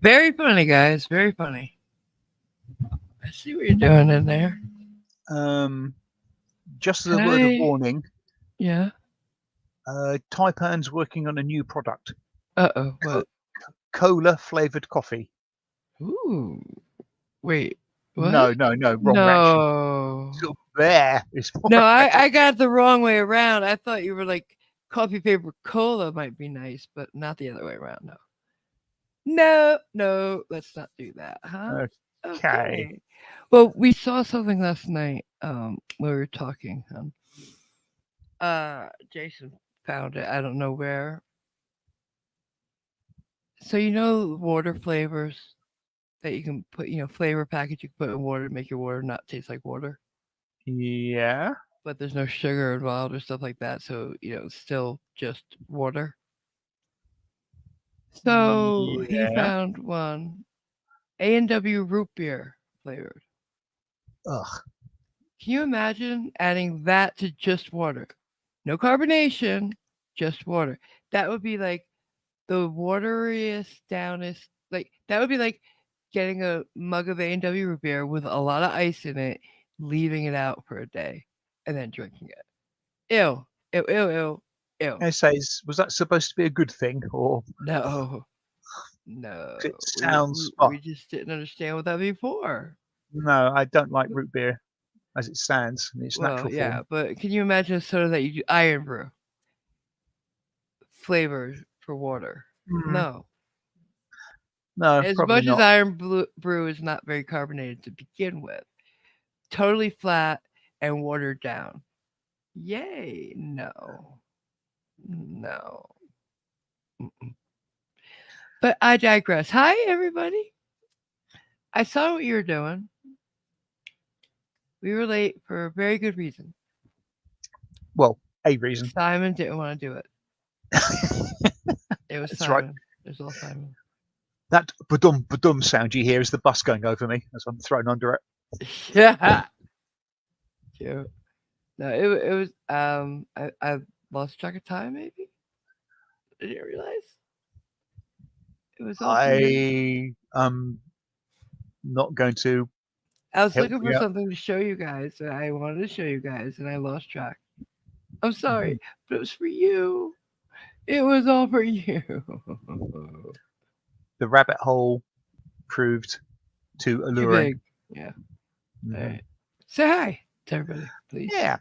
Very funny, guys. Very funny. I see what you're doing in there. Um, just as a Can word of I? warning, Yeah. Taipan's working on a new product, Uh-oh. co- What? cola flavored coffee. Ooh. Wait. What? No, no, no, wrong reaction. No. So there is more No, I reaction. got it the wrong way around. I thought you were like coffee flavored cola might be nice, but not the other way around. No. No, no, let's not do that, huh? Okay. Okay. Well, we saw something last night, when we were talking. Jason found it. I don't know where. So you know water flavors that you can put, flavor package you can put in water to make your water not taste like water, Yeah. but there's no sugar involved or stuff like that. So it's still just water. So he Yeah. found one A&W root beer flavored. Ugh. Can you imagine adding that to just water? No carbonation, just water. That would be like the wateriest, downest. Like that would be like getting a mug of A&W root beer with a lot of ice in it, leaving it out for a day, and then drinking it. Ew, ew, ew, ew, ew. I say, was that supposed to be a good thing, or No, no. 'cause it We, sounds? we Oh, we just didn't understand what that before. no, I don't like root beer as it stands in its Well, natural yeah, form. but can you imagine a soda that you do iron brew flavored for water? Mm, No. no, As probably much as not. brew is not very carbonated to begin with, totally flat and watered down. Yay! No, no. Mm-mm. But I digress. Hi, everybody. I saw what you were doing. We were late for a very good reason. Well, a reason. Simon didn't want to do it. It was That's right. Simon. It was all Simon. That badum sound you hear is the bus going over me as I'm thrown under it. Yeah. Cute. No, it was. I lost track of time. Maybe I didn't realize it was all for you. I am not going to I was help looking for you out. something to show you guys, and I wanted to show you guys, and I lost track. I'm sorry, but it was for you. It was all for you. The rabbit hole proved too Too alluring. big. Yeah. All Hmm. right. Say hi to everybody, please. Yeah.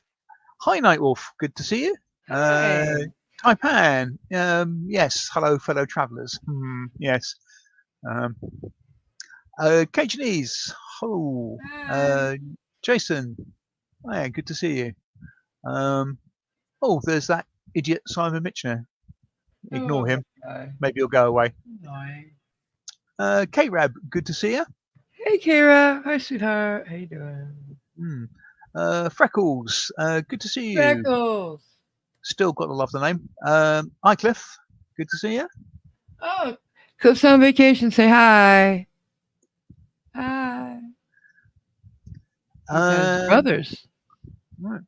Hi, Nightwolf. Good to see you. Uh, Hi. Taipan. Yes. Hello, fellow travellers. Yes. Um, Cajanese. Hello. Hi. Jason. Yeah, good to see you. Um, oh, there's that idiot Simon Mitchner. Oh, Ignore him. hi. Maybe he'll go away. Annoying. K-Rab, good to see you. Hey, Kira. Hi, sweetheart. How you doing? Hmm. Freckles, good to see you. Freckles. Still got to love the name. Cliff, good to see you. Oh, Cliff's on vacation. Say hi. Hi. He's at his Um, brother's. right.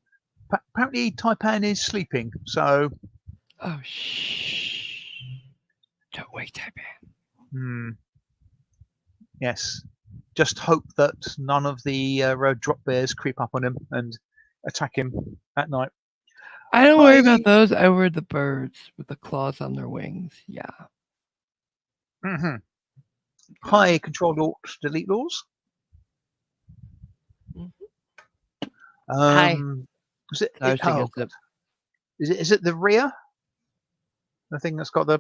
Apparently Taipan is sleeping, so Oh, shh. Don't wake that man. hmm, yes. Just hope that none of the drop bears creep up on him and attack him at night. I don't worry Hi, about those. I worry the birds with the claws on their wings. Yeah. hmm Yeah. hi, Control Alt Delete Laws. Mhm. Hi. Um, is I was taking a oh sip. god, is it the rear? The thing that's got the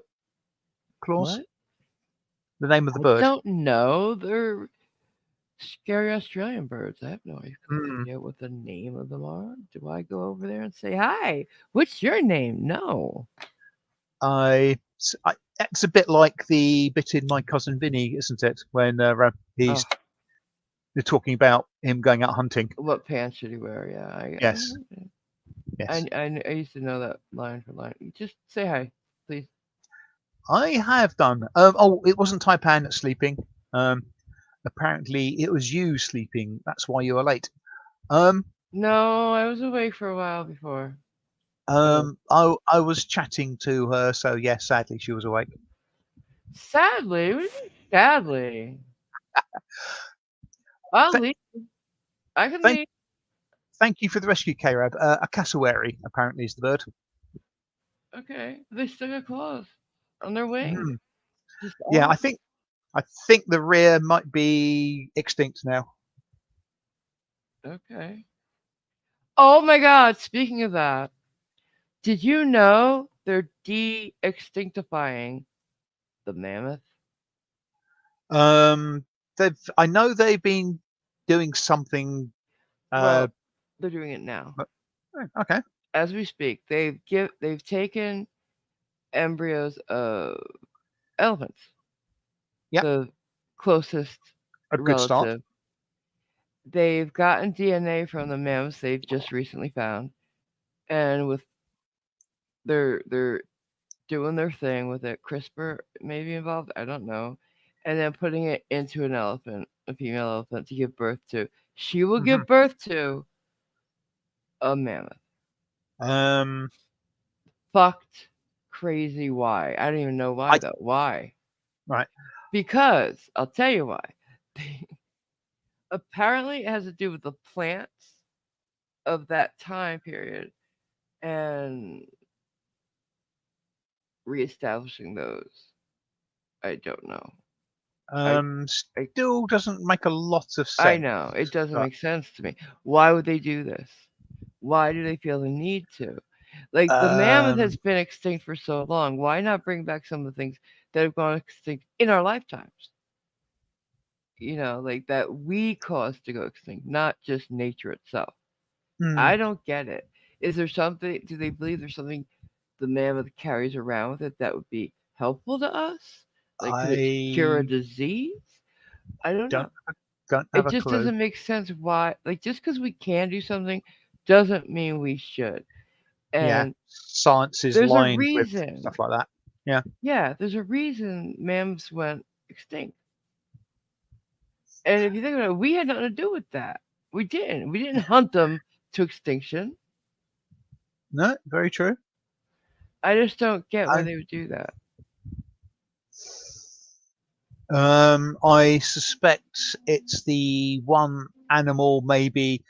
claws? What? The name of the I bird? don't know. They're scary Australian birds. I have no Hmm. idea what the name of them are. Do I go over there and say hi? What's your name? No. It's a bit like the bit in My Cousin Vinny, isn't it? When Oh, he's they're talking about him going out hunting. what pants should he wear? Yeah, Yes, yes. I used to know that line for line. Just say hi, please. I have done. It wasn't Taipan that's sleeping. Um, apparently it was you sleeping. That's why you were late. Um, No, I was awake for a while before. Oh. I was chatting to her, so yes, sadly she was awake. Sadly, what do you mean Sadly, I'll Th- leave. I can thank leave. thank you for the rescue, K-Rab. A cassowary apparently is the bird. Okay, they still got claws on their wings. Hmm. Just Yeah, all I think the rear might be extinct now. okay. Oh my God! Speaking of that, did you know they're de-extinctifying the mammoth? Um, I know they've been doing something. Uh, Well, they're doing it now but, okay. as we speak. They've taken embryos of elephants, Yep. the closest A good start. relative. They've gotten DNA from the mammoths they've just recently found, and with they're doing their thing with it. CRISPR maybe involved, I don't know, and then putting it into an elephant, a female elephant, to give birth to. She will Hmm. give birth to a mammoth. Um, Fucked, crazy. Why? I don't even know why I though. Why? right. Because I'll tell you why. Apparently, it has to do with the plants of that time period and reestablishing those. I don't know. I I Still doesn't make a lot of I sense. know it doesn't But make sense to me. Why would they do this? Why do they feel the need to? Like the mammoth has um, been extinct for so long. Why not bring back some of the things that have gone extinct in our lifetimes? Like that we caused to go extinct, not just nature itself. hmm, I don't get it. Is there something? Do they believe there's something the mammoth carries around with it that would be helpful to us? Like, could it cure a I disease? I don't know. don't have It a just clue. doesn't make sense why. Like, just because we can do something doesn't mean we should. Yeah, And science is there's a lined with reason. stuff like that. Yeah. Yeah, there's a reason mammoths went extinct. And if you think about it, we had nothing to do with that. We didn't. We didn't hunt them to extinction. No, very true. I just don't get why I they would do that. I suspect it's the one animal maybe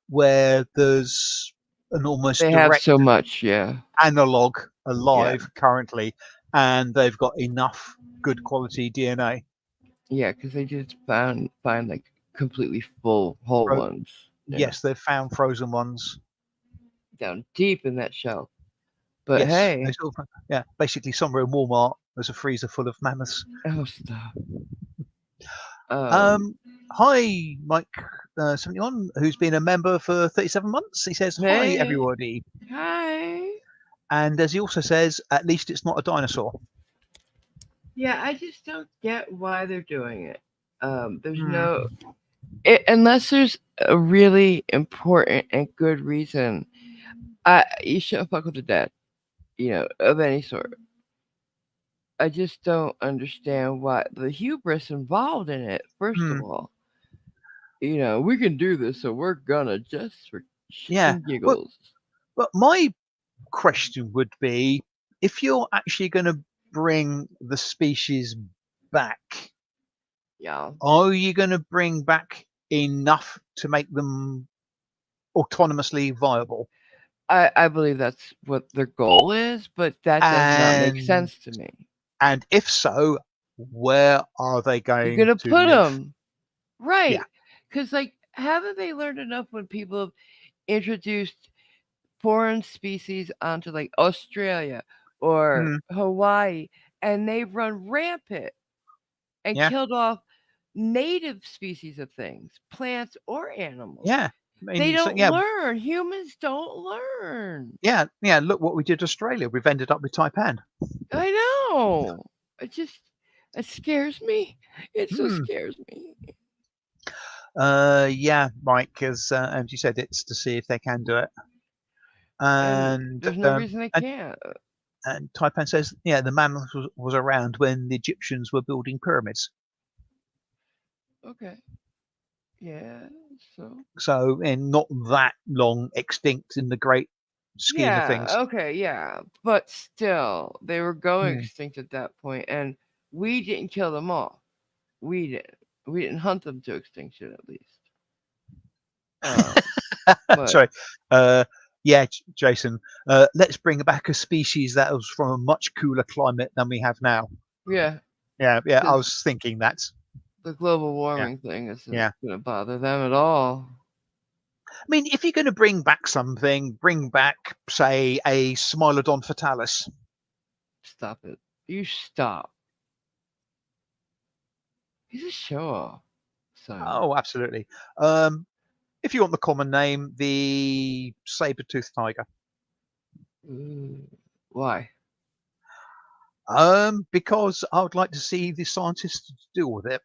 where there's an almost They have direct so much, yeah. analog Yeah. alive currently, and they've got enough good quality DNA. Yeah, because they just find like completely full whole Fro- ones, yes, they've found frozen ones. down deep in that shell. But Yes, they hey, sort of, yeah, basically somewhere in Walmart there's a freezer full of mammoths. oh stop. Um, Um, hi, Mike, 71, who's been a member for 37 months. He says, hi, hey, everybody. hi. And as he also says, at least it's not a dinosaur. Yeah, I just don't get why they're doing it. There's Hmm. no unless there's a really important and good reason. You shouldn't fuck with the dead, of any sort. I just don't understand why the hubris involved in it. First of Hmm. all, we can do this, so we're gonna just for shits Yeah. and But, giggles. but my question would be if you're actually going to bring the species back, Yeah, are you going to bring back enough to make them autonomously viable? I believe that's what their goal is, but that does not make And sense to me. and if so, where are they You're going gonna to put live? them Yeah. right, because like, haven't they learned enough when people have introduced foreign species onto like Australia or Hmm. Hawaii, and they've run rampant and Yeah. killed off native species of things, plants or animals. Yeah. I They mean, so don't yeah, learn. Humans don't learn. yeah, yeah. Look what we did Australia. We've ended up with Taipan. I know. It just it scares me. It so Hmm. scares me. Yeah, Mike, as you said, it's to see if they can do it. And And there's no reason they and, can't. and Taipan says, yeah, the mammoth was around when the Egyptians were building pyramids. Okay. Yeah. So. So, in not that long extinct in the great scheme of Yeah. things. Okay. Yeah. But still, they were going Hmm. extinct at that point, and we didn't kill them all. we didn't. We didn't hunt them to extinction, at least. Um, but Sorry. Yeah, Jason. Let's bring back a species that was from a much cooler climate than we have now. yeah, Yeah, yeah. I because was thinking that. the global Yeah, warming thing isn't yeah. going to bother them at all. I mean, if you're going to bring back something, bring back, say, a Smilodon fatalis. Stop it. You stop. He's a show off. So, Oh, absolutely. Um, if you want the common name, the saber-toothed tiger. mm, why? Because I would like to see the scientists deal with it.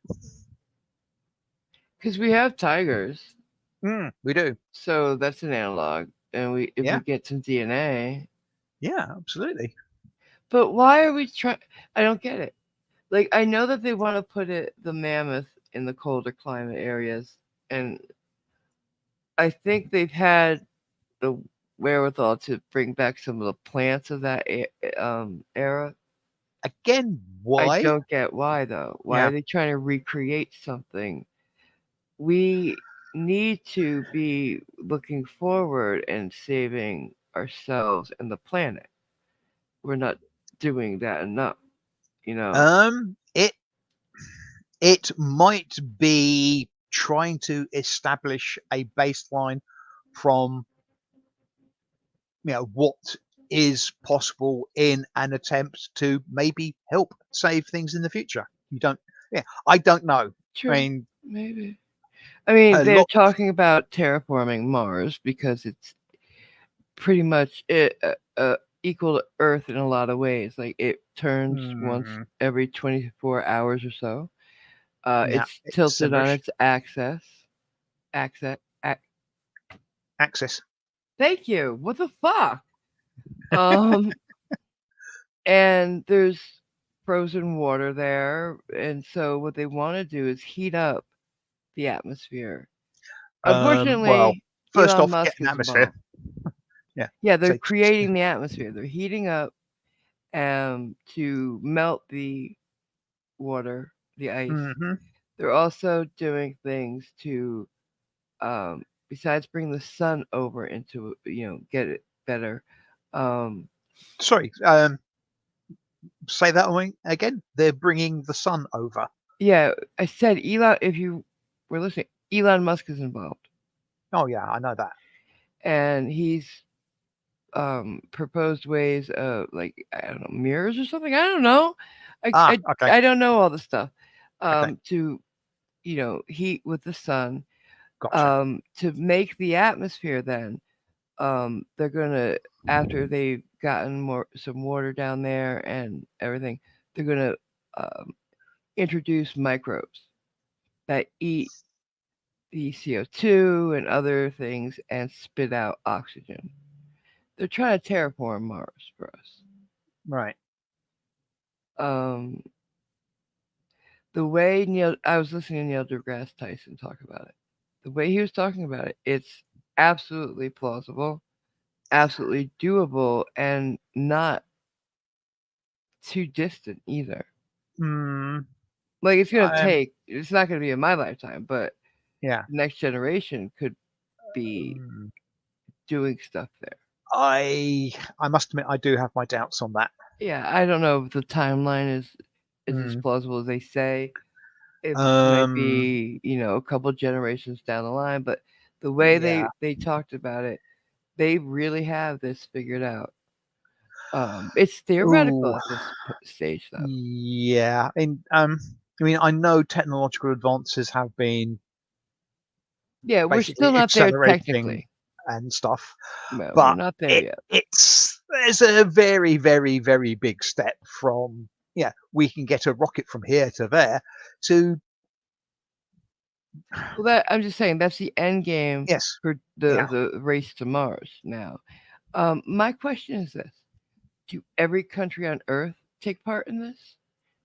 Because we have tigers, We do. so that's an analog. And we, if we Yeah, get some DNA, yeah, absolutely. but why are we trying? I don't get it. Like, I know that they want to put the mammoth in the colder climate areas, and I think they've had the wherewithal to bring back some of the plants of that era. Again, I why? don't get why though. Why Yeah. are they trying to recreate something? We need to be looking forward and saving ourselves and the planet. We're not doing that enough, you know. It might be trying to establish a baseline from what is possible in an attempt to maybe help save things in the future. You don't, yeah, I don't know. I True, mean, maybe. I mean, a they're lot. talking about terraforming Mars because it's pretty much equal to Earth in a lot of ways. Like it turns once Mm, every 24 hours or so. yeah, It's it's tilted on similar its axis. Axis. access. Thank you. What the fuck? Um, and there's frozen water there, and so what they want to do is heat up the atmosphere. Well, Unfortunately, first Elon off, get Musk an is atmosphere. involved. Yeah, Yeah, they're say. creating the atmosphere. They're heating up to melt the water, the ice. Mm-hmm. They're also doing things to, besides bring the sun over into, get it better. Um, Sorry, say that again. They're bringing the sun over. yeah, I said Elon. If you were listening, Elon Musk is involved, Oh yeah, I know that. and he's proposed ways of like I don't know mirrors or something. I don't know. I Ah, I, okay, I don't know all the stuff. okay, To heat with the sun. gotcha. To make the atmosphere then they're gonna after they've gotten more some water down there and everything, they're gonna um, introduce microbes that eat the CO2 and other things and spit out oxygen. They're trying to terraform Mars for us. Right. Um, the way I was listening to Neil deGrasse Tyson talk about it. The way he was talking about it, it's absolutely plausible, absolutely doable, and not too distant either. Mm, Like it's gonna I, take. It's not gonna be in my lifetime, but yeah. the next generation could be Mm, doing stuff there. I must admit I do have my doubts on that. Yeah, I don't know if the timeline is as Mm, plausible as they say. It might um. be a couple generations down the line, but the way Yeah. they talked about it, they really have this figured out. It's theoretical Ooh. at this stage, though. Yeah. I mean, I know technological advances have been Yeah, we're basically still not there accelerating technically. and stuff, No, we're but not there yet. it's there's a very, very, very big step from we can get a rocket from here to there to Well, that I'm just saying that's the end game yes, for yeah. the race to Mars. Now, my question is this: do every country on Earth take part in this?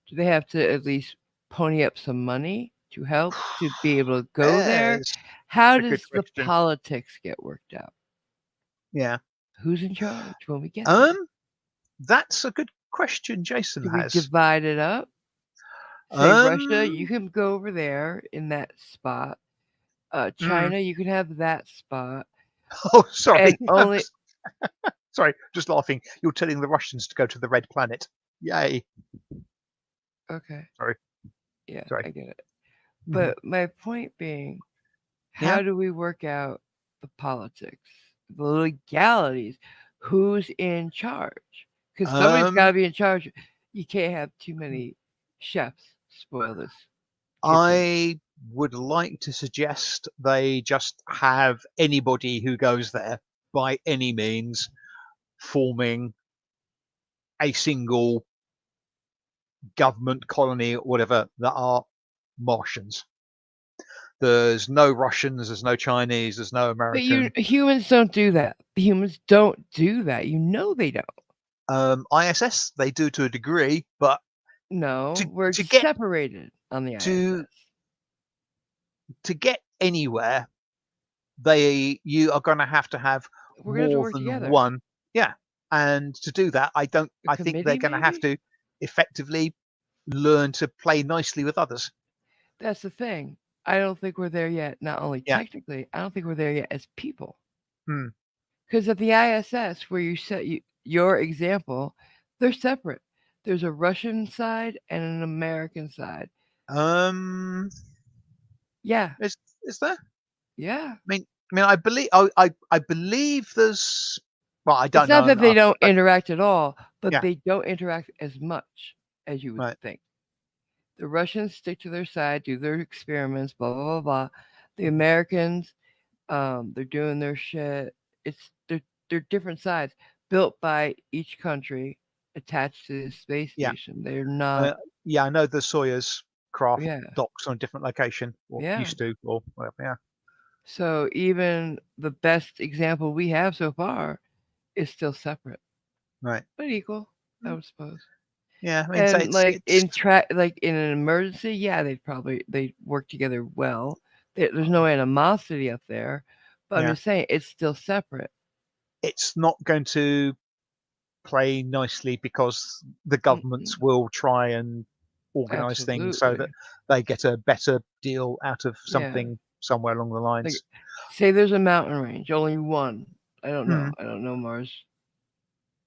Do they have to at least pony up some money to help to be able to go there? It's How a good does the question. politics get worked out? Yeah. Who's in charge when we get there? Um, that's a good question Jason Do we has. divide it up? Say Russia, you Um. can go over there in that spot. Mm. China, you can have that spot, Oh, sorry. and only Sorry, just laughing. You're telling the Russians to go to the red planet. Yay. okay, Sorry. yeah, Sorry. I get it. Mhm. But my point being, Yeah. how do we work out the politics, the legalities? Who's in charge? Because somebody's got Um. to be in charge. You can't have too many chefs spoil this kitchen. I would like to suggest they just have anybody who goes there by any means forming a single government colony or whatever that are Martians. There's no Russians, there's no Chinese, there's no But you American. humans don't do that. Humans don't do that. You know they don't. ISS they do to a degree, but to No, we're to get separated on the to ISS. to get anywhere, you are going to have We're gonna have to more work than together. one. Yeah, and to do that, A I think they're committee, going to have maybe. to effectively learn to play nicely with others. That's the thing. I don't think we're there yet. Not only Yeah. technically, I don't think we're there yet as people. Hmm. Because at the ISS, where you set your example, they're separate. There's a Russian side and an American side. Um. Yeah, Is there? yeah. I believe there's. Well, I It's don't not know that they enough. don't But interact at all, but yeah. they don't interact as much as you would Right. think. The Russians stick to their side, do their experiments, blah blah blah blah. The Americans, they're doing their shit. They're different sides built by each country attached to the space Yeah. station. They're not. Uh, yeah. I know the Sawyer's craft Yeah, docks on a different location, or yeah. used to, or whatever. Yeah. So even the best example we have so far is still separate, Right. but equal, I would suppose. Yeah. I mean, so And like like in an emergency, yeah, they'd work together well. There's no animosity up there, but I'm yeah. just saying it's still separate. It's not going to play nicely because the Mm-mm. governments will try and organise things so that Absolutely, they get a better deal out of yeah. something somewhere along the Like, lines. say there's a mountain range, only one. I don't know. Hmm. I don't know Mars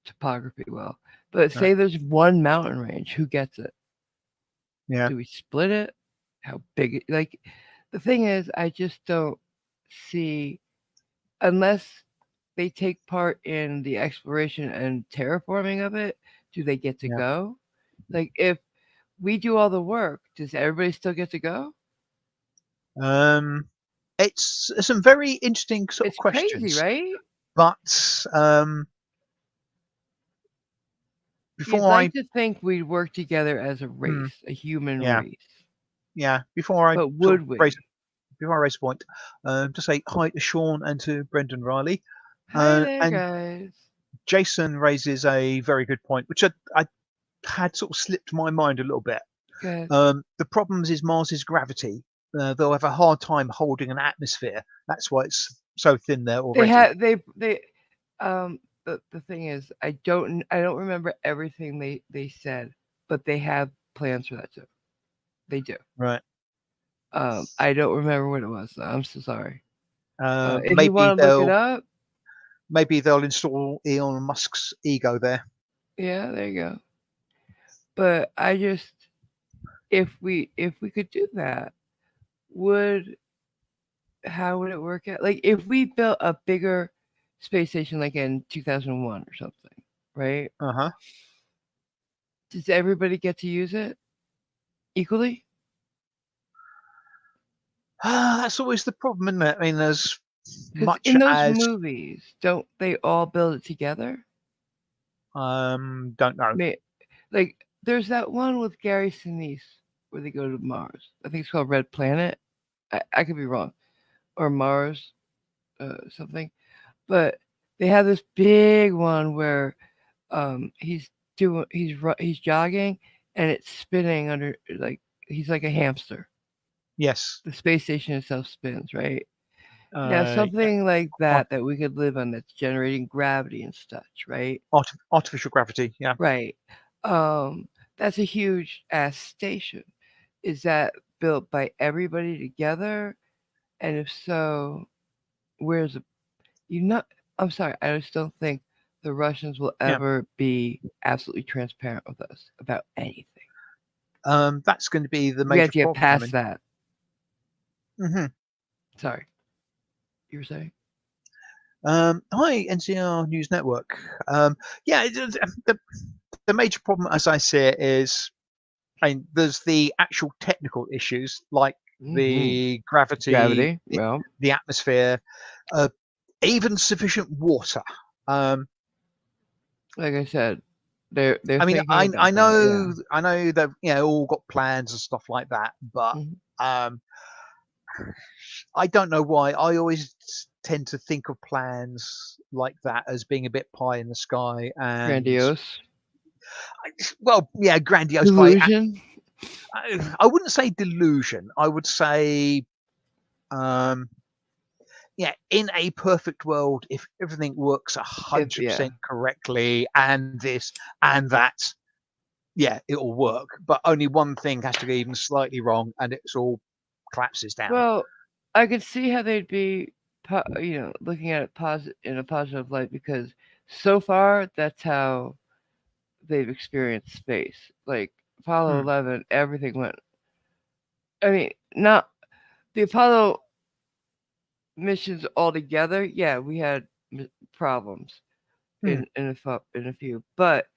topography well, but Right. say there's one mountain range. Who gets it? Yeah. Do we split it? How big? Like, the thing is, I just don't see unless they take part in the exploration and terraforming of it. Do they get to Yeah. go? Like, if we do all the work, does everybody still get to go? Um, it's some very interesting sort of It's crazy, questions, right? but You'd before like I to think we'd work together as a hmm, race, a human yeah, race. yeah, before I But sort of would we? raise before I raise a point, to say hi to Sean and to Brendan Riley, Hi there, and guys. Jason raises a very good point, which I had sort of slipped my mind a little bit. Good. The problems is Mars's gravity. They'll have a hard time holding an atmosphere. That's why it's so thin there They already. had they the thing is I don't remember everything they said, but they have plans for that too. They do. Right. I don't remember what it was. Though. I'm so sorry. If you Maybe want to look it up, they'll install Elon Musk's ego there. yeah, there you go. But I just if we could do that, would how would it work out? Like if we built a bigger space station like in 2001 or something, right? Uh huh. Does everybody get to use it equally? That's always the problem, isn't it? I mean, as Because much in those as movies, don't they all build it together? don't know. Like there's that one with Gary Sinise where they go to Mars. I think it's called Red Planet. I could be wrong, or Mars, something. But they have this big one where he's jogging and it's spinning under like he's like a hamster. Yes. The space station itself spins, right? Now Yeah. something like Art- that we could live on that's generating gravity and such, right? artificial gravity. Yeah. Right. Um, that's a huge ass station. is that built by everybody together? And if so, where's the you not? I'm sorry, I just don't think the Russians will Yeah. ever be absolutely transparent with us about anything. That's going to be the We have major to get problem. I past mean, that. mhm. Sorry, you were saying? Hi, NCR News Network. Yeah, the major problem, as I see it, is I mean, there's the actual technical issues like Mm-hmm. the gravity, Gravity. Well, the atmosphere, uh, even sufficient water. Um, like I said, they're I mean, thinking about that. Yeah. I know they've all got plans and stuff like that, but Mhm. um, I don't know why. I always tend to think of plans like that as being a bit pie in the sky, and Grandiose. well, yeah, grandiose by Delusion. I wouldn't say delusion. I would say, um, yeah, in a perfect world, if everything works If yeah. 100% correctly, and this and that, yeah, it'll work. But only one thing has to go even slightly wrong, and it's all collapses down. Well, I could see how they'd be, looking at it in a positive light because so far that's how they've experienced space. Like Apollo Hmm. 11, everything went. I mean, not the Apollo missions altogether. Yeah, we had problems Hmm. in a few, but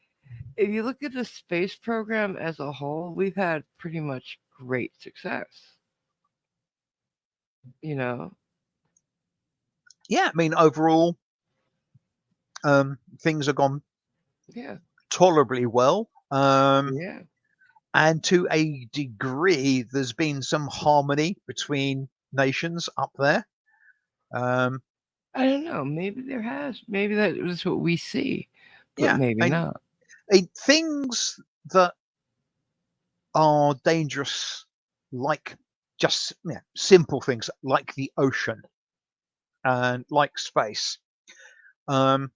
if you look at the space program as a whole, we've had pretty much great success. You know, Yeah, I mean, overall, things have gone yeah, tolerably well. yeah. And to a degree, there's been some harmony between nations up there. Um, I don't know. Maybe there has. Maybe that was what we see, but yeah, maybe not. things that are dangerous, like just simple things like the ocean and like space. Um,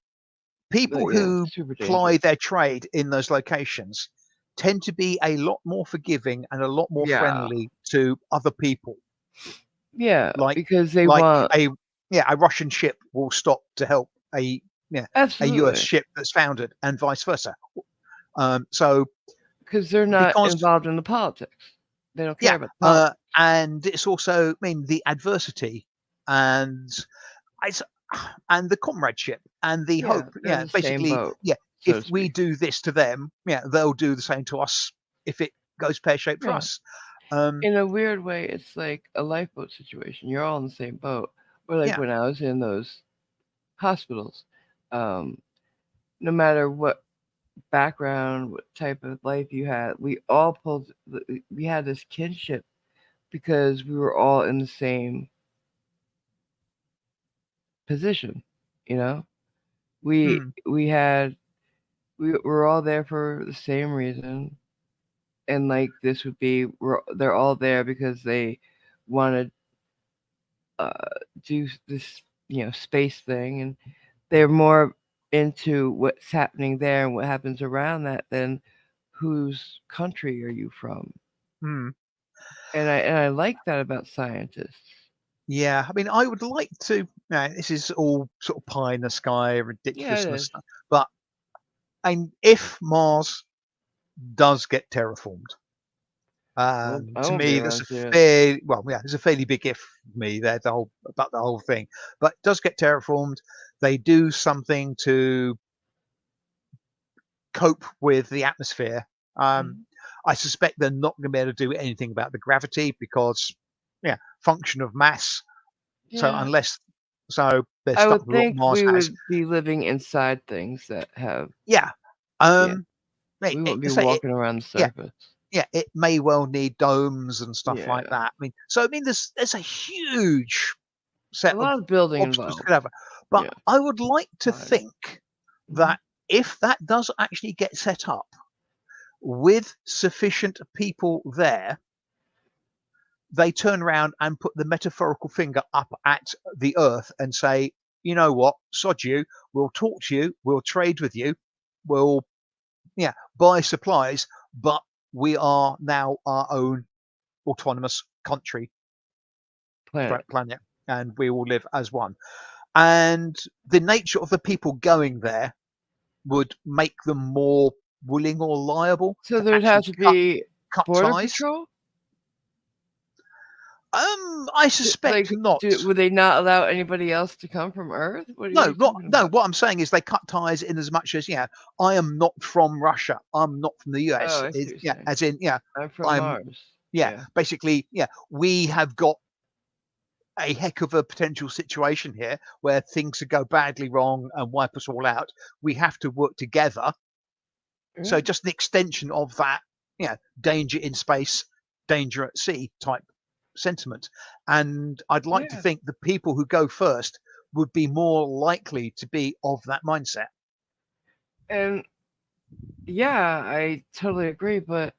But People yeah, who super ply dangerous. their trade in those locations tend to be a lot more forgiving and a lot more Yeah, friendly to other people. yeah, Like because they like want a Russian ship will stop to help a US absolutely ship that's foundered, and vice versa. So because they're not because involved in the politics. They don't care yeah, about the politics. and it's also, I mean, the adversity and I s- and the comradeship and the Yeah, hope. they're in Yeah, the same basically, boat, yeah. so If to we speak. do this to them, yeah, they'll do the same to us. If it goes pear shaped for Yeah, us, um, in a weird way, it's like a lifeboat situation. You're all in the same boat. Or like yeah, when I was in those hospitals, um, no matter what background, what type of life you had, we had this kinship because we were all in the same position, you know? We mm, we had we were all there for the same reason, and like this would be they're all there because they want to do this, space thing, and they're more into what's happening there and what happens around that than whose country are you from. mm, And I like that about scientists. yeah. I mean, I would like to. This is all sort of pie in the sky, Yeah, it ridiculousness, is. but and if Mars does get terraformed, I to won't be me, that's around a to it. fair well, yeah, there's a fairly big if for me there, the whole about the whole thing. But it does get terraformed. They do something to cope with the atmosphere. Um, Mhm. I suspect they're not going to be able to do anything about the gravity because, yeah, function of mass. So Yeah, unless so they're I stuck would with what think Mars we has. would be living inside things that have, Yeah. yeah, Um, we wouldn't be say it. walking around the Yeah, surface. yeah. It may well need domes and stuff like Yeah, that. I mean, so I mean, there's a huge a set of lot of building obstacles to involved. get over. But Yeah, I would like to fine. think Hmm. that if that does actually get set up with sufficient people there, they turn around and put the metaphorical finger up at the earth and say, you know what, sod you, we'll talk to you, we'll trade with you, we'll buy supplies, but we are now our own. autonomous country, Planet. planet, and we all live as one. And the nature of the people going there would make them more willing or liable So to there'd actually have to be cut border ties. patrol. I suspect not. Would they not allow anybody else to come from Earth? What are you talking No. about? What I'm saying is they cut ties in as much as I am not from Russia. I'm not from the US. Oh, I see what you're Yeah, saying. as in I'm from I'm Mars. yeah. Yeah. Basically, we have got a heck of a potential situation here where things could go badly wrong and wipe us all out. We have to work together. Yeah. So just an extension of that, danger in space, danger at sea type sentiment. And I'd like to Yeah. think the people who go first would be more likely to be of that mindset. And yeah, I totally agree, but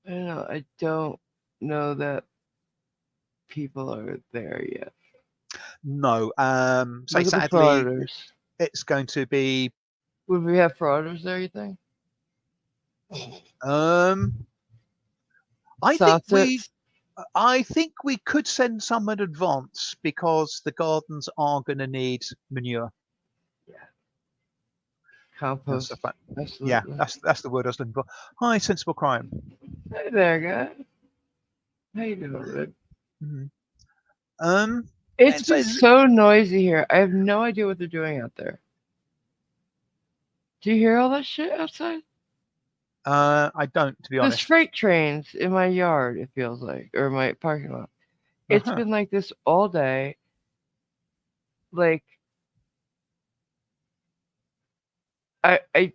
I don't know. I don't know that people are there yet. No, say Look at the sadly, frauders. it's going to be. Would we have frauders there, you think? Um, I think we, Sausage, I think we could send some in advance because the gardens are going to need manure and compost. stuff like. Yeah, Absolutely. that's the word I was looking for. Hi, sensible crime. Hey there, guy. How you doing, Rick? Mhm. Um, It's and so been so noisy here. I have no idea what they're doing out there. Do you hear all that shit outside? I don't, to be There's honest. freight trains in my yard, it feels like, or my parking lot. It's Uh-huh. been like this all day. Like, I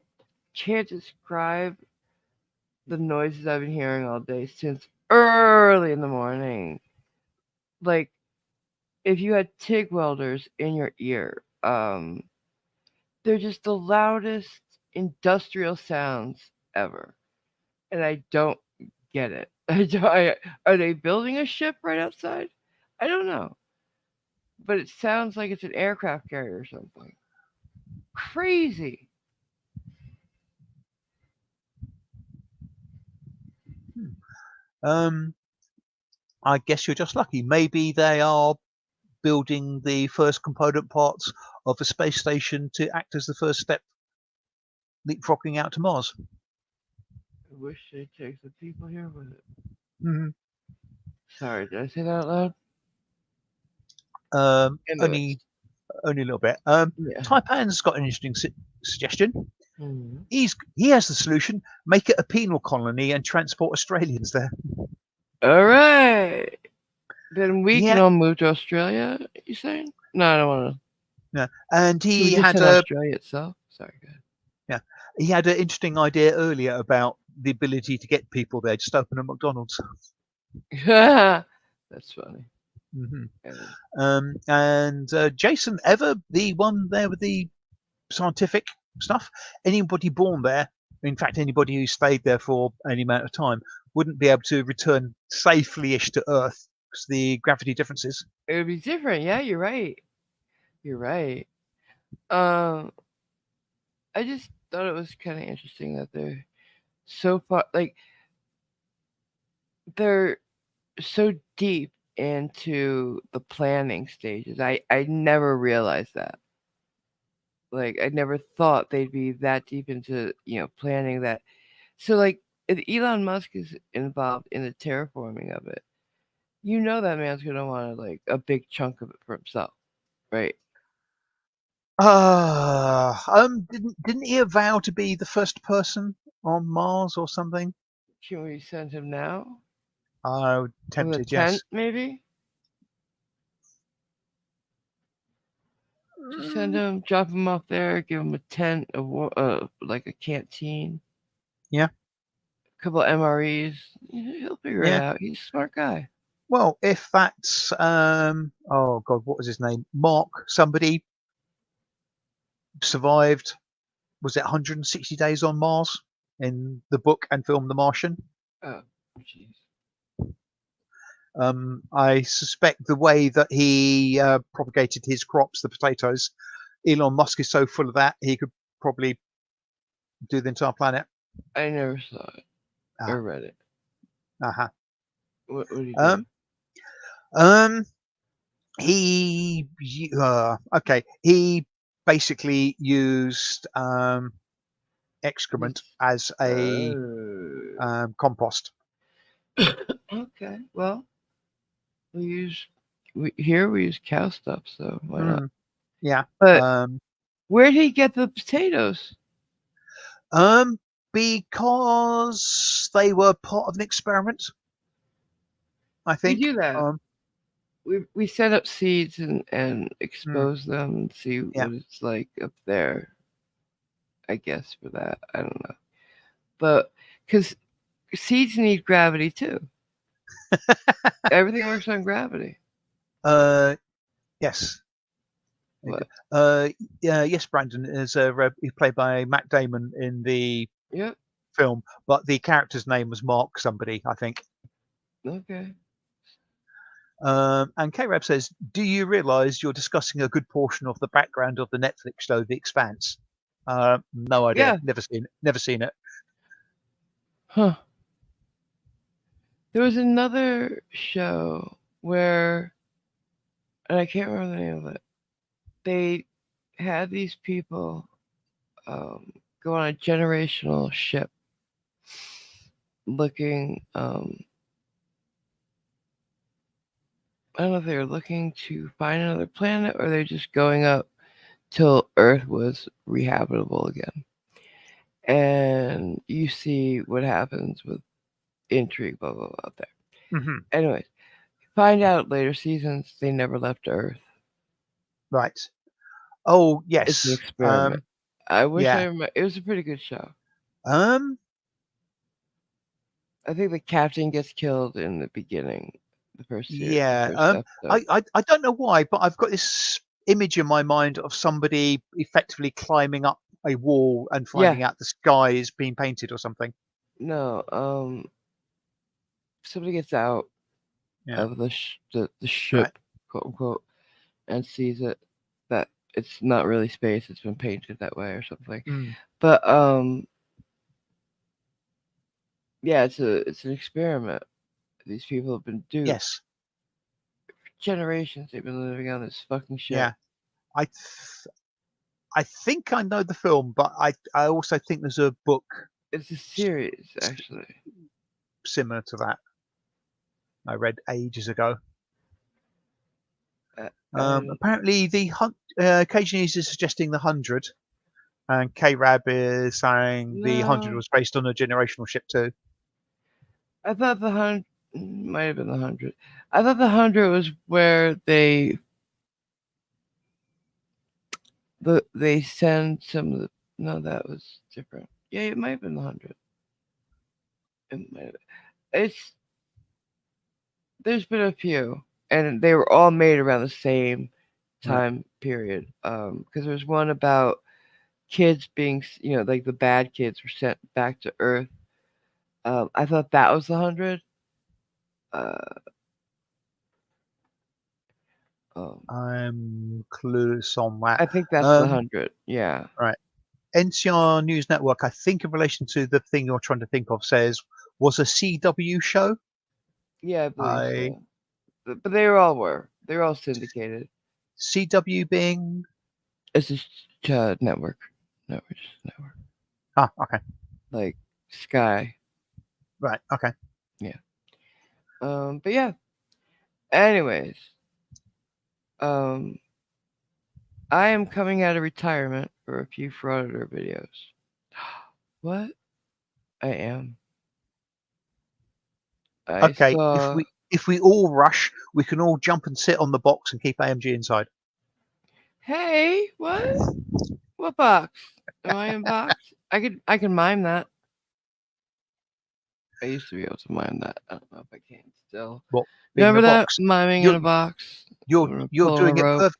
can't describe the noises I've been hearing all day since early in the morning. Like, if you had TIG welders in your ear, they're just the loudest industrial sounds ever. And I don't get it. Are they building a ship right outside? I don't know. But it sounds like it's an aircraft carrier or something. Crazy. Um, I guess you're just lucky. Maybe they are building the first component parts of a space station to act as the first step leapfrogging out to Mars. I wish they'd take the people here with it. Mm-hmm. Sorry, did I say that out loud? Um, Anyways. only, only a little bit. Yeah. Taipan's got an interesting suggestion. Mm-hmm. He has the solution. Make it a penal colony and transport Australians there. All right. Then we can Yeah, all move to Australia, you saying? No, I don't want to. yeah. And Should we he just had said a Australia itself? Sorry, go ahead. yeah, he had an interesting idea earlier about the ability to get people there. Just open a McDonald's. That's funny. Hmm. And And Jason, ever the one there with the scientific stuff? Anybody born there, in fact, anybody who stayed there for any amount of time, wouldn't be able to return safely-ish to Earth because the gravity differences. it would be different. Yeah, you're right. You're right. Um, I just thought it was kind of interesting that they're so far, like they're so deep into the planning stages. I never realized that. Like I never thought they'd be that deep into planning that. So like if Elon Musk is involved in the terraforming of it, that man's gonna want like a big chunk of it for himself, right? Didn't he vow to be the first person on Mars or something? Can we send him now Oh, with a tempted, tent, yes. maybe? Just send Mm, him, drop him off there, give him a tent, like a canteen, yeah, a couple of MREs. He'll figure it yeah. out. He's a smart guy. Well, if that's oh God, what was his name? Mark, somebody survived. Was it 160 days on Mars in the book and film The Martian? Oh, jeez. I suspect the way that he propagated his crops, the potatoes, Elon Musk is so full of that he could probably do the entire planet. I never saw it Ah, or read it. Uh-huh. What did he do? Um, um, okay. He basically used excrement He's as a compost. okay. Well, we use we use cow stuff, so why not? Mm, yeah. But Um, where did he get the potatoes? um, because they were part of an experiment, I We think. do that. We set up seeds and Mm, expose them and see yeah. what it's like up there. I guess for that, I don't know, but because seeds need gravity too. Everything works on gravity. Uh, yes. They do. What? Yeah, yes, Brandon is he's played by Matt Damon in the Yep. film, but the character's name was Mark somebody, I think. Okay. And K-Rab says, "Do you realise you're discussing a good portion of the background of the Netflix show The Expanse?" No idea. Yeah. Never seen it. Never seen it. Huh. There was another show where, and I can't remember the name of it. They had these people um, go on a generational ship looking. I don't know if they were looking to find another planet or they're just going up till Earth was rehabitable again. And you see what happens with intrigue, blah blah blah out there. Hmm. Anyways, find out later seasons they never left Earth. Right. Oh It's an yes. experiment. I wish I Yeah. remember. It was a pretty good show. Um, I think the captain gets killed in the beginning, the yeah. first episode. I don't know why, but I've got this image in my mind of somebody effectively climbing up a wall and Yeah, finding out the sky is being painted or something. no. Somebody gets out Yeah. of the ship, Right. quote unquote, and sees it that it's not really space. It's been painted that way or something. Mm. But yeah, it's an experiment. These people have been duped. Yes. Generations they've been living on this fucking ship. Yeah. I th- I think I know the film, but I also think there's a book It's a s- series, s- actually. similar to that I read ages ago. And Apparently, occasionally he's suggesting the 100, and K Rab is saying the 100 no, was based on a generational ship too. I thought the 100 might have been the 100. I thought the 100 was where they send some of the. No, that was different. Yeah, it might have been the 100. It might have, it's there's been a few, and they were all made around the same Right. time period. Because there's one about kids being, like the bad kids were sent back to Earth. I thought that was the 100. Uh, um, I'm clueless on that. I think that's the Um, 100. Yeah, right. NCR News Network, I think in relation to the thing you're trying to think of, says was a CW show. yeah, I believe I so. But they all were. They were all syndicated. CW being It's just network, network, okay. like Sky. Right. Okay. Yeah. But yeah. Anyways, um, I am coming out of retirement for a few frauditor videos. What? I am. I Okay. saw. If we all rush, we can all jump and sit on the box and keep AMG inside. Hey, what? What box? Am I in box? I can mime that. I used to be able to mime that. I don't know if I can still. What being in Remember a that box? miming in You're a box? you're When we're you're pulling a doing it rope. perfect.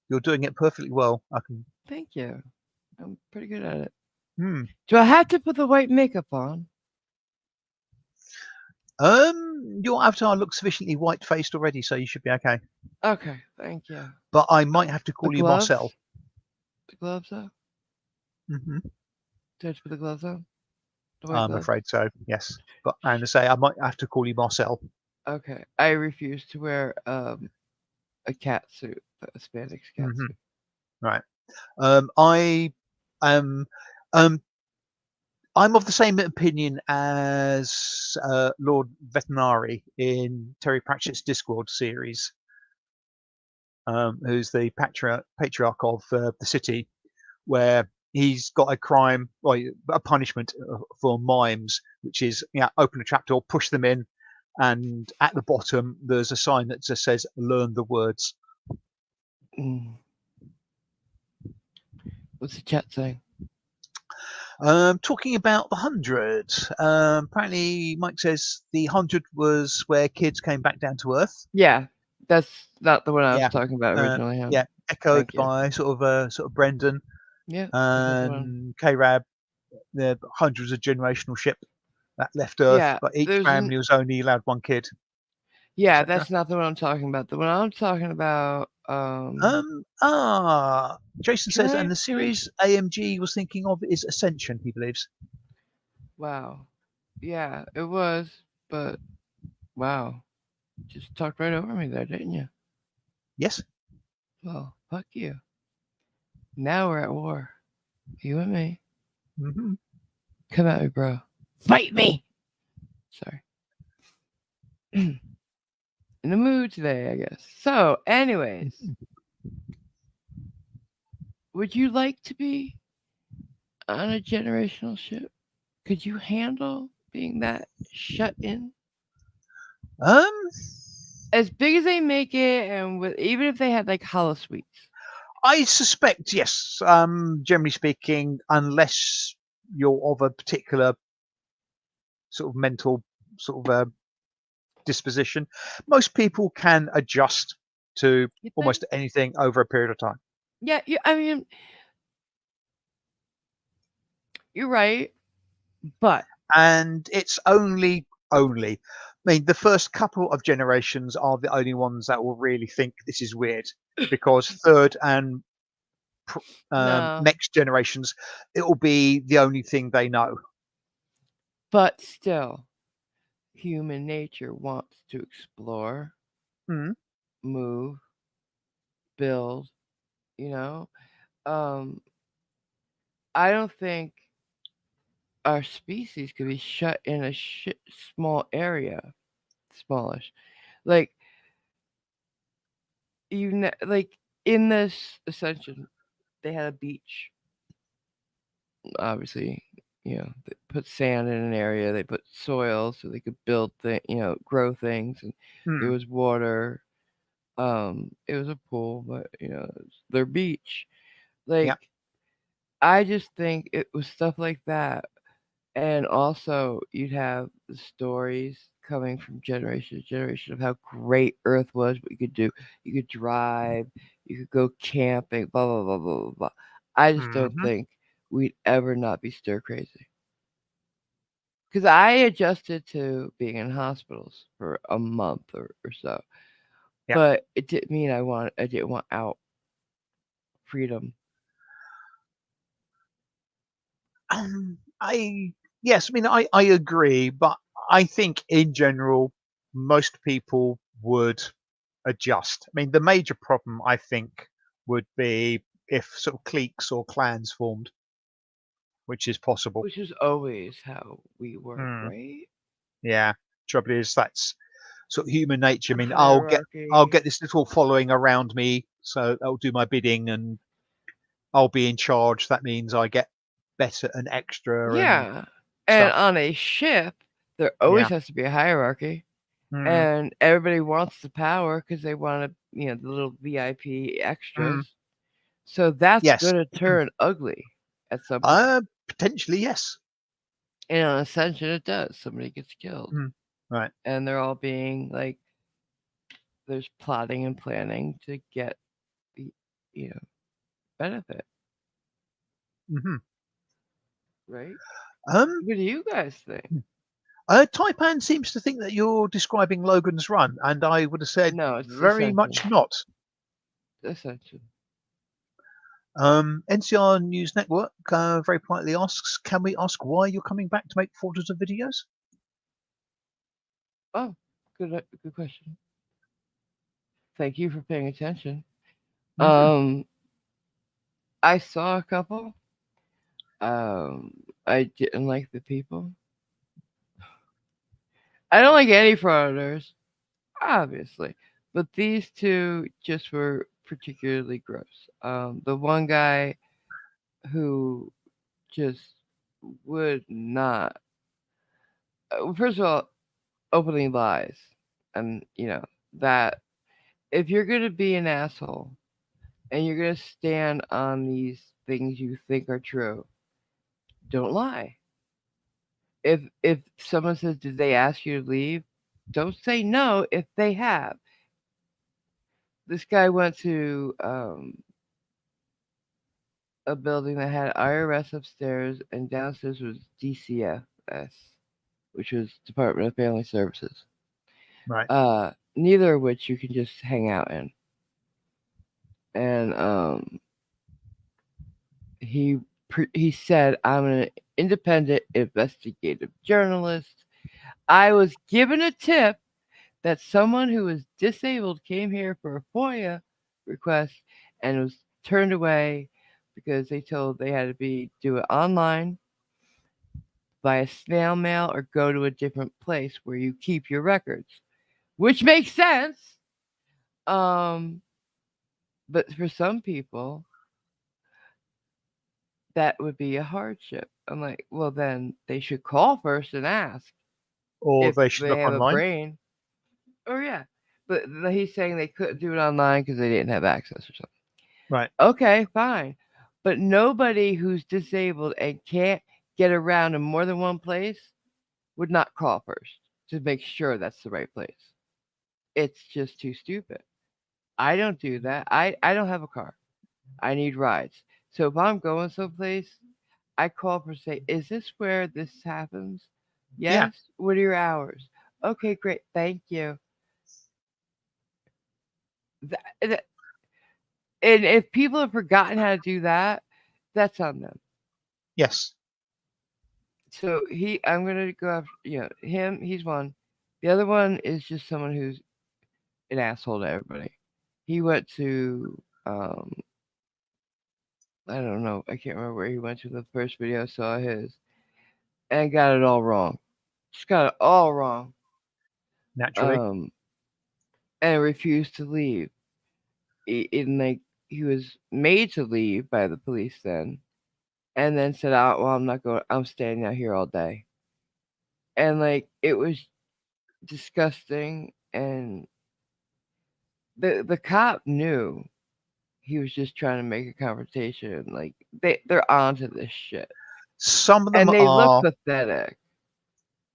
You're doing it perfectly well. I can. Thank you. I'm pretty good at it. Hmm. Do I have to put the white makeup on? Your avatar looks sufficiently white faced already, so you should be okay. Okay, thank you. But I might have to The call you gloves? Marcel. The gloves on? Hmm. Do I have to put the gloves on? The white I'm gloves. afraid so. Yes, but and I say I might have to call you Marcel. Okay. I refuse to wear a cat suit, a spandex cat Hmm. suit. Right. I am. Um, I'm of the same opinion as Lord Veterinary in Terry Pratchett's Discworld series, who's the patriarch of the city, where he's got a crime, well, a punishment for mimes, which is open a trapdoor, push them in, and at the bottom there's a sign that just says "Learn the words." Mm. What's the chat saying? Talking about the 100, apparently Mike says the 100 was where kids came back down to earth. Yeah, that's not the one I was Yeah, talking about originally. Huh? yeah, echoed Thank you. by sort of Brendan Yeah, that's not the one. and K-Rab. The 100 was a generational ship that left Earth, Yeah, but each there's an family was only allowed one kid, yeah, etc. that's not the one I'm talking about. The one I'm talking about, Um, ah, Jason can says, I and the finish? series AMG was thinking of is Ascension, he believes. Wow. Yeah, it was, but wow. Just talked right over me there, didn't you? Yes. Well, fuck you. Now we're at war. You and me. Hmm. Come at me, bro. Fight me! Sorry. In the mood today, I guess. So, anyways, would you like to be on a generational ship? Could you handle being that shut in? Um, As big as they make it, and with even if they had like hollow suites. I suspect yes. Generally speaking, unless you're of a particular sort of mental sort of disposition, most people can adjust to You think? almost anything over a period of time. Yeah, I mean, you're right, but And it's only. I mean, the first couple of generations are the only ones that will really think this is weird, because third and no. next generations, it will be the only thing they know. But still, human nature wants to explore, Mm, move, build, you know? Um, I don't think our species could be shut in a small area, smallish. Like like in this ascension, they had a beach. Obviously, they put sand in an area. They put soil so they could build grow things, and there mm, was water. It was a pool, but it's their beach. Like yeah. I just think it was stuff like that. And also, you'd have the stories coming from generation to generation of how great Earth was, what you could do. You could drive, you could go camping, blah, blah, blah, blah, blah, blah. I just don't Hmm. think we'd ever not be stir crazy. Because I adjusted to being in hospitals for a month or so. Yeah. But it didn't mean I didn't want out freedom. I yes, I mean I agree, but I think in general most people would adjust. I mean the major problem I think would be if sort of cliques or clans formed, which is possible. Which is always how we work, Mm, right? yeah. Trouble is that's sort of human nature. I mean I'll Hierarchy. get this little following around me, so they'll do my bidding and I'll be in charge. That means I get better and extra and Yeah. And stuff. on a ship, there always Yeah. has to be a hierarchy. Mm, And everybody wants the power because they want to, the little VIP extras. mm, So that's yes. going to turn ugly at some point. Potentially, yes. And on Ascension, it does. Somebody gets killed. Mm, right. And they're all being like, there's plotting and planning to get the, benefit, Hmm. right? Um, What do you guys think? Taipan seems to think that you're describing Logan's Run, and I would have said No, it's very Ascension. much not. Ascension. NCR News Network very politely asks, can we ask why you're coming back to make folders of videos? Oh, good question. Thank you for paying attention. Hmm. Um, I saw a couple. Um, I didn't like the people. I don't like any frauders, obviously, but these two just were particularly gross. The one guy who just would not. First of all, openly lies, and that if you're gonna be an asshole and you're gonna stand on these things you think are true, don't lie. If someone says, "Did they ask you to leave?" Don't say no if they have. This guy went to a building that had IRS upstairs and downstairs was DCFS, which was Department of Family Services. Right. Neither of which you can just hang out in. And he said, "I'm an independent investigative journalist. I was given a tip that someone who was disabled came here for a FOIA request and was turned away because they told they had to do it online via snail mail or go to a different place where you keep your records," which makes sense. Um, but for some people, that would be a hardship. I'm like, well, then they should call first and ask Or if they should they look have a online. brain. Or yeah, but he's saying they couldn't do it online because they didn't have access or something. Right. Okay, fine. But nobody who's disabled and can't get around in more than one place would not call first to make sure that's the right place. It's just too stupid. I don't do that. I don't have a car. I need rides. So if I'm going someplace, I call for say, is this where this happens? Yeah. Yes. What are your hours? Okay, great. Thank you. Th- And if people have forgotten how to do that, that's on them. Yes. So I'm gonna go after him. He's one. The other one is just someone who's an asshole to everybody. He went to um, I don't know. I can't remember where he went to the first video I saw his, and got it all wrong. Just got it all wrong. Naturally. Um, and refused to leave. In like he was made to leave by the police and then said, "Oh, well, I'm not going. I'm staying out here all day." And like it was disgusting, and the cop knew he was just trying to make a confrontation. Like they're onto this shit, Some of them and they look are. pathetic.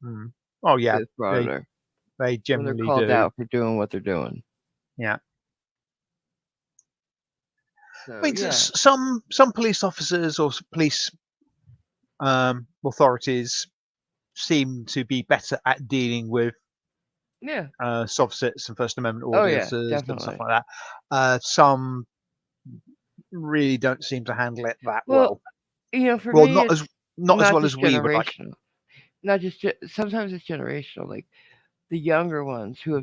Mm, oh yeah, This they frauder they when they're generally called do. out for doing what they're doing. Yeah. I So mean, yeah, some police officers or police authorities seem to be better at dealing with yeah, soft-sits and First Amendment oh yeah, audiences and stuff definitely. like that. Some really don't seem to handle it that Well, well. for Well, me, it's not as not well just as we would like. generational. Not just sometimes it's generational. Like the younger ones who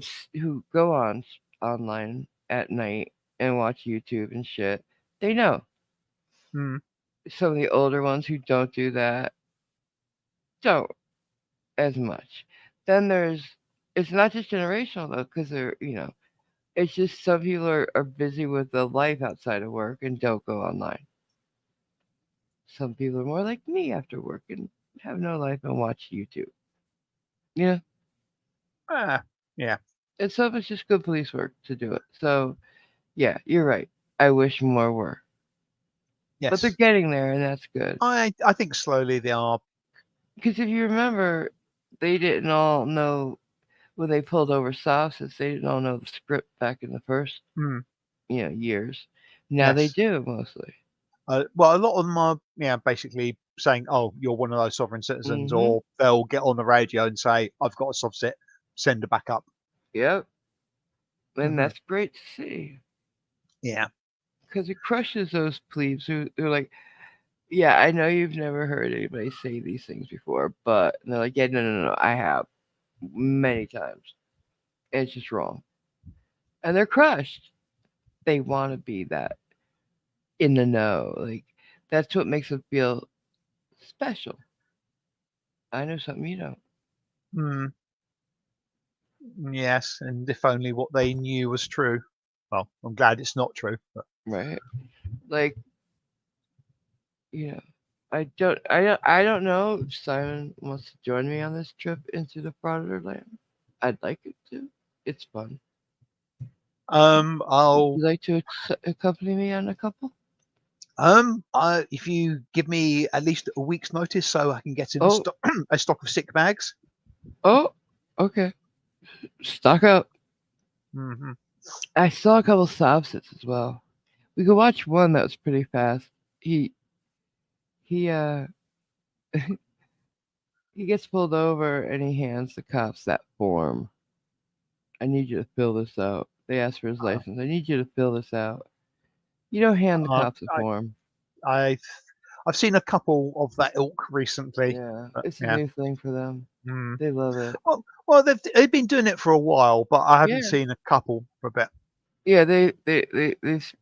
go on online at night and watch YouTube and shit, they know. Mm. Some of the older ones who don't do that don't as much. Then it's not just generational though, because it's just some people are busy with the life outside of work and don't go online. Some people are more like me after work and have no life and watch YouTube. Yeah, Ah, yeah. and some it's just good police work to do it. So yeah, you're right. I wish more were, but they're Yes. getting there, and that's good. I think slowly they are. Because if you remember, they didn't all know when they pulled over sauces. They didn't all know the script back in the first, Mm, years. Now they yes. do mostly. Well, a lot of them are, yeah, basically saying, "Oh, you're one of those sovereign citizens," Mhm. or they'll get on the radio and say, "I've got a soft sit, send it back up." Yep. And Hmm. that's great to see. Yeah. because it crushes those plebes who are like, yeah, I know you've never heard anybody say these things before, but and they're like, yeah, no, no, no, I have many times. It's just wrong, and they're crushed. They want to be that in the know, like that's what makes them feel special. I know something you don't, Mm, yes, and if only what they knew was true. Well, I'm glad it's not true. But, right? Like, you know, I don't know if Simon wants to join me on this trip into the Frauder land. I'd like it to. It's fun. Would I'll you like to accompany me on a couple? if you give me at least a week's notice, so I can get in a Oh, stock a stock of sick bags. oh, okay. Stock up. Hmm. I saw a couple subsets as well. We could watch one that was pretty fast. He he he gets pulled over and he hands the cops that form. I need you to fill this out. They ask for his Uh, license. I need you to fill this out. You don't hand the I've, cops a form. I've I've seen a couple of that ilk recently. Yeah, But it's a yeah. new thing for them. Mm. They love it. Well, they've been doing it for a while, but I haven't Yeah, seen a couple for a bit. yeah. They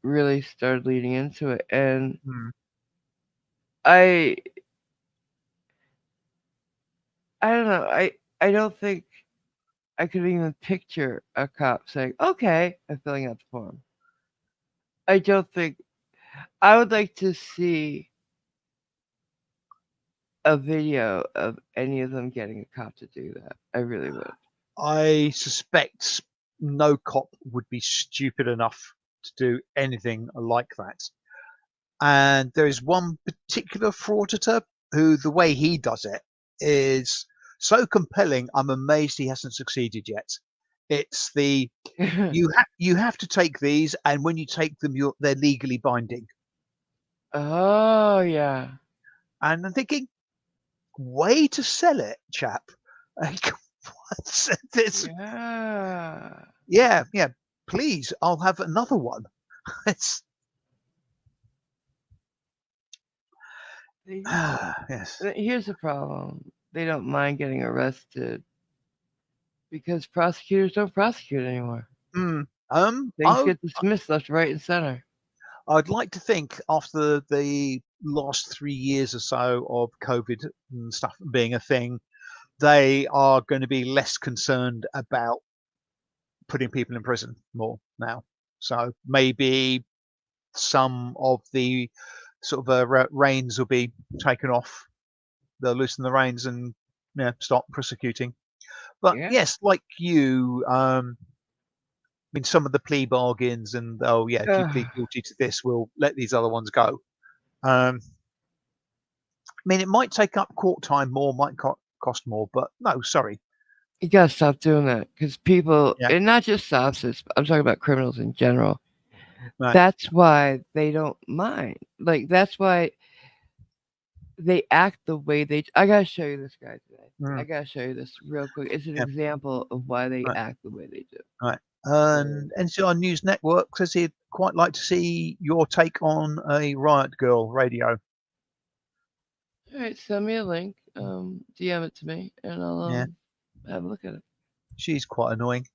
really started leading into it, and Mm. I I don't know. I don't think I could even picture a cop saying, "Okay, I'm filling out the form." I don't think I would like to see a video of any of them getting a cop to do that. I really would. I suspect no cop would be stupid enough to do anything like that. And there is one particular frauditor who the way he does it is so compelling. I'm amazed he hasn't succeeded yet. It's the you have to take these, and when you take them, they're legally binding. Oh yeah. And I'm thinking, way to sell it, chap. Like, it's, Yeah. yeah, yeah. Please, I'll have another one. It's They just yes. here's the problem. They don't mind getting arrested because prosecutors don't prosecute anymore. Mm. Things get dismissed left, right, and center. I'd like to think after the last 3 years or so of COVID and stuff being a thing, they are going to be less concerned about putting people in prison more now. So maybe some of the sort of reins will be taken off. They'll loosen the reins and start prosecuting. But Yeah. yes, like you, I mean, some of the plea bargains and oh yeah, if you plead guilty to this, we'll let these other ones go. I mean, it might take up court time more, might cost more, but no, sorry. You gotta stop doing that because people, Yeah, and not just officers, I'm talking about criminals in general. right. That's why they don't mind. Like that's why they act the way they. I gotta show you this guy today. I Mm, gotta show you this real quick. It's an yeah, example of why they right, act the way they do. right. Uh, And NCR News Network says he'd quite like to see your take on a Riot Girl radio. All right, send me a link. DM it to me, and I'll Yeah, have a look at it. she's quite annoying.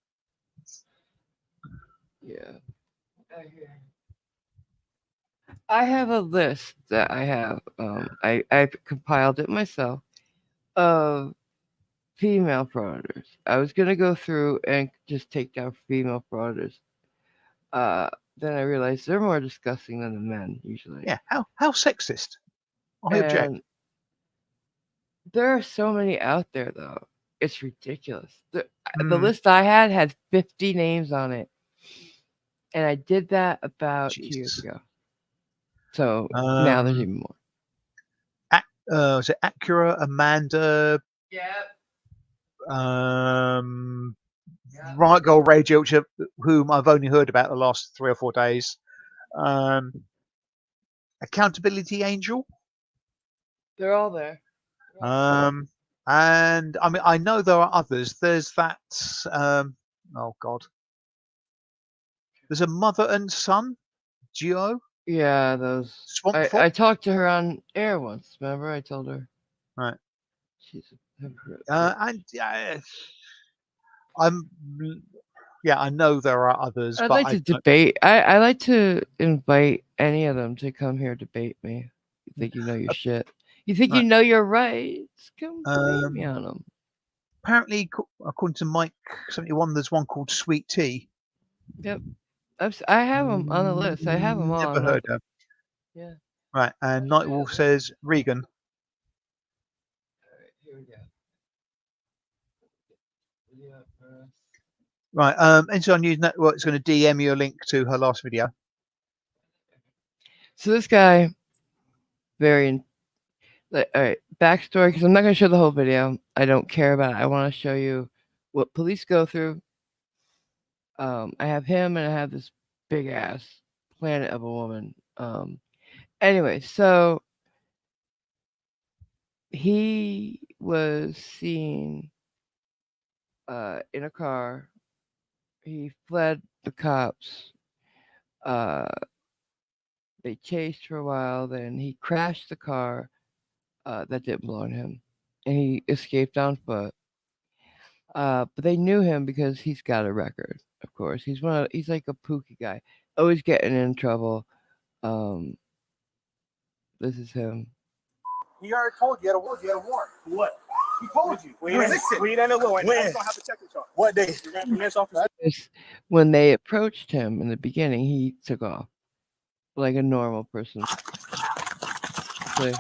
Yeah. I have a list that I have. I've compiled it myself of female frauders. I was gonna go through and just take down female frauders. Uh, then I realized they're more disgusting than the men usually, Yeah, how sexist. I object. and there are so many out there though. It's ridiculous. The Mm, list I had 50 names on it, and I did that about 2 years Jesus. ago. So now there's Um, even more. was it Acura, Amanda, Yep. um, Yep. Riot Girl Radio, whom I've only heard about the last 3 or 4 days. Um, Accountability Angel. They're all there. They're all there. Um, and I mean, I know there are others. There's that. Oh God. There's a mother and son duo. Yeah, those. Swamp I Fox. talked to her on air once. Remember, I told her Right. she's a hypocrite. And I'm. Yeah, I know there are others, I'd but like to debate. I like to invite any of them to come here debate me. You think you know your shit? You think you Right. know your rights? Come debate me Um, on them. apparently, according to Mike 71, there's one called Sweet Tea. Yep, I have them on the list. I have them all. Never heard of. Yeah. Right, and Nightwolf says Regan. All right, here we go. Video for us. Right, Ensign News Network is going to DM you a link to her last video. So this guy, very like, all right, backstory, because I'm not going to show the whole video. I don't care about it. I want to show you what police go through. I have him and I have this big ass planet of a woman. Anyway, so he was seen in a car. He fled the cops. Uh, they chased for a while. Then he crashed the car that didn't belong to him, and he escaped on foot. But they knew him because he's got a record. Of course, he's like a pooky guy, always getting in trouble. Um, this is him. He already told you, you had a warrant. What? He told you. Listen. We didn't know when. When? Don't have a check charge. What day? You ran from this officer. When they approached him in the beginning, he took off like a normal person. See?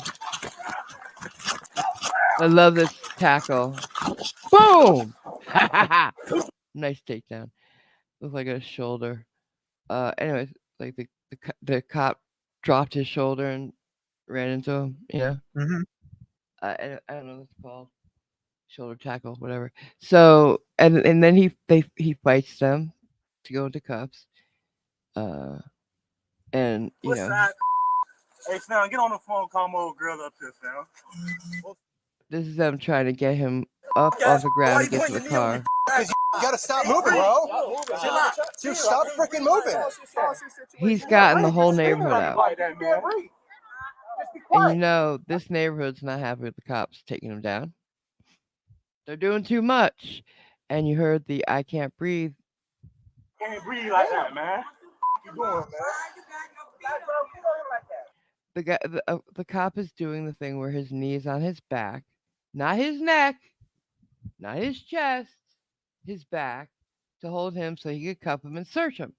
I love this tackle. Boom! Nice takedown. Looks like a shoulder. Anyways, like the cop dropped his shoulder and ran into him. You know. Mm-hmm. I don't know what it's called. Shoulder tackle, whatever. So and then he fights them to go into cuffs. And you know. Hey, Snow, get on the phone, call my old girl up here, Snow. This is them trying to get him up off the ground and get to the car. You gotta stop moving, bro. Dude, stop freaking moving. He's gotten the whole neighborhood out. And you know, this neighborhood's not happy with the cops taking him down. They're doing too much. And you heard the I can't breathe. Can't breathe like that, man. What you doing, man? The cop is doing the thing where his knee is on his back, not his neck, not his chest, his back, to hold him so he could cuff him and search him.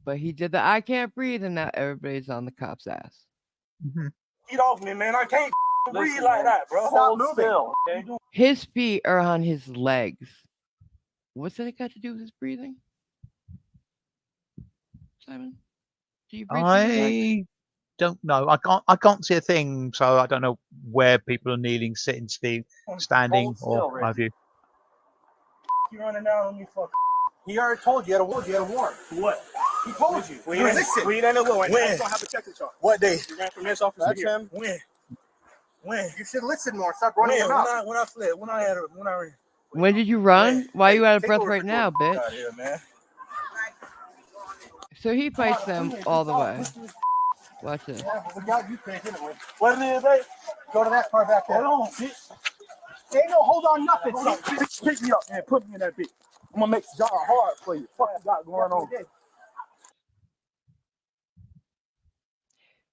But he did the I can't breathe, and now everybody's on the cop's ass. Mm-hmm. Get off me, man. I can't breathe like that, bro. Stop moving. His feet are on his legs. What's that got to do with his breathing? Simon? Do you breathe? I don't know. I can't see a thing, so I don't know where people are kneeling, sitting, standing, or what have you. You running down on me, fuck. He already told you, you had a warrant. What? He told you. Listen. We didn't know when. Don't have a check charge. What day? You ran from this officer here. When? You should listen more. Stop running your mouth. When I fled. When I ran. When did you run? Why are you out of breath right now, bitch? Out here, man. So he fights them all the way. Watch this. What it is, babe? Go to that car back there. Hold on, bitch. Ain't no hold on nothing. Pick me up, man. Put me in that bitch. I'm gonna make the job hard for you. Fuck you got going on.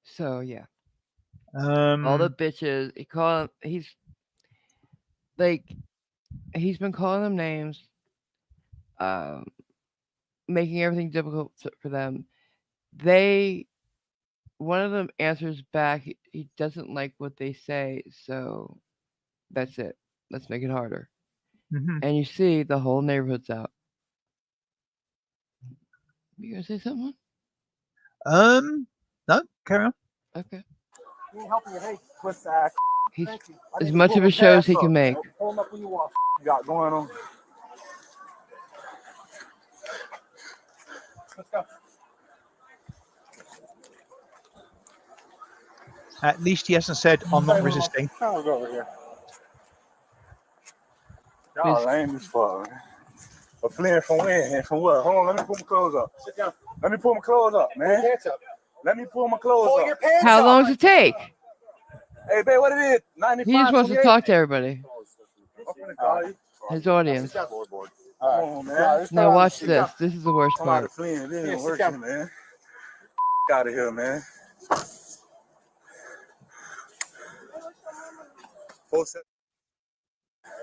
So yeah. All the bitches. He's been calling them names. Making everything difficult for them. One of them answers back. He doesn't like what they say, so that's it. Let's make it harder. Mm-hmm. And you see the whole neighborhood's out. You gonna say something? No, carry on. Okay. You ain't helping your hey, twist ass. He's as much of a show as he can make. Pull him up when you want. You got going on. Let's go. At least he hasn't said, I'm not resisting. I'll go over here. Y'all lame as fuck, man. But fleeing from where and from what? Hold on, let me pull my clothes up. Sit down. Let me pull my clothes up, man. Let me pull my clothes Pull off. your pants How off. long does it take? Hey, babe, what it is? 95. He just wants to talk to everybody. I'm finna call you. His audience. Come on, man. Now watch this. This is the worst I'm out part. of fleeing. This ain't working, man. Out of here, man.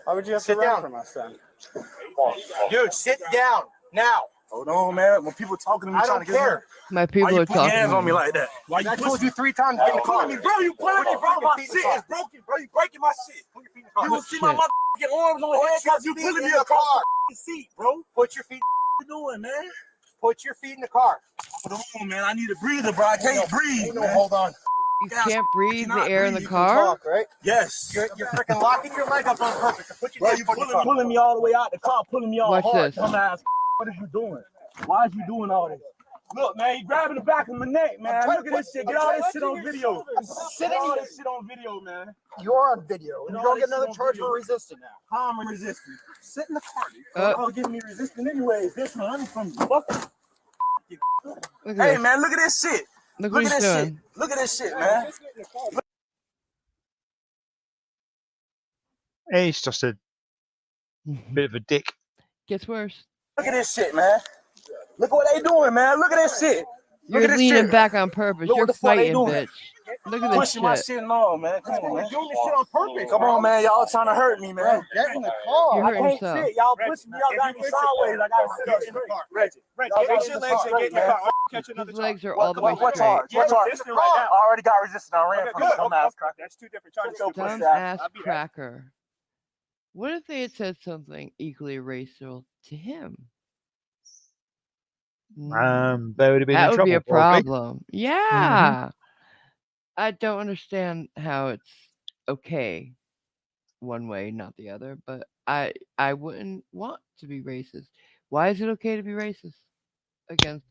Why would you have to run from us then? Dude, sit down now. Hold on, man. When people talking to me, I trying don't to get care. My Why people you are put your talking hands to on me me. like that? Why you I told you 3 times. Get in the car. pulling me, bro? You pulling me, bro? My shit is broken, bro. You breaking my shit. You will see my Shit. motherfucking arms on the head because you pulling me across the seat, bro. Put your feet. What you doing, man? Put your feet in the car. Hold on, man. I need a breather, bro. I can't breathe, man. Hold on. You can't breathe the cannot air in the breathe. car? Talk, right? Yes. You're freaking locking your leg up on purpose. Put your Bro, dick you in the car. pulling me all the way out the car, pulling me all Watch hard. this. Dumbass. What is you doing? Why is you doing all this? Look, man, you grabbing the back of my neck, man. Look at this shit. Get all this shit on video. Get all this shit on video, man. You're on video. And All you're going to this get another shit on charge video. for resisting now. How am I resisting? Sit in the car. Y'all giving me resisting anyways. This one, I'm from fuck. Look at Hey, this. man, look at this shit. Look Look what at he's this shit. doing. Look at this shit, man. He's just a bit of a dick. Gets worse. Look at this shit, man. Look what they doing, man. Look at this shit. Look You're at this leaning shit. back on purpose. Look You're what the fuck they fighting, doing. bitch. Look at this Pushing my shit. shit and all, man. Come on, man. You're doing this shit on purpose. Come on, man. Y'all trying to hurt me, man. Get in the You're car. I hurting can't yourself. sit. Y'all pushing me. Y'all got me sideways. I gotta sit up straight. Reggie, get your legs and get in the car. Catch another His legs are all the way What straight. charge? What charge? I already got resistant. I ran from the dumbass cracker. That's 2 different charges. Dumbass cracker. What if they had said something equally racial to him? They would have been That in would trouble. be a probably. problem. Yeah. I don't understand how it's okay one way, not the other, but I wouldn't want to be racist. Why is it okay to be racist against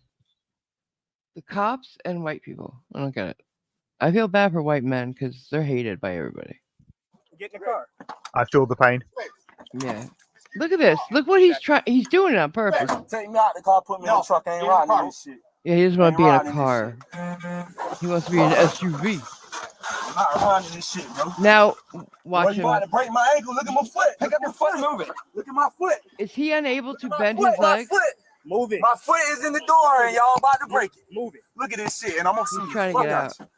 the cops and white people? I don't get it. I feel bad for white men because they're hated by everybody. Get in the car. I feel the pain. Yeah. Look at this. Look what he's trying. He's doing it on purpose. Take me out the car, put me in the truck. I ain't riding in this shit. Yeah, he doesn't want to be in a riding in this car. He wants to be in an SUV. I'm not riding this shit, bro. Now, Boy, watch you him. about to break my ankle. Look at my foot. Pick up your foot and move it. Look at my foot. Is he unable to My bend foot, his legs? My foot. Move it. My foot is in the door and y'all about to break it. Move it. Look at this shit and I'm gonna see He's you. trying to Fuck get out. out.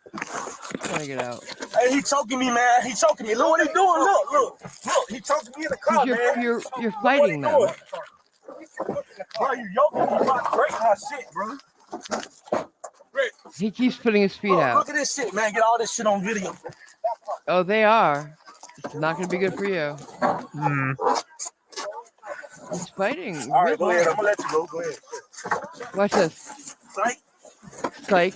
Trying to get out. Hey, he choking me, man. He choking me. Look what he doing. Look. He choking me in the car, Because man. you're Look what fighting he them. doing. Bro, you yoking me. You about to break my shit, bro. He keeps putting his feet out. Look at this shit, man. Get all this shit on video. Oh, they are. It's not going to be good for you. He's fighting. All right, real go ahead. I'm hard. gonna let you go. Go ahead. Watch this. Psych. Psych.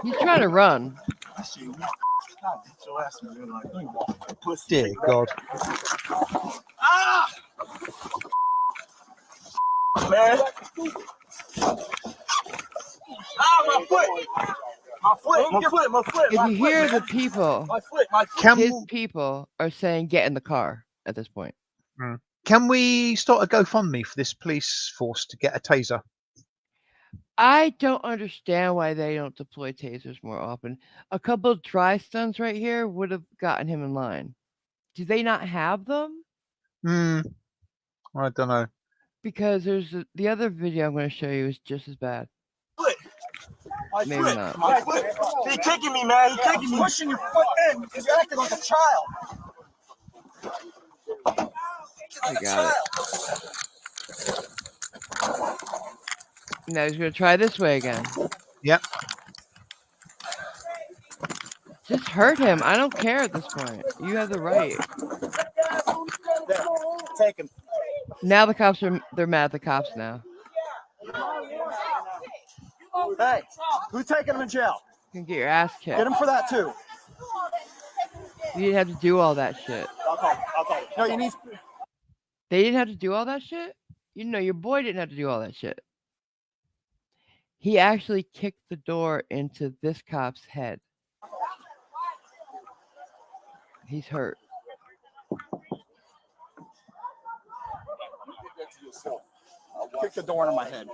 He's trying to run. That shit weak. God, beat your ass, man. Like, pussy. Dear God. Ah! Man. Ah, my foot. My foot. If you hear the people, My foot. his people are saying get in the car at this point. Can we start a GoFundMe for this police force to get a taser? I don't understand why they don't deploy tasers more often. A couple of dry stuns right here would have gotten him in line. Do they not have them? I don't know. Because there's the other video I'm going to show you is just as bad. My Maybe foot. not. My foot. He kicking me, man. He kicking me. Pushing your foot in. You're acting like a child. I got it. Now he's going to try this way again. Yep. Just hurt him. I don't care at this point. You have the right. Take him. Now the cops they're mad at the cops now. Hey, who's taking him to jail? You can get your ass kicked. Get him for that too. You didn't have to do all that shit. I'll call. No, you need. They didn't have to do all that shit? You know, your boy didn't have to do all that shit. He actually kicked the door into this cop's head. He's hurt. Kick the door into my head.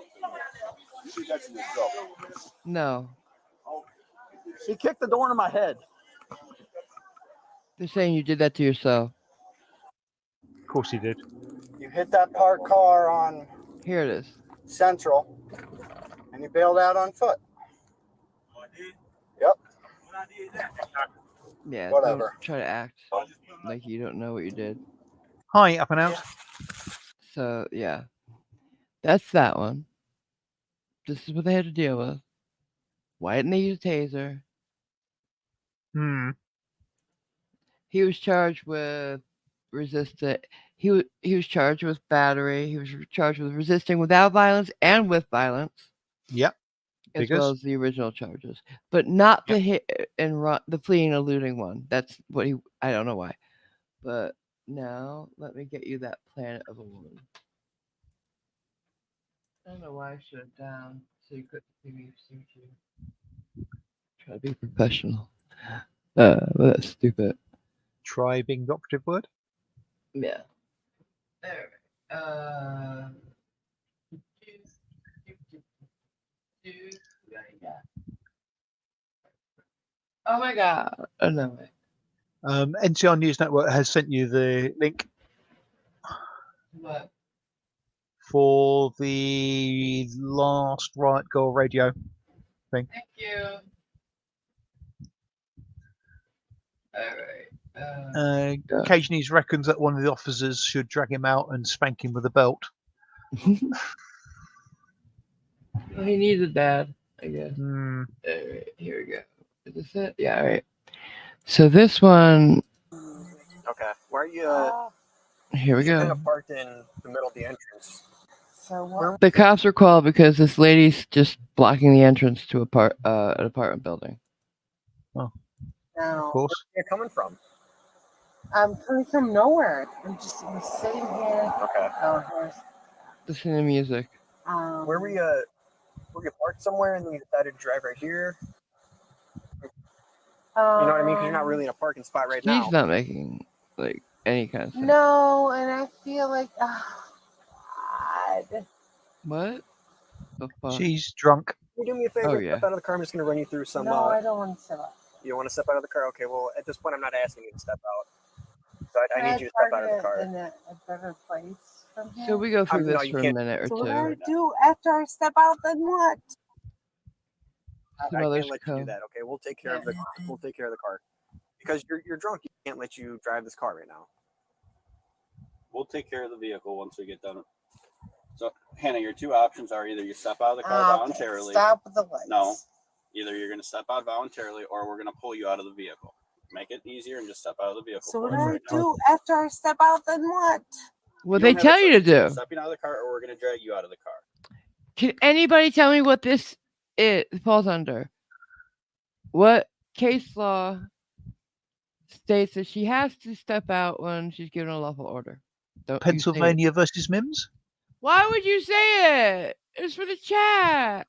No. She kicked the door into my head. They're saying you did that to yourself. Of course he did. You hit that parked car on Here it is. Central, and you bailed out on foot. Yep. Yeah, Whatever. don't try to act like you don't know what you did. Hi, up and out. So, yeah. That's that one. This is what they had to deal with. Why didn't they use a taser? He was charged with resisting. He was charged with battery. He was charged with resisting without violence and with violence, Yep. as Figures. well as the original charges, but not the hit and run, the fleeing and eluding one. That's what he. I don't know why, but now let me get you that Planet of a Woman. I don't know why I shut it down so you couldn't see me. Try to be professional. But that's stupid. Try being the operative word. Yeah. Alright. Oh my god. Oh no way. NCR News Network has sent you the link What? for the last Riot Girl radio thing. Thank you. Alright. Cage News reckons that one of the officers should drag him out and spank him with a belt. Well, he needs a dad, I guess. Alright, here we go. Is this it? Yeah, alright. So this one. Okay. Where are you? Here we Kind go. of parked in the middle of the entrance. So what? The cops were called because this lady's just blocking the entrance to an apartment building. of No, course. Where are you coming from? I'm coming from nowhere. I'm sitting here. Okay. Oh, here's, Listening to music. Where were you? Were you parked somewhere and then you decided to drive right here? You know what I mean? Because you're not really in a parking spot right now. He's not making like any kind of sense. No, and I feel like, God. What? The fuck? She's drunk. Can you do me a favor? Oh, yeah. Step out of the car. I'm just going to run you through some. No, I don't want to sit up. You want to step out of the car? Okay. Well, at this point, I'm not asking you to step out. So I need you to park step out of the it car. in a better place from here. So we go through No, this you for a can't. minute or So two. what do I do after I step out? Then what? Some I others can't let you come. do that. Okay. We'll take care of the. We'll take care of the car. Because you're drunk. You can't let you drive this car right now. We'll take care of the vehicle once we get done. So, Hannah, your two options are either you step out of the car voluntarily. Stop with the lights. No. Either you're going to step out voluntarily or we're going to pull you out of the vehicle. Make it easier and just step out of the vehicle. So what for do us I right now. do after I step out? Then what? What You they don't have a tell you to choice. It's either do. Stepping out of the car or we're going to drag you out of the car. Can anybody tell me what this falls under? What case law states that she has to step out when she's given a lawful order? Don't you say it. Pennsylvania versus Mims. Why would you say it? It's for the chat.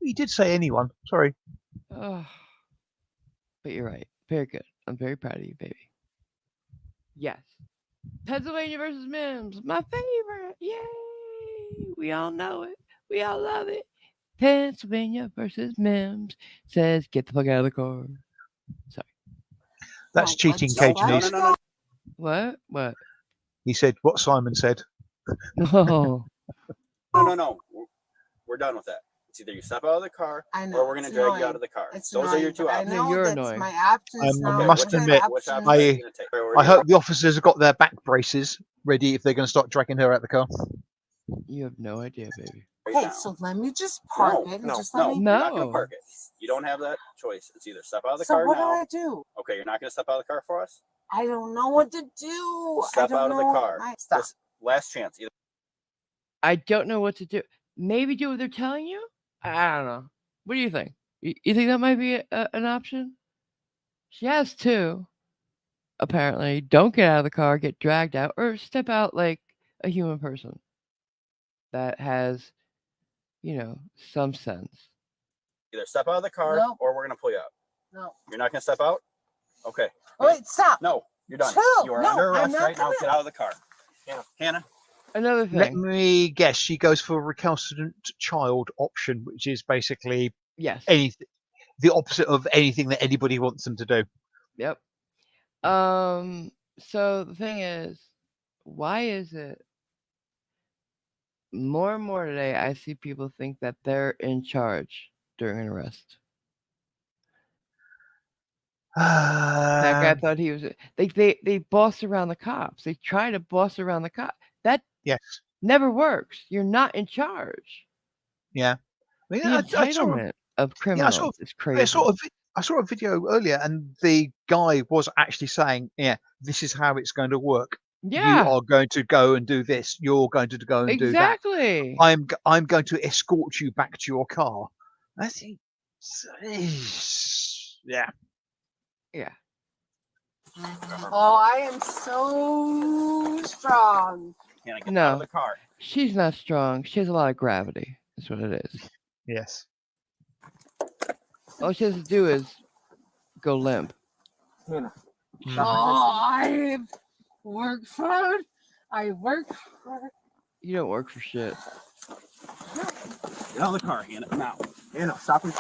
He did say anyone. Sorry. Oh, but you're right. Very good. I'm very proud of you, baby. Yes. Pennsylvania versus Mims. My favorite. Yay. We all know it. We all love it. Pennsylvania versus Mims says, get the fuck out of the car. Sorry. That's No, cheating, what's Cage that? News. No. What? What? He said what Simon said. No. No. We're done with that. It's either you step out of the car I know. or we're going to it's drag annoying. you out of the car. It's Those are your two I options. know You're that's annoying. my options now. I must Which admit, Which options? option are you I- going to take? I hope the officers have got their back braces ready if they're going to start dragging her out the car. You have no idea, baby. Right Okay, now. so let me just park it and just let No, me. you're not going No. to park it. You don't have that choice. It's either step out of the So car what now. do I do? Okay, you're not going to step out of the car for us? I don't know what to do. I Step don't out of the know. car. Stop. This last chance. Either I don't know what to do. Maybe do what they're telling you? I don't know. What do you think? You think that might be an option? She has two, apparently. Don't get out of the car, get dragged out, or step out like a human person that has, some sense. step out of the car No. or we're going to pull you out. No. You're not going to step out? Okay. Wait, stop. No, you're done. Chill. You are No, under I'm arrest not right now. gonna- Get out of the car. Hannah. Another Let thing. me guess. She goes for a recalcitrant child option, which is basically Yes. the opposite of anything that anybody wants them to do. Yep. So the thing is, why is it more and more today I see people think that they're in charge during an arrest? That guy thought he was they boss around the cops. They try to boss around the cops. That Yes. never works. You're not in charge. Yeah. I mean, The I saw, entitlement of yeah, criminals is crazy. I saw a video earlier, and the guy was actually saying, "Yeah, this is how it's going to work. You Yeah, are going to go and do this. You're going to go and do that. exactly. I'm going to escort you back to your car." I think, yeah. Yeah. Oh, I am so strong. Can I get No. out of the car? She's not strong. She has a lot of gravity. That's what it is. Yes. All she has to do is go limp. Mm. Oh, I work hard. I work hard. You don't work for shit. Get out of the car, Hannah. Now. Hannah, stop him.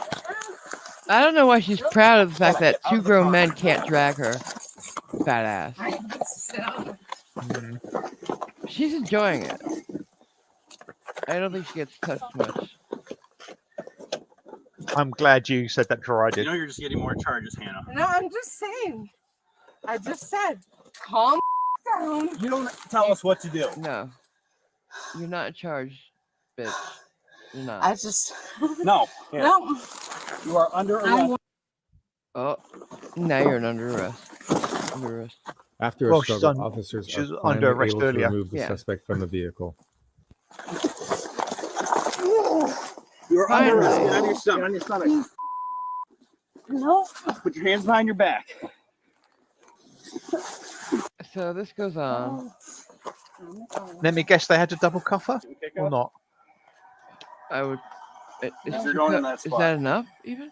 I don't know why she's proud of the fact that Out two of the grown car. men can't drag her. Fat ass. Mm. She's enjoying it. I don't think she gets touched much. I'm glad you said that before I You did. know you're just getting more charges, Hannah. No, I'm just saying. I just said, calm down. You don't tell us what to do. No. You're not in charge, bitch. You're not. I just No. Hannah, no. You are under I arrest. Oh, now you're under arrest. Under arrest. After Well, a she's struggle, on- officers she was are under finally arrest able to earlier. remove the Yeah. suspect from the vehicle. you're under arrest. Finally. Get on your stomach. Get on your stomach. no. Put your hands behind your back. So this goes on. Let me guess, they had to double cuff her Okay, or not? I would. You're going in that Is spot. that enough, even?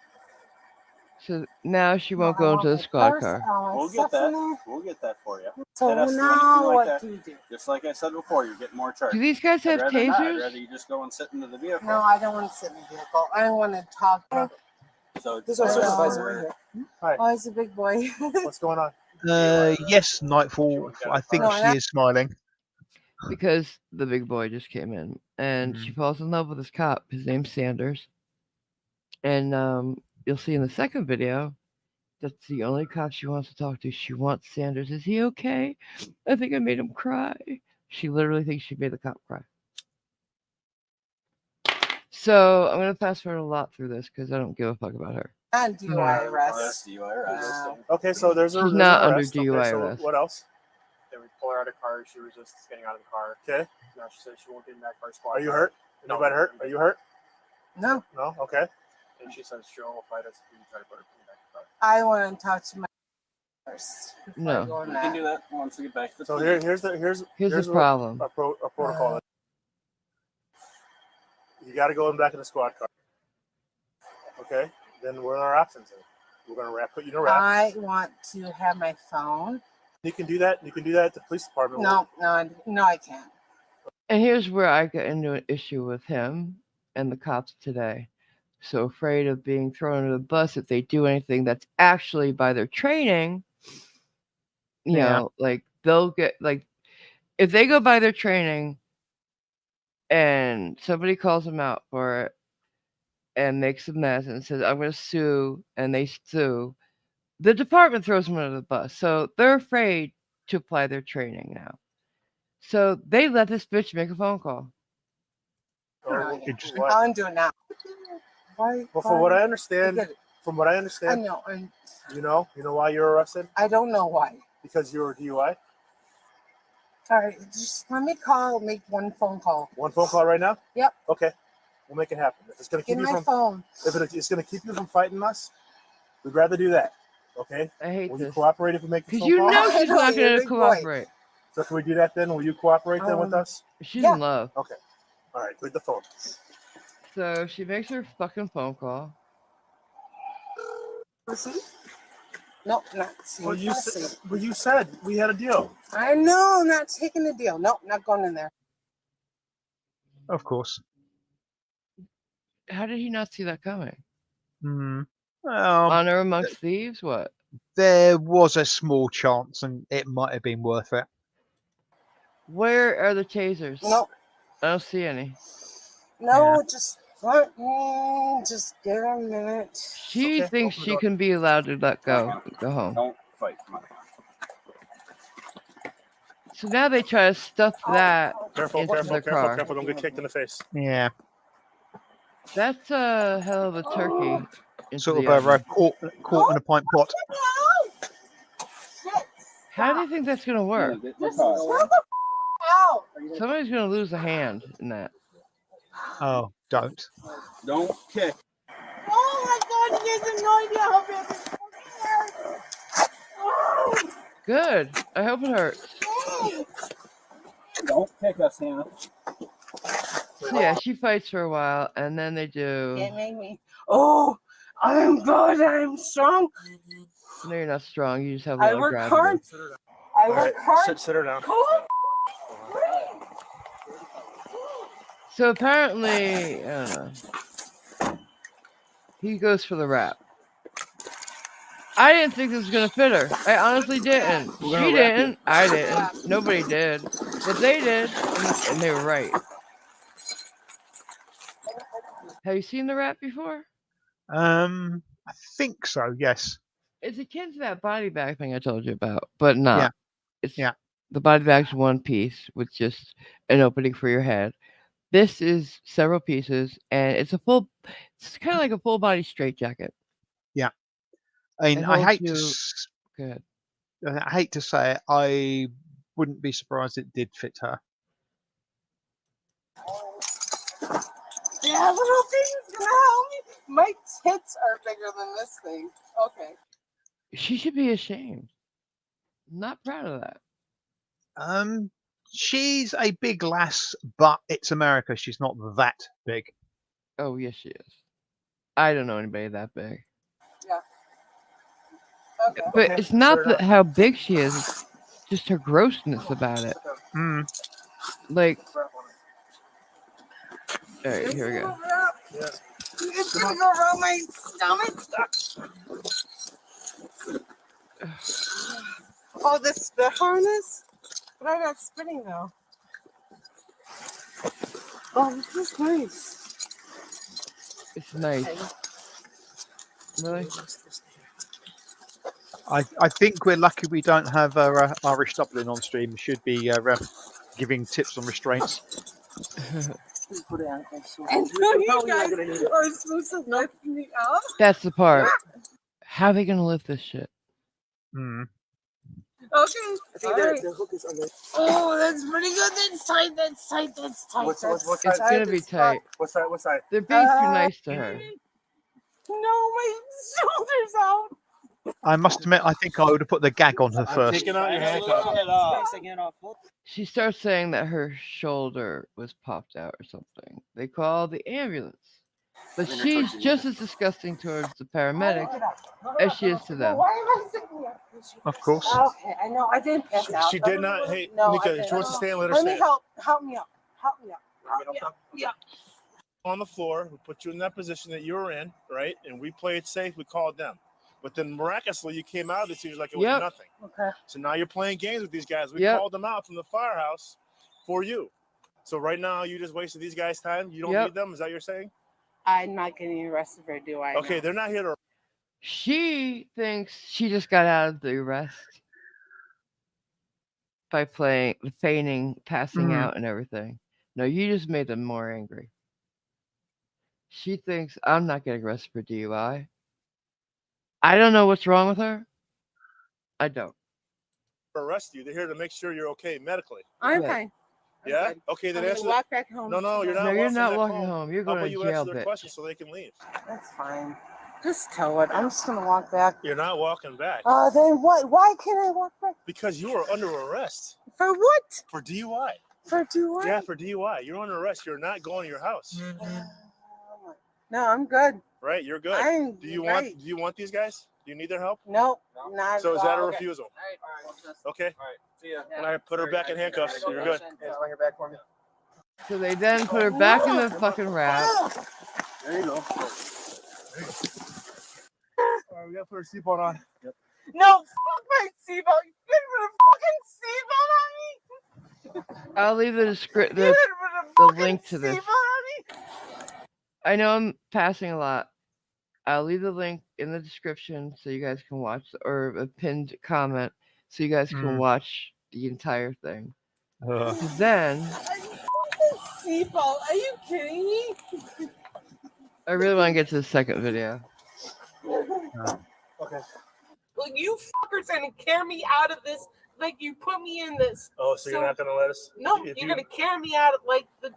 So now she won't go into the squad car. We'll get that. We'll get that for you. So It has to do now anything like what that. do you do? Just like I said before, you're getting more charges. Do these guys have I'd rather not. I'd tasers? rather you just go and sit into the vehicle. No, I don't want to sit in the vehicle. I want to talk. So This is our supervisor right here. Oh, he's a big boy. What's going on? Yes, Nightfall. I think No, she that- is smiling. Because the big boy just came in and she falls in love with this cop. His name's Sanders. And you'll see in the second video that's the only cop she wants to talk to. She wants Sanders. Is he okay? I think I made him cry. She literally thinks she made the cop cry. So I'm gonna fast forward a lot through this because I don't give a fuck about her. And DUI arrest. arrest, DUI arrest. No. Okay, so there's She's there's not an under arrest. DUI Okay, so arrest. what else? Then we pull her out of the car. She was just getting out of the car. Okay. Now she said she won't get in that car squad. Are you car. hurt? No. Anybody hurt? Are you hurt? No, No. Okay. And she says she'll fight us if we try to put her in that car. I want to talk to my first. before I No. go in We that. can do that once we get back to the So scene. here's Here's the what problem. a protocol. You got to go in back in the squad car. Okay. Then we're in our options. We're gonna put you in a wrap. I want to have my phone. You can do that. You can do that at the police department. No, I can't. And here's where I get into an issue with him and the cops today. So afraid of being thrown under the bus if they do anything that's actually by their training. You Yeah. know, like they'll get like if they go by their training and somebody calls them out for it and makes a mess and says, I'm going to sue, and they sue, the department throws them under the bus. So they're afraid to apply their training now. So they let this bitch make a phone call. Oh, Interesting. what? I'll do it now. Why? Well, from what I I understand, get it. from what I I understand, know. you know why you're arrested? I don't know why. Because you were DUI. All right, just let me make one phone call. One phone call right now. Yep. Okay. We'll make it happen. If it's gonna keep Get you my from, phone. if it's gonna keep you from fighting us, we'd rather do that. Okay. I hate Will you this. cooperate if we make the Because phone you call? know she's I know, not you're a going to big boy. cooperate. So can we do that then? Will you cooperate then with us? She's Yeah. in love. Okay. All right. Put the phone. So she makes her fucking phone call. See? Nope, not see. Well, you Not said, see. well, you said we had a deal. I know, I'm not taking the deal. Nope, not going in there. Of course. How did he not see that coming? Hmm. Honor amongst thieves? What? There was a small chance, and it might have been worth it. Where are the tasers? No, I don't see any. no, just let me just get a minute. She thinks she can be allowed to let go. Go home. Don't fight. Come on. So now they try to stuff that Careful, into careful, their careful, car. careful. Don't get kicked in the face. Yeah, That's a hell of a turkey. into sort the of a oven. caught in a pint pot. How do you think that's gonna work? Out! Somebody's gonna lose a hand in that. Oh, don't. Don't kick. Oh my god, you guys have no idea how bad this fucking hurts. Oh, Good. I hope it hurts. Don't kick us, Hannah. So yeah, she fights for a while, and then they do. it made me. Oh, I'm good. I'm strong. No, you're not strong. You just have a I lot of work gravity. hard. I work hard. Sit her down. Cool. So apparently, I don't know. He goes for the rap. I didn't think this was gonna fit her. I honestly didn't. She didn't. I didn't. Nobody did. But they did, and they were right. Have you seen the rap before? I think so. Yes. It's akin to that body bag thing I told you about, but not. Yeah. It's Yeah. The body bag's one piece with just an opening for your head. This is several pieces, and it's kind of like a full body straitjacket. Yeah. I mean, It I holds hate you- to. Good. I hate to say it. I wouldn't be surprised it did fit her. That little thing is gonna help me. My tits are bigger than this thing. Okay. She should be ashamed. I'm not proud of that. She's a big lass, but it's America. She's not that big. Oh, yes, she is. I don't know anybody that big. Okay. But it's not how big she is, it's just her grossness about it. Mm. Like, all right, here we go. It's gonna go around my stomach. Oh, the harness? But I'm not spinning though. Oh, this is nice. It's nice. Really? I think we're lucky we don't have Irish Dublin on stream. We should be giving tips on restraints. And you guys are supposed to lift me up? That's the part. How are they gonna lift this shit? Mm. Okay. I think All right. the hook is under. Oh, that's pretty good. That's tight. That's tight. That's tight. What That's side? It's gonna be tight. What side? What side? They're being too nice to her. No, my shoulder's out. I must admit, I think I would have put the gag on her first. Taking out your handcuff. She starts saying that her shoulder was popped out or something. They call the ambulance. But she's just as disgusting towards the paramedics as she is to them. Why am I sitting here? Of course. Okay, I know. I didn't pass out. She did not. Hey, No, I Nika, didn't. if she wants to stand, let her Let me stand. help me up. Help me up. Help me up. Yeah. On the floor, we put you in that position that you were in, right? And we played safe. We called them. But then miraculously, you came out. It seems like it was Yep. nothing. Okay. So now you're playing games with these guys. We Yep. called them out from the firehouse for you. So right now, you just wasted these guys' time. You don't Yep. need them. Is that what you're saying? I'm not getting arrested for do I? Okay, they're not here to. She thinks she just got out of the arrest by feigning, passing Mhm. out and everything. No, you just made them more angry. She thinks I'm not getting arrested for DUI. I don't know what's wrong with her. I don't. arrest you. They're here to make sure you're okay medically. I'm Right. fine. I'm Yeah? good. Okay, I'm then gonna answer walk back home. No, you're not. No, you're not back walking home. home. You're How going about to you jail, answer their bitch. questions so they can leave? That's fine. Just tell it. I'm just gonna walk back. You're not walking back Then what? Why can't I walk back? because you are under arrest For what? for DUI. For do what? Yeah, for DUI. You're under arrest. You're not going to your house. No, I'm good. Right? You're good. I'm Do you great. want these guys? Do you need their help? Nope, not So at is that a all. refusal? All right. Okay. All right. See ya. When I put her back in handcuffs, you're good. Hands on your back for me. So they then put her back in the fucking wrap. There you go. Alright, we gotta put our seatbelt on. Yep. No, fuck my seatbelt. You didn't put a fucking seatbelt on me. I'll leave the You the didn't put a fucking link to this. seatbelt on me. I know I'm passing a lot. I'll leave the link in the description so you guys can watch, or a pinned comment so you guys can watch the entire thing. 'Cause then Seatbelt? Are you kidding me? I really want to get to the second video. Okay. Well, you fuckers are gonna carry me out of this like you put me in this. Oh, so you're not gonna let us? No, if you're gonna carry me out of like the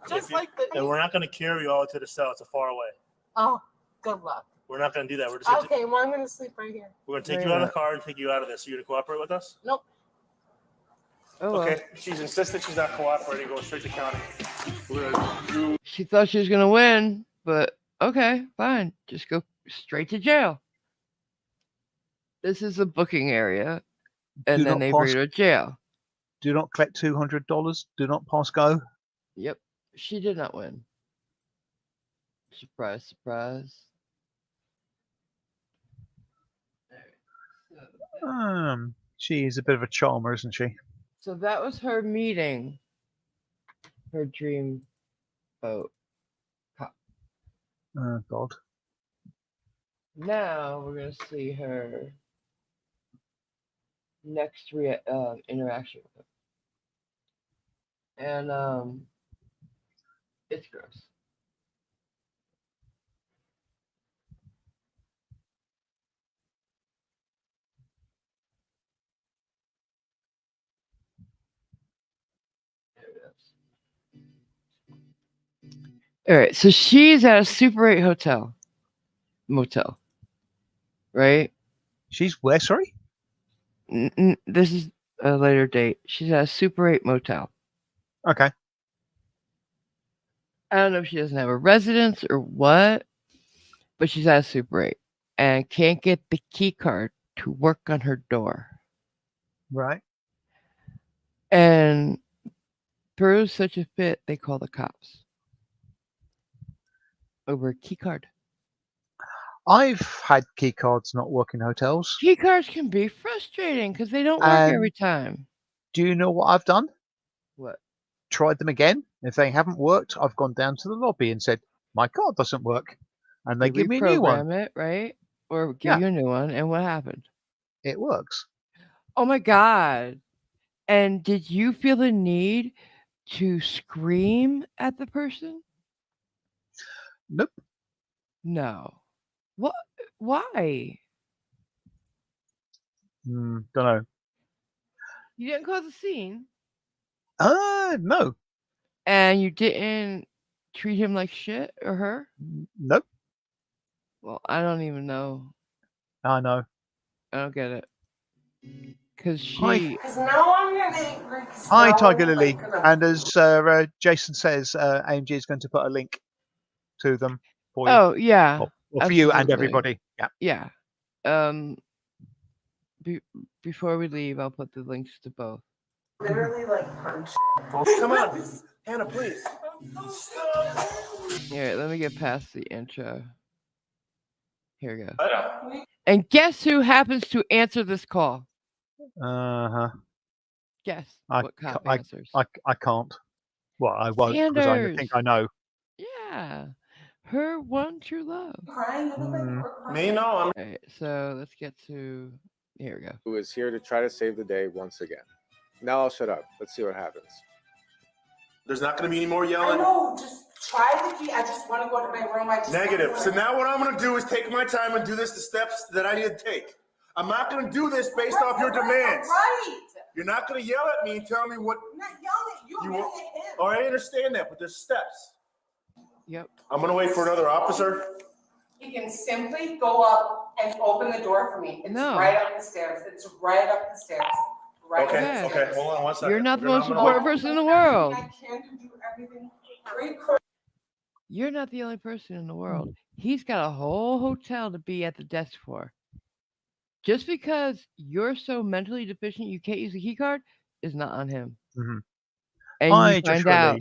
And we're not gonna carry you all to the cell. It's a far away. Oh, good luck. We're not gonna do that. We're just gonna Okay, well I'm gonna sleep right here. we're gonna take you out of the car and take you out of this. So you're gonna cooperate with us? Nope. Oh, well. Okay. She's insisted she's not cooperating. Go straight to county. We're gonna She thought she was gonna win, but okay, fine. Just go straight to jail. This is the booking area, and then they bring her to jail. Do not collect $200. Do not pass go. Yep, she did not win. Surprise, surprise. She is a bit of a charmer, isn't she? So that was her meeting. Her dream boat. Oh God. Now we're gonna see her next interaction with him, and it's gross. All right, so she's at a Super 8 motel, right? She's where? Sorry. This is a later date. She's at a Super 8 motel. Okay. I don't know if she doesn't have a residence or what, but she's at a Super 8 and can't get the key card to work on her door. Right. And throws such a fit, they call the cops over a key card. I've had key cards not work in hotels. Key cards can be frustrating because they don't work every time. Do you know what I've done? What? Tried them again. If they haven't worked, I've gone down to the lobby and said, my card doesn't work. And they give me a new one. Reprogram it, right? Or give you a new one. And what happened? It works. Oh my God. And did you feel the need to scream at the person? Nope. No. What? Why? Don't know. You didn't cause a scene. No. And you didn't treat him like shit or her? Nope. Well, I don't even know. I know. I don't get it. Because she. Because now I'm gonna. Hi, Tiger Lily. And as Jason says, AMG is going to put a link to them for you. Oh, yeah. Or for you and everybody. Yeah. Yeah. Before we leave, I'll put the links to both. Literally, like, punch. Come on, Hannah, please. Alright, let me get past the intro. Here we go. And guess who happens to answer this call? Guess what cop answers. I can't. Well, I won't because I think I know. Yeah. Her one true love. Crying? Me? No. Alright, so let's get to. Here we go. Who is here to try to save the day once again. Now I'll shut up. Let's see what happens. There's not going to be any more I yelling? know, just try the key. I just want to go to my room. Negative. So now what I'm going to do is take my time and do the steps that I need to take. I'm not going to do this based off your demands. Right. You're not going to yell at me and tell me what. I'm not yelling at you. I'm yelling at him. Oh, I understand that, but there's steps. Yep. I'm going to wait for another officer. You can simply go up and open the door for me. It's right up the stairs. It's right up the stairs. Right Okay, up the stairs. okay. Hold on one second. You're not the most important person in the world. I can't do everything. You're not the only person in the world. He's got a whole hotel to be at the desk for. Just because you're so mentally deficient you can't use a key card is not on him. Mm-hmm. And you find out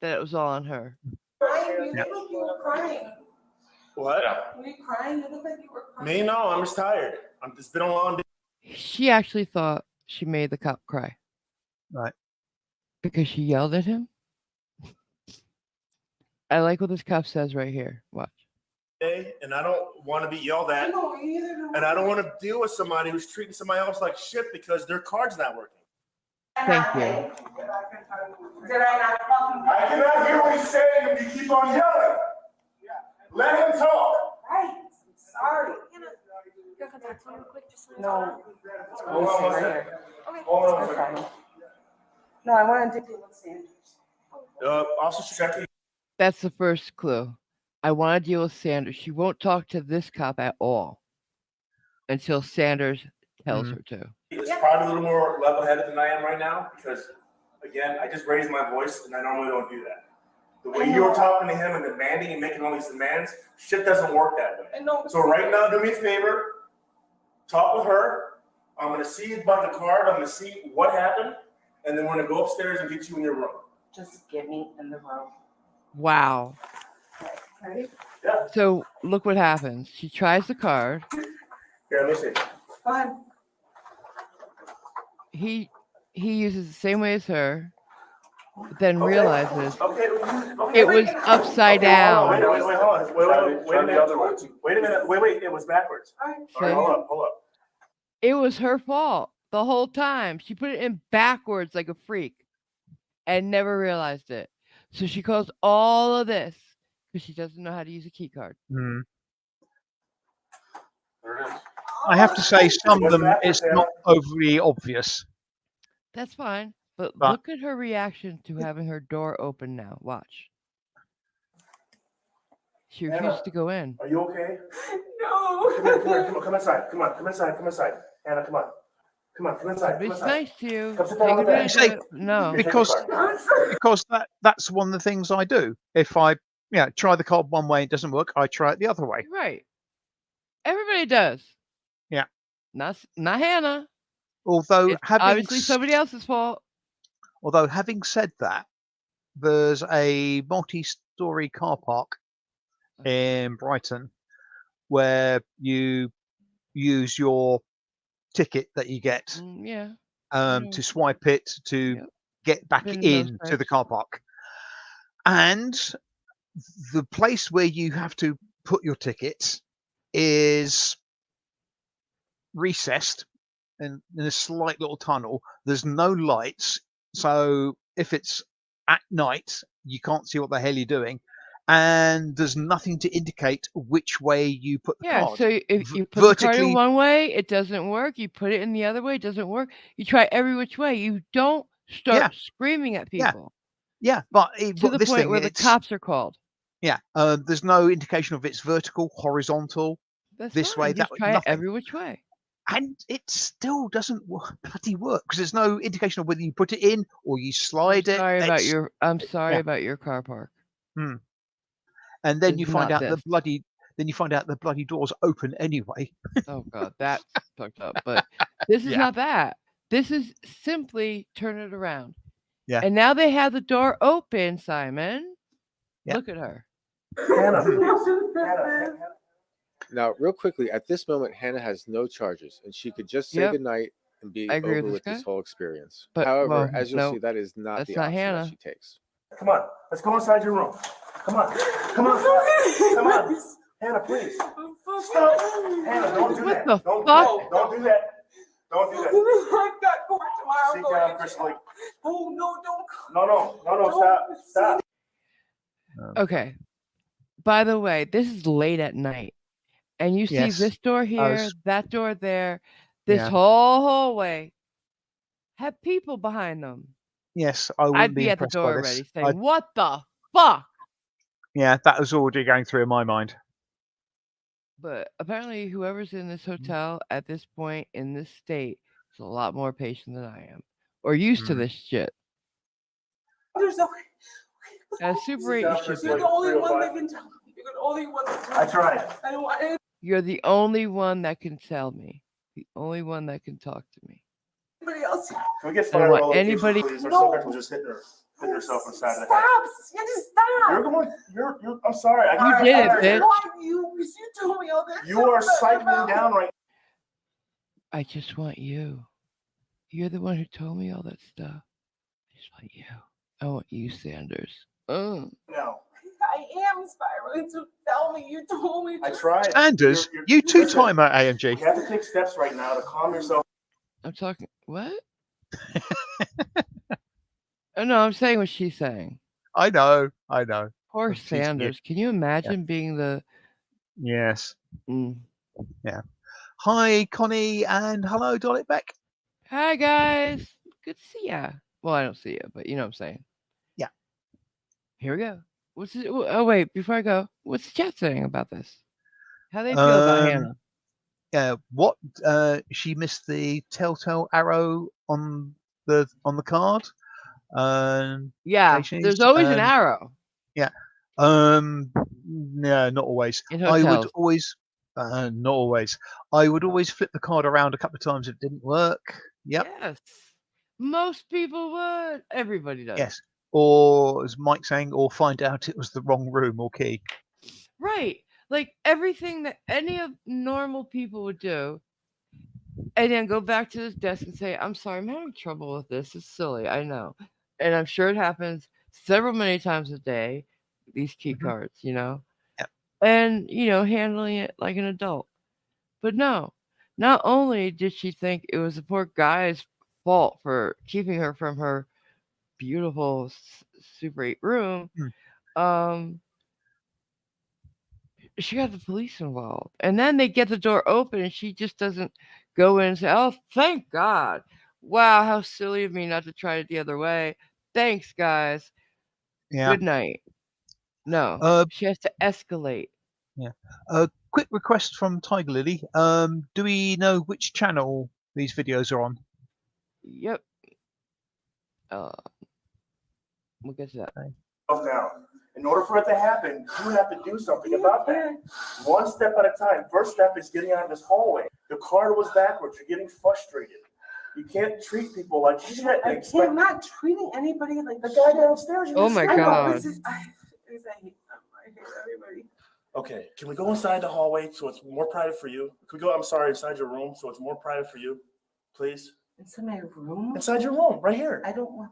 that it was all on her. Crying, you look like you were crying. What? Were you crying? You look like you were crying. Me? No, I'm just tired. It's been a long day. She actually thought she made the cop cry. Right. Because she yelled at him. I like what this cop says right here. Watch. And I don't want to be yelled at. No, either. And I don't want to deal with somebody who's treating somebody else like shit because their card's not working. Thank you. Did I not fucking? I cannot hear what he's saying if you keep on yelling. Let him talk. Right. I'm sorry. No. Hold on one second. Hold on one second. No, I want to deal with Sanders. Also checking. That's the first clue. I want to deal with Sanders. She won't talk to this cop at all until Sanders tells her to. He's probably a little more level-headed than I am right now because, again, I just raised my voice and I normally don't do that. The way you were talking to him and demanding and making all these demands, shit doesn't work that way. So right now, do me a favor, talk with her. I'm going to see about the card. I'm going to see what happened. And then we're going to go upstairs and get you in your room. Just get me in the room. Wow. Ready? Yeah. So look what happens. She tries the card. Here, let me see. Go ahead. He uses the same way as her, but then realizes it was upside down. Wait, hold on. Wait a minute. Wait a minute. Wait, it was backwards. All right, hold up. It was her fault the whole time. She put it in backwards like a freak and never realized it. So she calls all of this because she doesn't know how to use a key card. Hmm. There it is. I have to say, some of them it's not overly obvious. That's fine. But But- look at her reaction to having her door open now. Watch. She refused to go in. Are you okay? No. Come inside. Come inside. Anna, come on. Come inside. It's nice to you. Come sit Take down with advantage that. of it. No. Because that's one of the things I do. If I try the card one way, it doesn't work, I try it the other way. Right. Everybody does. Yeah. Not Hannah. Although It's obviously somebody else's fault. Although having said that, there's a multi-story car park in Brighton where you use your ticket that you get Yeah. to swipe it to get back Been those into the types. car park. And the place where you have to put your tickets is recessed in a slight little tunnel. There's no lights. So if it's at night, you can't see what the hell you're doing. And there's nothing to indicate which way you put the card. So if you put the card in vertically- one way, it doesn't work. You put it in the other way, it doesn't work. You try every which way. You don't start screaming at people Yeah, but to the this point thing, where the it's- cops are called. Yeah, there's no indication of it's vertical, horizontal, That's this fine. way, Just that way, try it nothing. every which way. And it still doesn't bloody work because there's no indication of whether you put it in or you slide it. I'm sorry about your car park. And then It's you find not out the bloody doors open anyway. Oh God, that's fucked up. But this is not that. This is simply turn it around. Yeah. And now they have the door open, Simon. Yeah. Look at her. Hannah, Hannah. Now, real quickly, at this moment, Hannah has no charges, and she could just say Yep. goodnight and be I agree over with with this this guy. whole experience. But, However, well, as you'll no, see, that is not that's the not option Hannah. that she takes. Come on. Let's go inside your room. Come on. Come on. Hannah, please. Stop. Hannah, don't do that. What the Don't fuck? Don't do that. Don't do that. I've got court tomorrow. Sit Go down, ahead. Crystal. Oh, no, don't. No. Stop. Okay. By the way, this is late at night. And you see Yes. this door here, was- that door there, this Yeah. whole hallway have people behind them. Yes, I wouldn't I'd be at the impressed by door this. already saying, what the fuck? Yeah, that was already going through in my mind. But apparently whoever's in this hotel at this point in this state is a lot more patient than I am. Or used to this shit. There's no. At Super 8, you should You're be. the only one that can tell me. You're the only one that can tell I me. tried. I don't want You're the only one that can tell me. The only one that can talk to me. anybody else. Can we get I fire don't want relocation, anybody- please? Our No. subject was just hitting herself inside the head. Stop. You just stop. I'm sorry. You did it, bitch. Why you You are cycling down right. I just want you. You're the one who told me all that stuff. I just want you. I want you, Sanders. now. I am spiraling, so tell me. You told me. I tried. Sanders, You're- you listen, two-timer AMG. You have to take steps right now to calm yourself. I'm talking. What? Oh no, I'm saying what she's saying. I know. Poor I'm teasing you. Sanders. Can you imagine being the? Yes. Mm. Yeah. Hi, Connie, and hello, Dolly Beck. Hi guys. Good to see ya. Well, I don't see you, but you know what I'm saying. Yeah. Here we go. What's it? Oh wait, before I go, what's the chat saying about this? How they feel about Hannah? What? She missed the telltale arrow on the card. Yeah, there's always an arrow. Yeah. No, not always. In I would hotels. always. Not always. I would always flip the card around a couple of times if it didn't work. Yep. Yes. Most people would. Everybody does. Yes. Or as Mike saying, or find out it was the wrong room or key. Right. Like everything that any of normal people would do, and then go back to his desk and say, I'm sorry, I'm having trouble with this. It's silly, I know. And I'm sure it happens many times a day, these key cards, you know? Yep. And, handling it like an adult. But no, not only did she think it was the poor guy's fault for keeping her from her beautiful Super 8 room, she got the police involved. And then they get the door open and she just doesn't go in and say, oh, thank God. Wow, how silly of me not to try it the other way. Thanks, guys. Yeah. Good night. No, she has to escalate. Yeah. Quick request from Tiger Lily. Do we know which channel these videos are on? Yep. We'll get to that. Now, in order for it to happen, you have to do something about that. One step at a time. First step is getting out of this hallway. The card was backwards. You're getting frustrated. You can't treat people like shit. I'm not treating anybody like the guy downstairs. Oh my God. I hate everybody. Okay, can we go inside the hallway so it's more private for you? Can we go, I'm sorry, inside your room so it's more private for you, please? Inside my room? Inside your room, right here. I don't want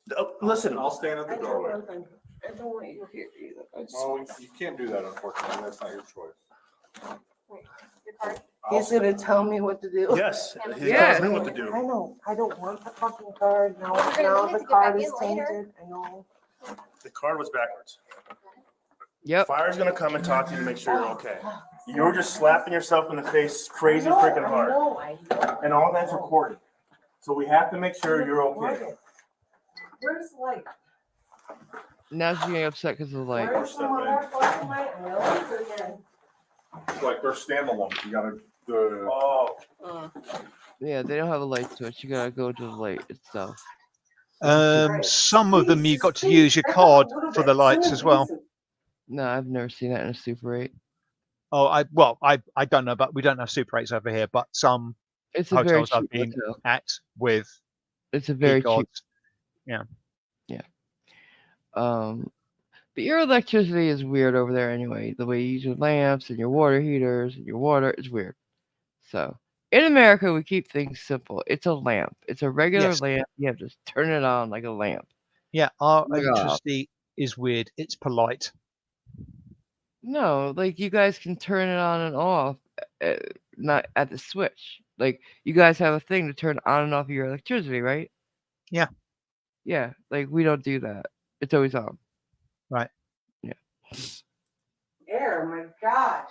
that. Listen, I'll stand at the doorway. I don't want you here either. Well, you can't do that, unfortunately. That's not your choice. Wait, your card? He's gonna tell me what to do. yes, he Yes. tells me what to do. I know. I don't want the fucking card. Now the get card back is in later. tainted. I know. The card was backwards. Yep. Fire's gonna come and talk to you to make sure you're okay. You're just slapping yourself in the face crazy freaking hard. I know. And all that's recorded. So we have to make sure you're okay. Where's the light? Now she's getting upset because of the light. Where's the motherfucking light? I know it's again. Like they're standalone. You gotta the Oh. Yeah, they don't have a light switch. You gotta go to the light itself. Some of them you got to use your card for the lights as well. No, I've never seen that in a Super 8. Oh, I don't know, but we don't have Super 8s over here. But some It's a very hotels I've cheap been hotel. at with It's a very key cards. cheap. But your electricity is weird over there anyway. The way you use your lamps and your water heaters and your water is weird. So in America, we keep things simple. It's a lamp. It's a regular Yes. lamp. You have to turn it on like a lamp. Yeah, our Yeah. electricity is weird. It's polite. No, like you guys can turn it on and off, not at the switch. Like you guys have a thing to turn on and off your electricity, right? Yeah. Yeah, like we don't do that. It's always on. Right. Yeah. Air, my God.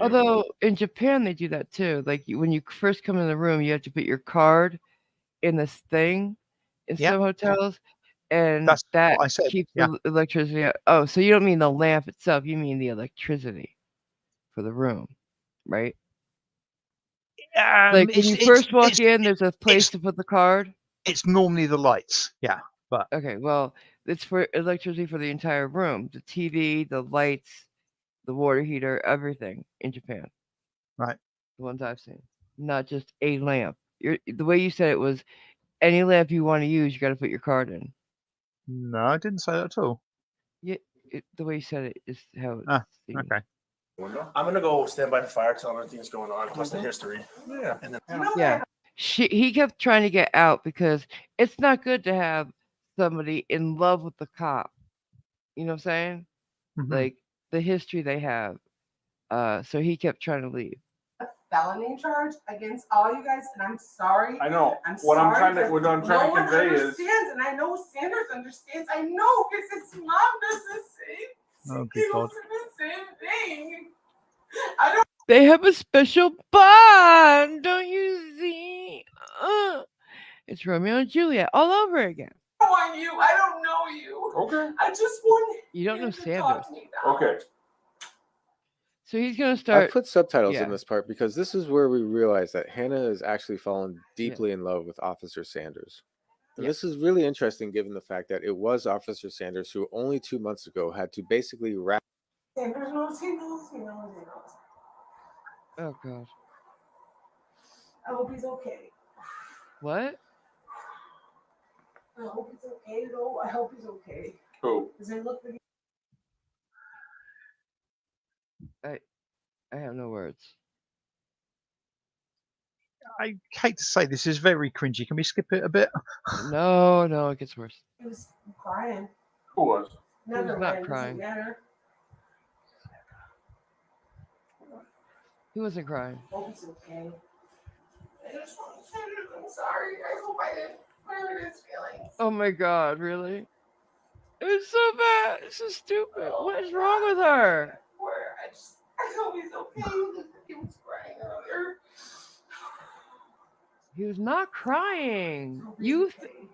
Although in Japan they do that too. Like when you first come in the room, you have to put your card in this thing in Yeah. some hotels, and That's that what I said. keeps Yeah. the electricity out. Oh, so you don't mean the lamp itself? You mean the electricity for the room, right? Like when you first walk in, there's a place to put the card. It's normally the lights. Yeah, but Okay, well, it's for electricity for the entire room, the TV, the lights, the water heater, everything in Japan. Right. The ones I've seen, not just a lamp. The way you said it was any lamp you want to use, you got to put your card in. no, I didn't say that at all. Yeah, the way you said it is how it's Ah, seen. okay. I'm gonna go stand by the fire, tell them everything's going on, plus the history. Yeah. And then Yeah. He kept trying to get out because it's not good to have somebody in love with the cop. You know what I'm saying? Mhm. Like the history they have. So he kept trying to leave. A felony charge against all you guys, and I'm sorry. I know. I'm What I'm sorry, trying to but convey is understands, and I know Sanders understands. I know because his mom does the same. Oh, She good God. goes through the same thing. I don't They have a special bond, don't you see? It's Romeo and Juliet all over again. want you. I don't know you. okay. I just want You don't know you to Sanders. talk to me now. Okay. So he's gonna I start. put subtitles in yeah. this part because this is where we realize that Hannah has actually fallen deeply in love with Officer Sanders. And Yeah. this is really interesting given the fact that it was Officer Sanders who only 2 months ago had to basically wrap Sanders knows, he knows, he knows, he knows. Oh God. I hope he's okay. What? I hope he's okay, though. I hope he's okay. Who? Because I look like I have no words. I hate to say this is very cringy. Can we skip it a bit? No, it gets worse. he was crying. Who was? Never not mind. crying. Doesn't matter. He wasn't crying. I hope he's okay. I just want to say I'm sorry. I hope I didn't hurt his feelings. Oh my God, really? It's so bad. It's so stupid. What is wrong with her? I hope he's okay. He was crying earlier. He was not crying. I hope he's You. okay.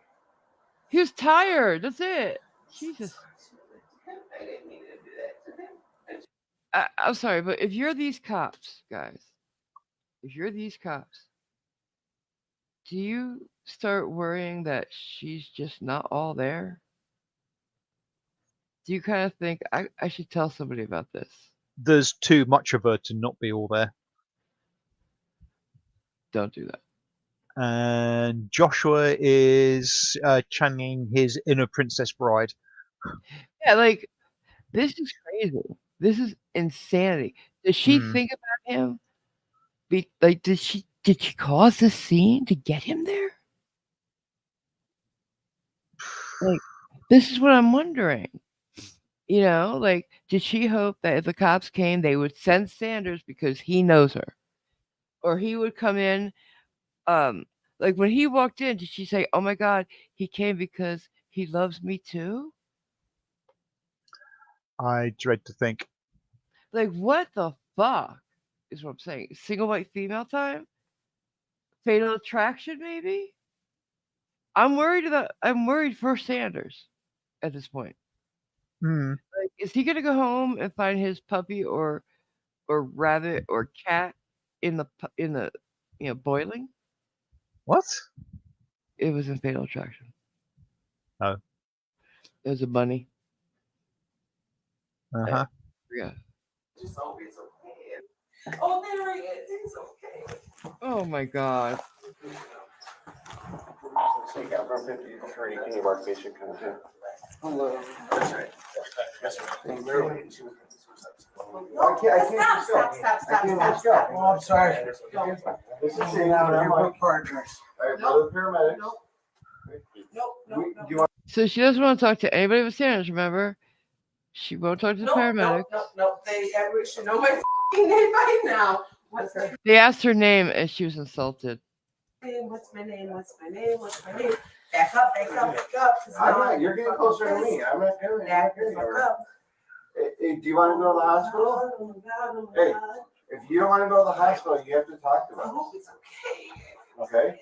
He was tired. That's it. Jesus. I didn't mean to do that to him. I'm sorry, but if you're these cops, guys, do you start worrying that she's just not all there? Do you kind of think I should tell somebody about this? There's too much of her to not be all there. Don't do that. And Joshua is channeling his inner Princess Bride. Yeah, like this is crazy. This is insanity. Does she think about him? Did she cause this scene to get him there? Like, this is what I'm wondering. You know, like, did she hope that if the cops came, they would send Sanders because he knows her, or he would come in? Like when he walked in, did she say, "Oh my God, he came because he loves me too"? I dread to think. Like, what the fuck is what I'm saying? Single white female time? Fatal attraction, maybe? I'm worried for Sanders at this point. Like, is he gonna go home and find his puppy or rabbit or cat in the boiling? What? It was in Fatal Attraction. Oh. It was a bunny. Uh-huh. Yeah. Just hope he's okay. Oh, there he is. He's okay. Oh my God. So you got from 50 to 30 any work patient comes in. Hello. That's right. Yes, sir. Thank you. No, stop. Oh, I'm sorry. This is saying out of my partners. All right, brother paramedics. Nope. So she doesn't want to talk to anybody with Sanders, remember? She won't talk to the paramedics. No. Everyone should know my f***ing name by now. What's her They asked her name and she was insulted. name? What's my name? Back up. I'm not, you're getting closer to me. I'm not doing Back it. up. Hey, do you want to go to the hospital? Oh my God. Hey. If you don't want to go to the hospital, you have to talk to I us. hope it's okay. Okay?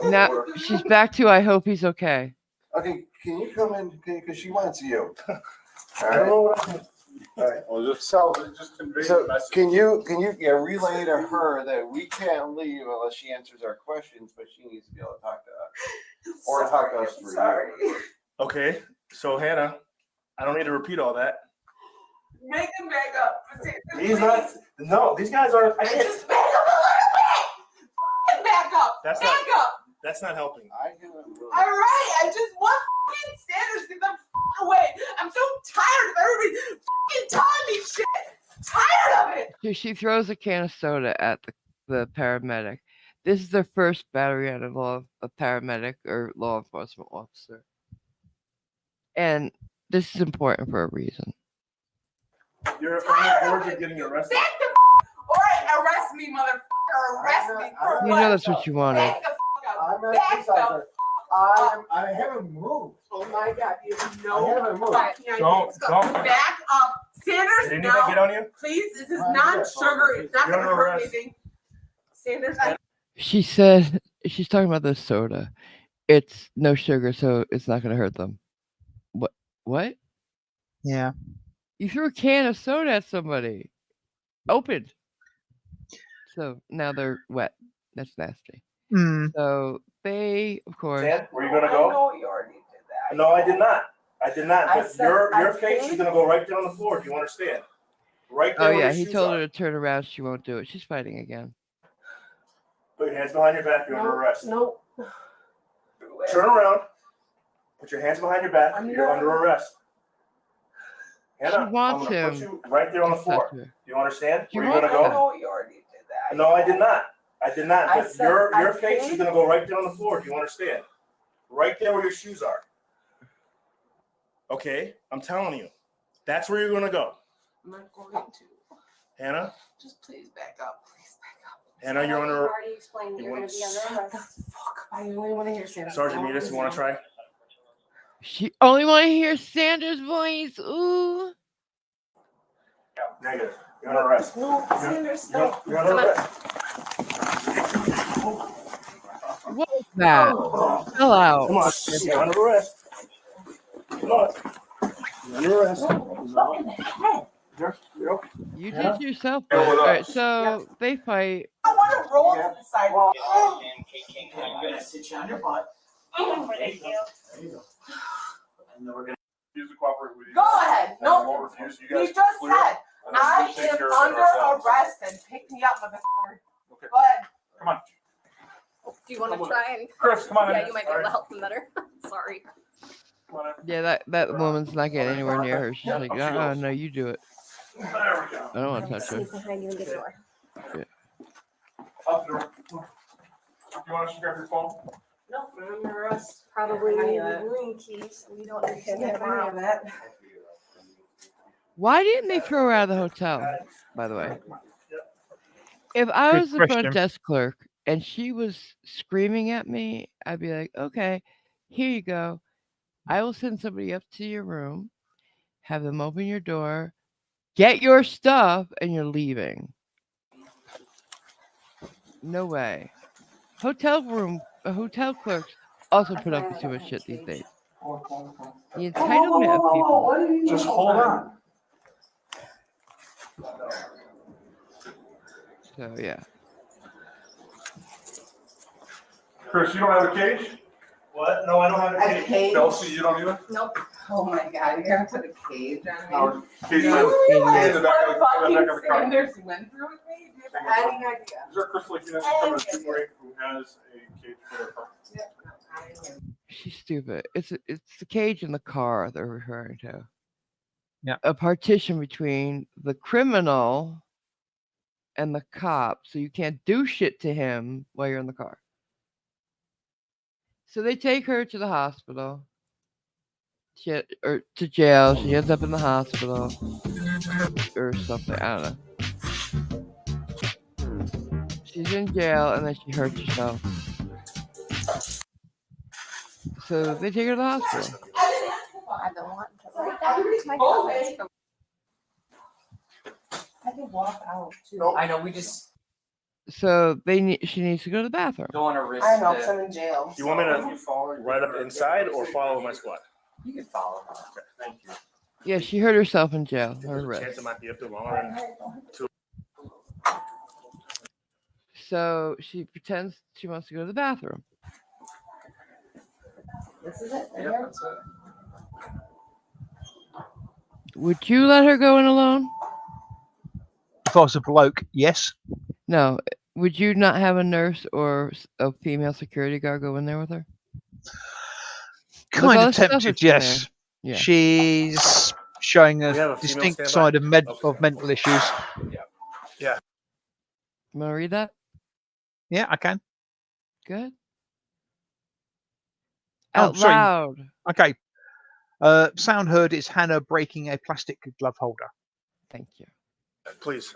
Now she's back to I hope he's okay. Okay, can you come in? Because she wants you. All I don't right. know what I'm. All right. Well, just convey So the message. can you relay to her that we can't leave unless she answers our questions, but she needs to be able to talk to us or talk to us through Sorry. you. Okay, so Hannah, I don't need to repeat all that. Make him back up. He's not. No, these guys are. I can't. Just back up a little bit. Fucking back up. That's back up. That's not helping. I can really. All right. I just want fucking Sanders to get the fuck away. I'm so tired of everybody fucking telling me shit. Tired of it. So she throws a can of soda at the paramedic. This is their first battery out of a paramedic or law enforcement officer. And this is important for a reason. You're on the verge of getting arrested. Back the or arrest me, motherfucker. Arrest me for You what? know that's what you wanted. Back the I'm up. at Back this the side. I haven't moved. Oh my God, you have I no haven't moved. right. Don't. Back up. Sanders, Did anybody get no. on you? Please, this is not sugar. It's not You're going to under hurt arrest. anything. Sanders, She said she's talking about the soda. It's no sugar, so it's not going to hurt them. What? Yeah. You threw a can of soda at somebody. Opened. So now they're wet. That's nasty. Mm. So they, of course. Sand, where you gonna I go? know you already did that. No, I did not. I did not. I But said your I case is paid. gonna go right there on the floor. Do you understand? Right there. Oh where yeah, your he shoes told are. her to turn around. She won't do it. She's fighting again. Put your hands behind your back. You're under arrest. No. Turn around. Put your hands behind your back. I'm You're not. under arrest. Hannah, wants I'm gonna him put you right there on the to floor. touch her. Do you understand? She Where you wants gonna I go? know you already did that. No, I did not. I did not. I But said your I case is paid. gonna go right there on the floor. Do you understand? Right there where your shoes are. Okay, I'm telling you. That's where you're gonna go. I'm not going to. Hannah, Just please back up. Please back up. Hannah, you're You under. already explained that You you're going want- to be under Shut the arrest. fuck up. I only want to hear Sanders. Sergeant Metis, you want to try? She only want to hear Sanders' voice. Ooh. Negative. You're under arrest. No, Sanders, no. You're under arrest. What was that? Chill out. Come on. You're under arrest. Come on. You're under arrest. You did yourself. Yeah, All with right, us. so they fight. I want to roll to the side. I'm gonna sit you on your butt. There you go. There you go. And then we're gonna refuse to cooperate with you. Go ahead. And we'll No, refuse. You you guys just clear? said And then I we'll take am care of it under ourselves. arrest and pick me up, motherfucker. Okay. Go ahead. Come on. Do you want Come to on. try and? Chris, come on in. Yeah, you might be able to All help them better. Sorry. Come on in. Yeah, that woman's not getting anywhere near her. She's Yeah, like, up she goes. no, you do it. There we go. I don't want to touch her. Sneak behind you and get the door. Up the door. You want us to grab your phone? No, I'm under arrest. Probably Any need of that. room keys. We don't Can't understand have any of that. Why didn't they throw her out of the hotel, by the way? If I Good was the front question. desk clerk and she was screaming at me, I'd be like, okay, here you go. I will send somebody up to your room, have them open your door, get your stuff, and you're leaving. No way. Hotel clerks also put up with too much shit these days. The entitlement of people. Just hold on. So yeah. Chris, you don't have a cage? What? No, I don't have A cage? Chelsea, you don't either? Nope. Oh my God, you're gonna put a cage on me. No, cage. No, You realize in the back of the- what in the back of fucking the car. Sanders went through with me? Do you have any idea? Is there a Chris like you next to the people who has a cage for their car? Yeah, no, I am. She's stupid. It's the cage in the car they're referring to. Yeah. A partition between the criminal and the cop, so you can't do shit to him while you're in the car. So they take her to the hospital. Or to jail. She ends up in the hospital or something. I don't know. She's in jail and then she hurts herself. So they take her to the hospital. I don't want to. Okay. I can walk out too. I know, we just So she needs to go to the bathroom. don't want to risk I know, 'cause the. I'm in jail. You want me to You follow ride up inside or follow my squad? You can follow. Okay, thank you. Yeah, she hurt herself in jail. Her There's a wrist. chance it might be up there longer than So she pretends she wants to go to the bathroom. This is it. Yeah, that's it. Would you let her go in alone? If I was a bloke, yes. No. Would you not have a nurse or a female security guard go in there with her? Kind all of the stuff tempted, that's in there. yes. Yeah. She's showing We have a a female distinct standby? side of Okay. mental issues. Yeah. You want to read that? Yeah, I can. Good. Oh, Out sorry. loud. Okay. Sound heard is Hannah breaking a plastic glove holder. Thank you. Please.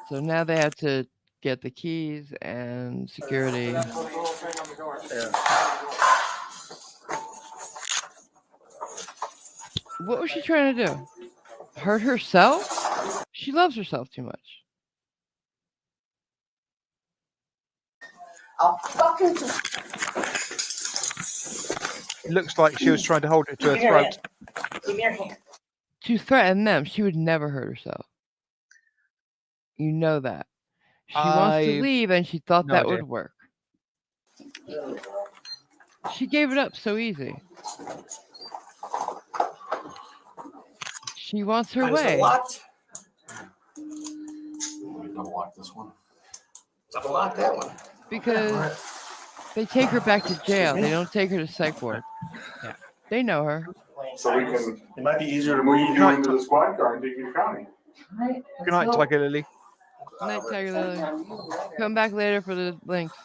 So now they have to get the keys and security. Yeah. What was she trying to do? Hurt herself? She loves herself too much. I'll fucking It looks like she was trying to hold it to her Give me your throat. hand. Give me your hand. To threaten them, she would never hurt herself. You know that. She wants to I leave and she thought no that idea. would work. She gave it up so easy. She wants her Is it way. locked? Double lock this one. Double lock that one. Because they take her back to jail. They don't take her to psych ward. Yeah. They know her. So we can, it might be easier to move you Right. into the squad car and take you to county. Good night, Tiger Lily. Night, Tiger Lily. Come back later for the links.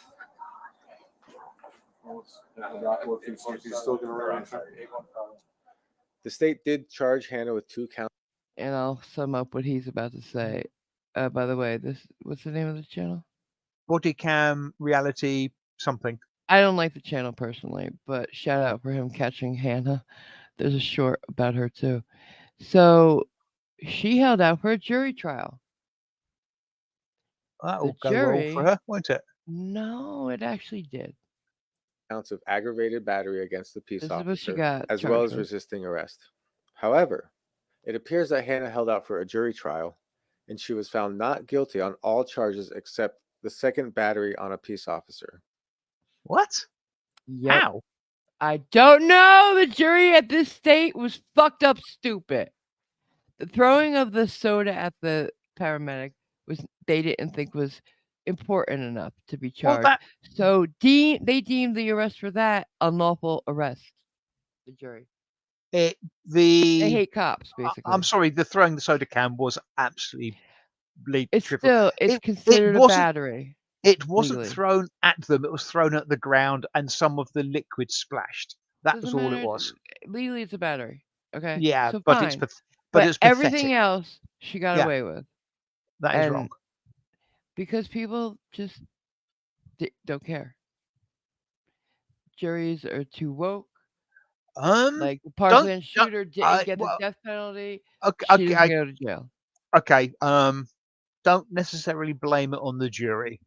The state did charge Hannah with 2 counts. And I'll sum up what he's about to say. By the way, what's the name of the channel? Body cam reality something. I don't like the channel personally, but shout out for him catching Hannah. There's a short about her too. So she held out for a jury trial. That'll go well for her, won't it? No, it actually did. Counts of aggravated battery against the peace This is what she officer, got as well charged as with. resisting arrest. However, it appears that Hannah held out for a jury trial, and she was found not guilty on all charges except the second battery on a peace officer. What? Yep. How? I don't know. The jury at this state was fucked up stupid. The throwing of the soda at the paramedic they didn't think was important enough to be Well, charged. So they deemed the arrest for that unlawful arrest. The jury. They hate cops, basically. I'm sorry, the throwing the soda can was absolutely It's trivial. still it's considered a battery. It wasn't legally. thrown at them, it was thrown at the ground and some of the liquid splashed. That was Doesn't all it matter. was. Legally, it's a battery. Okay. Yeah, so but fine. it's but it's everything pathetic. else she got Yeah. away with. That is wrong. Because people just don't care. Juries are too woke. Like the Parkland shooter didn't get the death penalty. She doesn't go to jail. Okay. Don't necessarily blame it on the jury.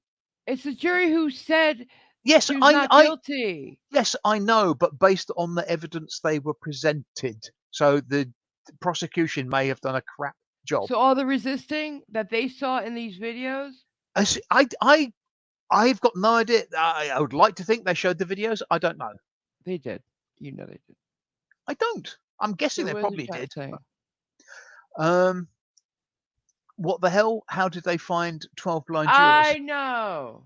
It's the jury who said yes, she was not guilty. Yes, I know, but based on the evidence they were presented, so the prosecution may have done a crap job. So all the resisting that they saw in these videos. I've got no idea. I would like to think they showed the videos. I don't know. They did. You know they did. I don't. I'm guessing So they what probably is it did. saying? What the hell? How did they find 12 blind jurors? I know.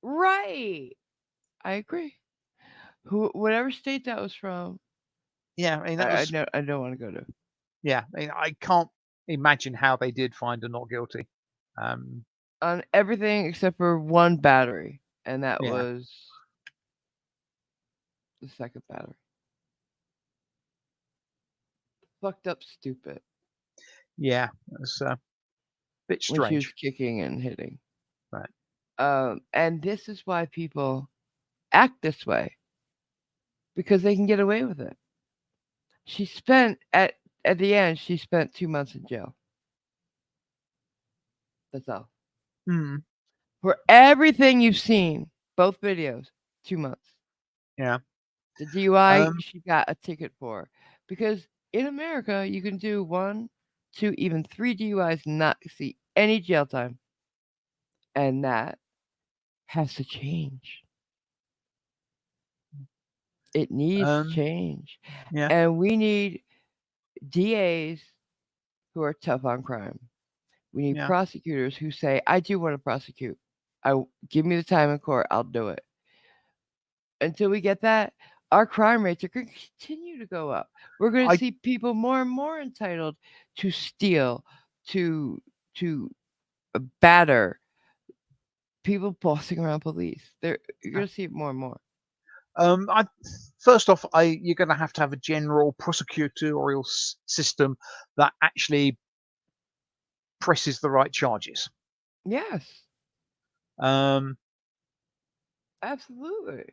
Right. I agree. Whatever state that was from. Yeah, I mean that was. I don't want to go to. Yeah, I mean I can't imagine how they did find her not guilty. On everything except for one battery, and that was the second battery. Fucked up, stupid. Yeah, that's a bit strange. When she was kicking and hitting. Right. And this is why people act this way, because they can get away with it. She spent at the end. She spent 2 months in jail. That's all. For everything you've seen, both videos, 2 months. Yeah. The DUI she got a ticket for, because in America you can do 1, 2, even 3 DUIs and not see any jail time, and that has to change. It needs to change, and we need DAs who are tough on crime. We need prosecutors who say, "I do want to prosecute. Give me the time in court. I'll do it." Until we get that, our crime rates are going to continue to go up. We're going to I- see people more and more entitled to steal, to batter, people bossing around police. You're going to see it more and more. First off, you're going to have a general prosecutorial system that actually presses the right charges. Yes, Um, absolutely.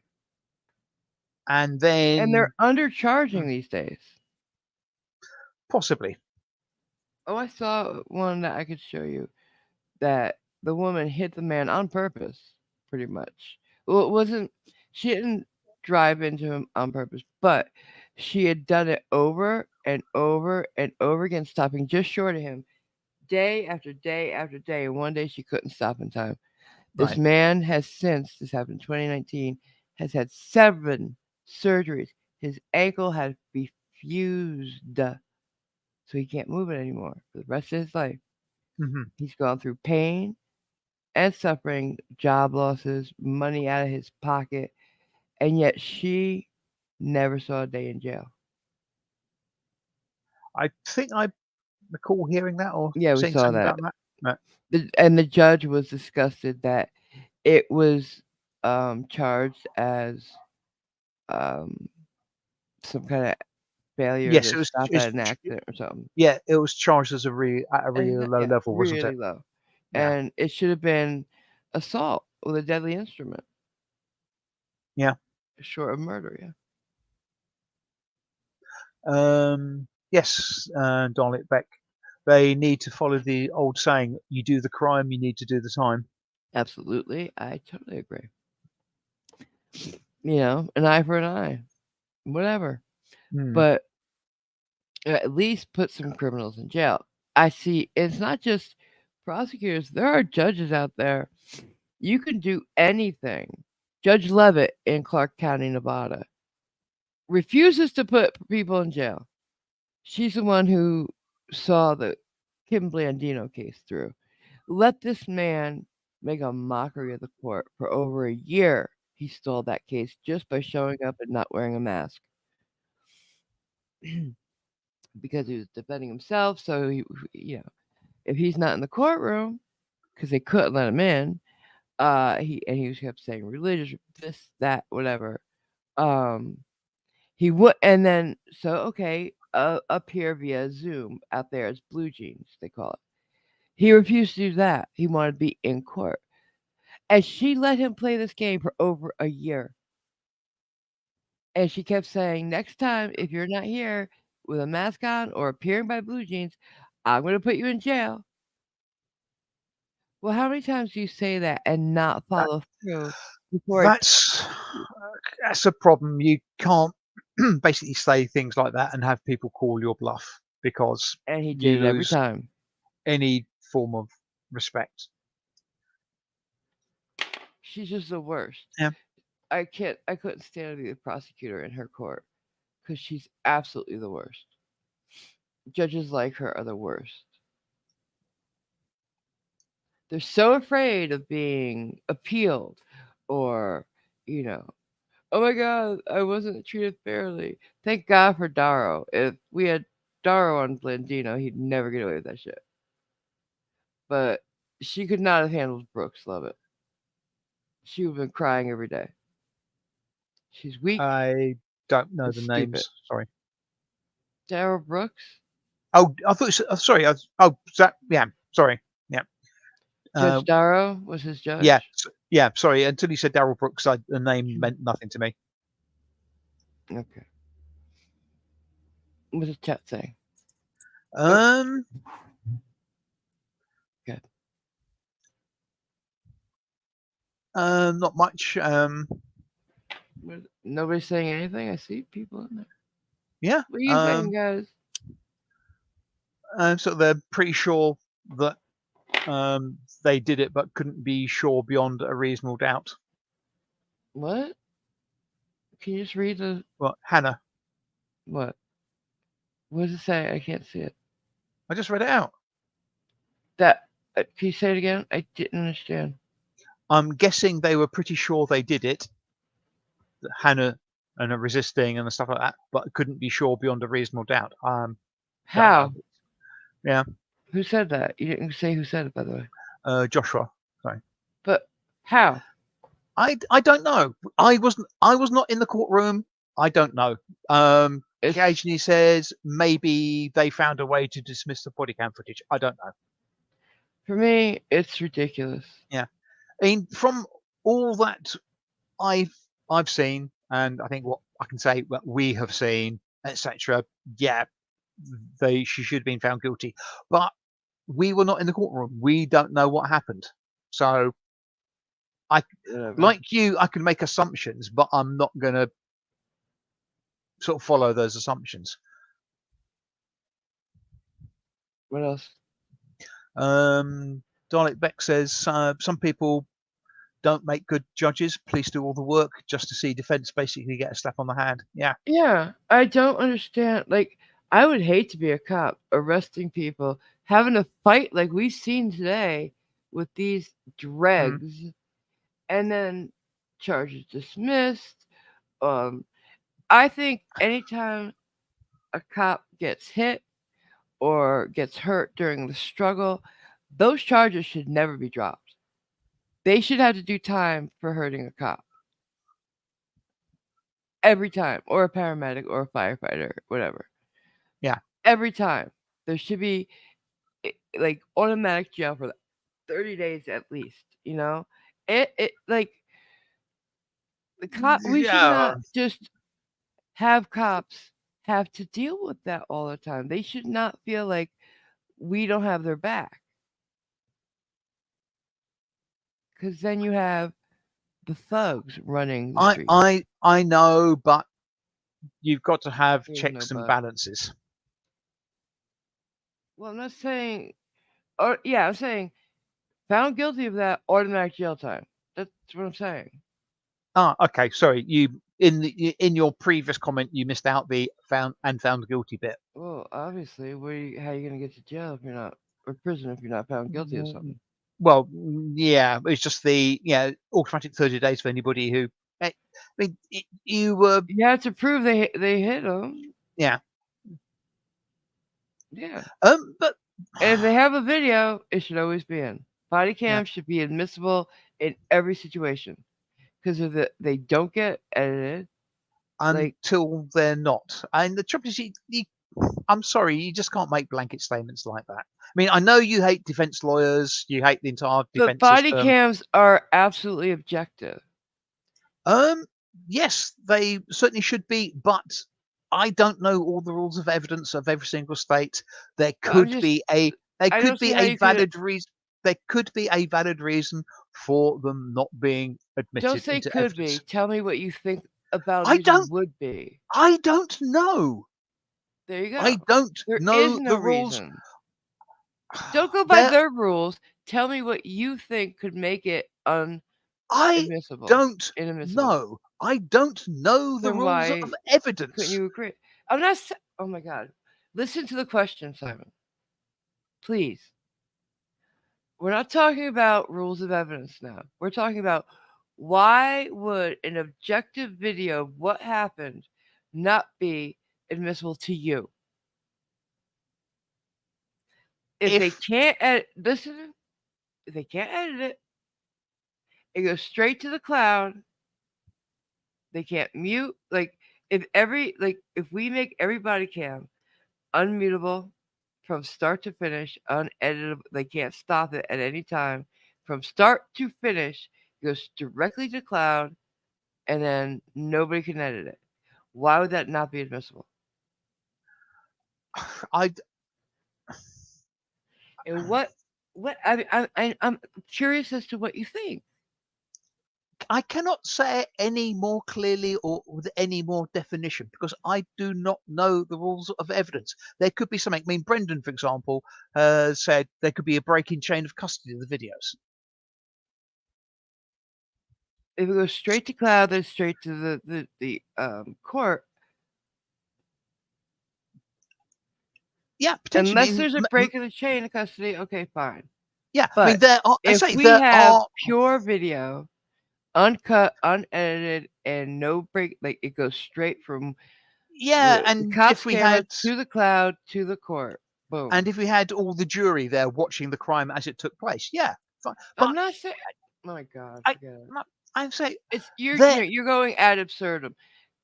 and then And they're undercharging these days. possibly. Oh, I saw one that I could show you that the woman hit the man on purpose, pretty much. Well, it wasn't, she didn't drive into him on purpose, but she had done it over and over and over again, stopping just short of him, day after day after day. And one day she couldn't stop in time. This Right. man has since, this happened in 2019, has had 7 surgeries. His ankle has be fused, so he can't move it anymore for the rest of his life. hmm He's gone through pain and suffering, job losses, money out of his pocket, and yet she never saw a day in jail. I think I recall hearing that or Yeah, we seeing saw something that. about that. And the judge was disgusted that it was charged as some kind of failure Yes, to it was. stop at an accident or something. Yeah, it was charged as at a really low Yeah, level, wasn't really it? low. Yeah. And it should have been assault with a deadly instrument. Yeah. Short of murder, yeah. Yes, Donald Beck. They need to follow the old saying: "You do the crime, you need to do the time." Absolutely. I totally agree. You know, an eye for an eye. Whatever. Hmm. But at least put some criminals in jail. I see it's not just prosecutors, there are judges out there. You can do anything. Judge Levitt in Clark County, Nevada, refuses to put people in jail. She's the one who saw the Kim Blandino case through. Let this man make a mockery of the court for over a year. He stole that case just by showing up and not wearing a mask. Because he was defending himself. So if he's not in the courtroom, because they couldn't let him in, he kept saying religious, this, that, whatever. He would, and then okay, up here via Zoom out there as blue jeans they call it. He refused to do that. He wanted to be in court, and she let him play this game for over a year. And she kept saying, next time, if you're not here with a mask on or appearing by blue jeans, I'm going to put you in jail. Well, how many times do you say that and not follow through before That's a problem. You can't basically say things like that and have people call your bluff because and he you did it every lose time. any form of respect. She's just the worst. Yeah. I couldn't stand to be the prosecutor in her court because she's absolutely the worst. Judges like her are the worst. They're so afraid of being appealed or, oh my God, I wasn't treated fairly. Thank God for Darrow. If we had Darrow on Blandino, he'd never get away with that shit. But she could not have handled Brooks, love it. She would have been crying every day. She's weak. I don't know and the stupid. names. Sorry. Darrow Brooks? Oh, I thought. Sorry. Yeah. Sorry. Yeah. Judge Darrow was his judge? Yeah. Yeah. Sorry. Until you said Darryl Brooks, the name meant nothing to me. Okay. What does chat say? Good. Not much. Nobody's saying anything. I see people in there. Yeah. What are you saying, guys? So they're pretty sure that they did it, but couldn't be sure beyond a reasonable doubt. What? Can you just read the? Well, Hannah. What? What does it say? I can't see it. I just read it out. That. Can you say it again? I didn't understand. I'm guessing they were pretty sure they did it. Hannah and are resisting and stuff like that, but couldn't be sure beyond a reasonable doubt. Don't How? know. Yeah. Who said that? You didn't say who said it, by the way. Joshua. Sorry. But how? I don't know. I was not in the courtroom. I don't know. Occasionally says maybe they found a way to dismiss the body cam footage. I don't know. For me, it's ridiculous. Yeah. I mean, from all that I've seen, and I think what I can say what we have seen, etc. Yeah, she should have been found guilty, but we were not in the courtroom. We don't know what happened. So, like you, I can make assumptions, but I'm not going to sort of follow those assumptions. What else? Dalek Beck says some people don't make good judges. Police do all the work just to see defense basically get a slap on the hand. Yeah. Yeah, I don't understand. Like, I would hate to be a cop arresting people, having a fight like we've seen today with these dregs, and then charges dismissed. I think anytime a cop gets hit or gets hurt during the struggle, those charges should never be dropped. They should have to do time for hurting a cop. Every time, or a paramedic, or a firefighter, whatever. Yeah. Every time. There should be like automatic jail for 30 days at least, you know? It like the cop we should not just have cops have to deal with that all the time. They should not feel like we don't have their back. Cuz then you have the thugs running the street. I know, but you've got to have checks and balances. Well, I'm not saying, I'm saying found guilty of that, automatic jail time. That's what I'm saying. Okay. Sorry, you in your previous comment you missed out the found guilty bit. Well, obviously, how are you going to get to jail if you're not, or prison if you're not found guilty of something? Well, yeah, it's just the automatic 30 days for anybody who. I mean, you have to prove they hit them. Yeah. Yeah. But if they have a video, it should always be in. Body cam should be admissible in every situation, because if they don't get edited until they're not. And the trouble is, I'm sorry, you just can't make blanket statements like that. I mean, I know you hate defense lawyers, you hate the entire defense but body system. cams are absolutely objective. Yes, they certainly should be, but I don't know all the rules of evidence of every single state. There could be a valid reason. There could be a valid reason for them not being admitted. Don't say into could evidence. be. Tell me what you think about reason would be. I don't know. There you go. I don't know is no the rules. Reason. Don't go by their rules. Tell me what you think could make it inadmissible. No. I don't know the rules of evidence. Couldn't you agree? I'm not. Oh my God! Listen to the question, Simon. Please. We're not talking about rules of evidence now. We're talking about why would an objective video of what happened not be admissible to you? If they can't edit, listen. If they can't edit it goes straight to the cloud. They can't mute. Like if we make every body cam unmutable from start to finish, uneditable, they can't stop it at any time. From start to finish, it goes directly to cloud, and then nobody can edit it. Why would that not be admissible? And what I'm curious as to what you think. I cannot say it any more clearly or with any more definition because I do not know the rules of evidence. There could be something. I mean, Brendan, for example, said there could be a break-in chain of custody of the videos. If it goes straight to cloud, then straight to the court. Yeah, potentially. Unless there's a break in the chain of custody, okay, fine. Yeah, but I mean, there are. If we have pure video, uncut, unedited, and no break. Like it goes straight from Yeah, the and cops' if we camera had to the cloud to the court. Boom. and if we had all the jury there watching the crime as it took place, yeah, fine. But I'm not saying. My God, I, forget it. I'm saying It's there. you're going ad absurdum.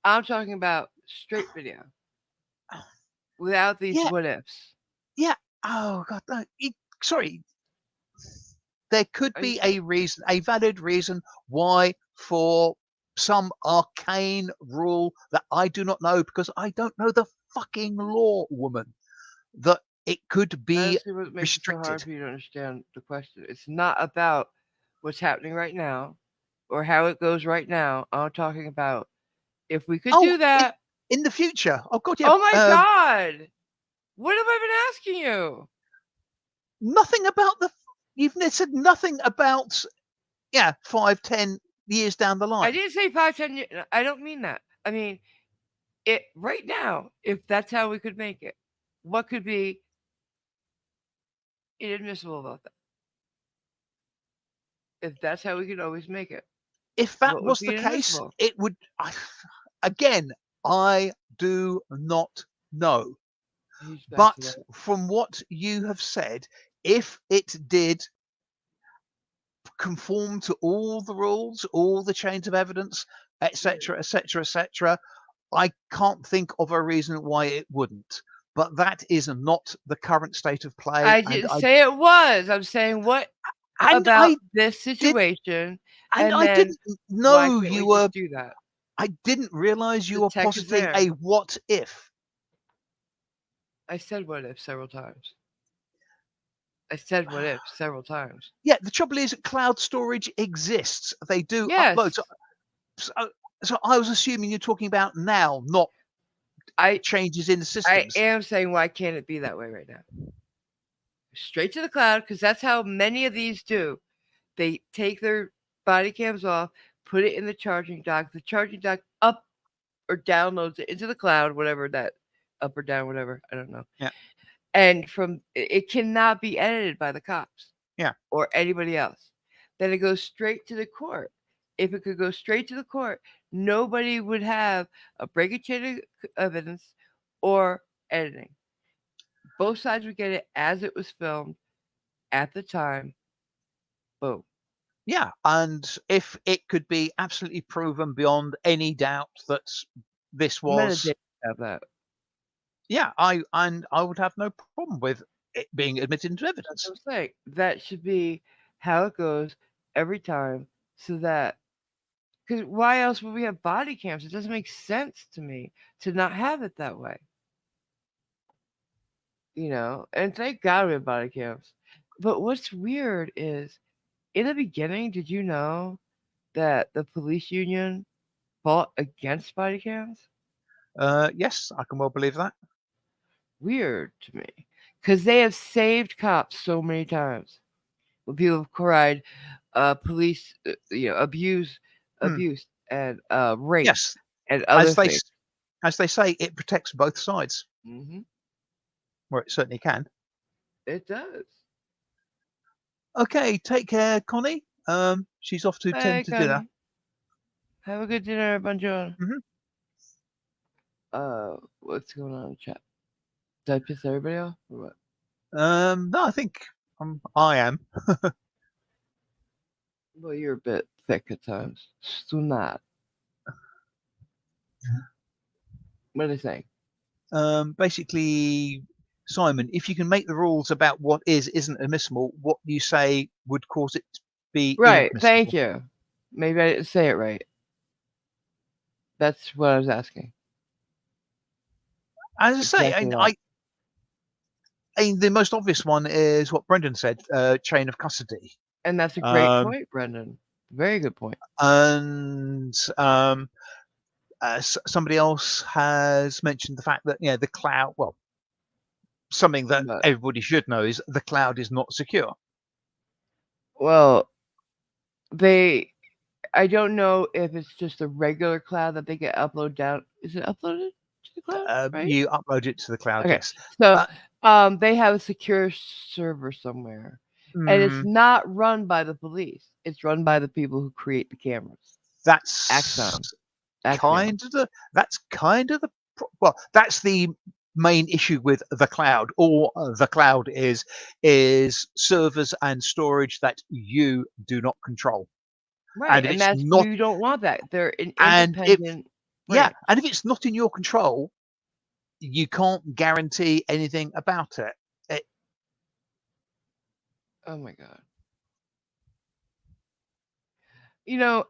I'm talking about straight video without these Yeah, what ifs. yeah. Oh God, no. Sorry. There could Are you be sure? a reason, a valid reason why, for some arcane rule that I do not know because I don't know the fucking law, woman, that it could I be don't see what makes it so hard restricted. for you to understand the question. It's not about what's happening right now or how it goes right now. I'm talking about if we could Oh, do that. in the future. Oh God, yeah. Oh my God! What have I been asking you? Nothing about the. You've said nothing about 5, 10 years down the I line. didn't say 5, 10 years. I don't mean that. I mean it right now. If that's how we could make it, what could be inadmissible about that? If that's how we could always make it, If that what would was be the case, inadmissible? it would. Again, I do not know. He's back But to that. from what you have said, if it did conform to all the rules, all the chains of evidence, etc., etc., etc., I can't think of a reason why it wouldn't. But that is not the current state of play, I didn't say it was. I'm saying what and about I this did, situation, and and I then didn't why know can't we you just were. do that? I didn't realize you The were tech is positing there. a what if. I said what if several times. I said what if several times. Yeah, the trouble is, cloud storage exists. They do Yes, upload. So I was assuming you're talking about now, not I changes in the I systems. am saying why can't it be that way right now? Straight to the cloud, because that's how many of these do. They take their body cams off, put it in the charging dock. The charging dock up or downloads it into the cloud, whatever that up or down, whatever I don't know. Yeah. And from it cannot be edited by the cops. Yeah. Or anybody else. Then it goes straight to the court. If it could go straight to the court, nobody would have a breakage chain of evidence or editing. Both sides would get it as it was filmed at the time. Boom. Yeah, and if it could be absolutely proven beyond any doubt that this was, Metadata have that. yeah, I would have no problem with it being admitted into That's evidence. what I'm saying. That should be how it goes every time, so that because why else would we have body cams? It doesn't make sense to me to not have it that way. And thank God we have body cams. But what's weird is, in the beginning, did you know that the police union fought against body cams? Yes, I can well believe that. Weird to me, because they have saved cops so many times when people have cried, police, abuse, and rape Yes, and other things. as they say, it protects both sides, Hmm. where it certainly can. It does. Okay, take care, Connie. She's off to Hey, tend to dinner. Connie. Have a good dinner, Bonjour. Mhm. What's going on in the chat? Did I piss everybody off or what? No, I think I am. Well, you're a bit thick at times. Stunat. What are they saying? Basically, Simon, if you can make the rules about what isn't admissible, what you say would cause it to be Right. inadmissible. Thank you. Maybe I didn't say it right. That's what I was asking. As I say, Exactly that. I mean, the most obvious one is what Brendan said: chain of custody. And that's a great point, Brendan. Very good point. And somebody else has mentioned the fact that the cloud. Well, something that But, everybody should know is the cloud is not secure. well, I don't know if it's just a regular cloud that they get upload down. Is it uploaded to the cloud? Right? You upload it to the cloud, Okay. yes. So they have a secure server somewhere. And it's not run by the police. It's run by the people who create the cameras. That's Axon. kind of the well, that's the main issue with the cloud. All the cloud is servers and storage that you do not control. Right, And and it's that's not, you don't want that. They're an and if independent yeah, branch. and if it's not in your control, you can't guarantee anything about it. Oh my god.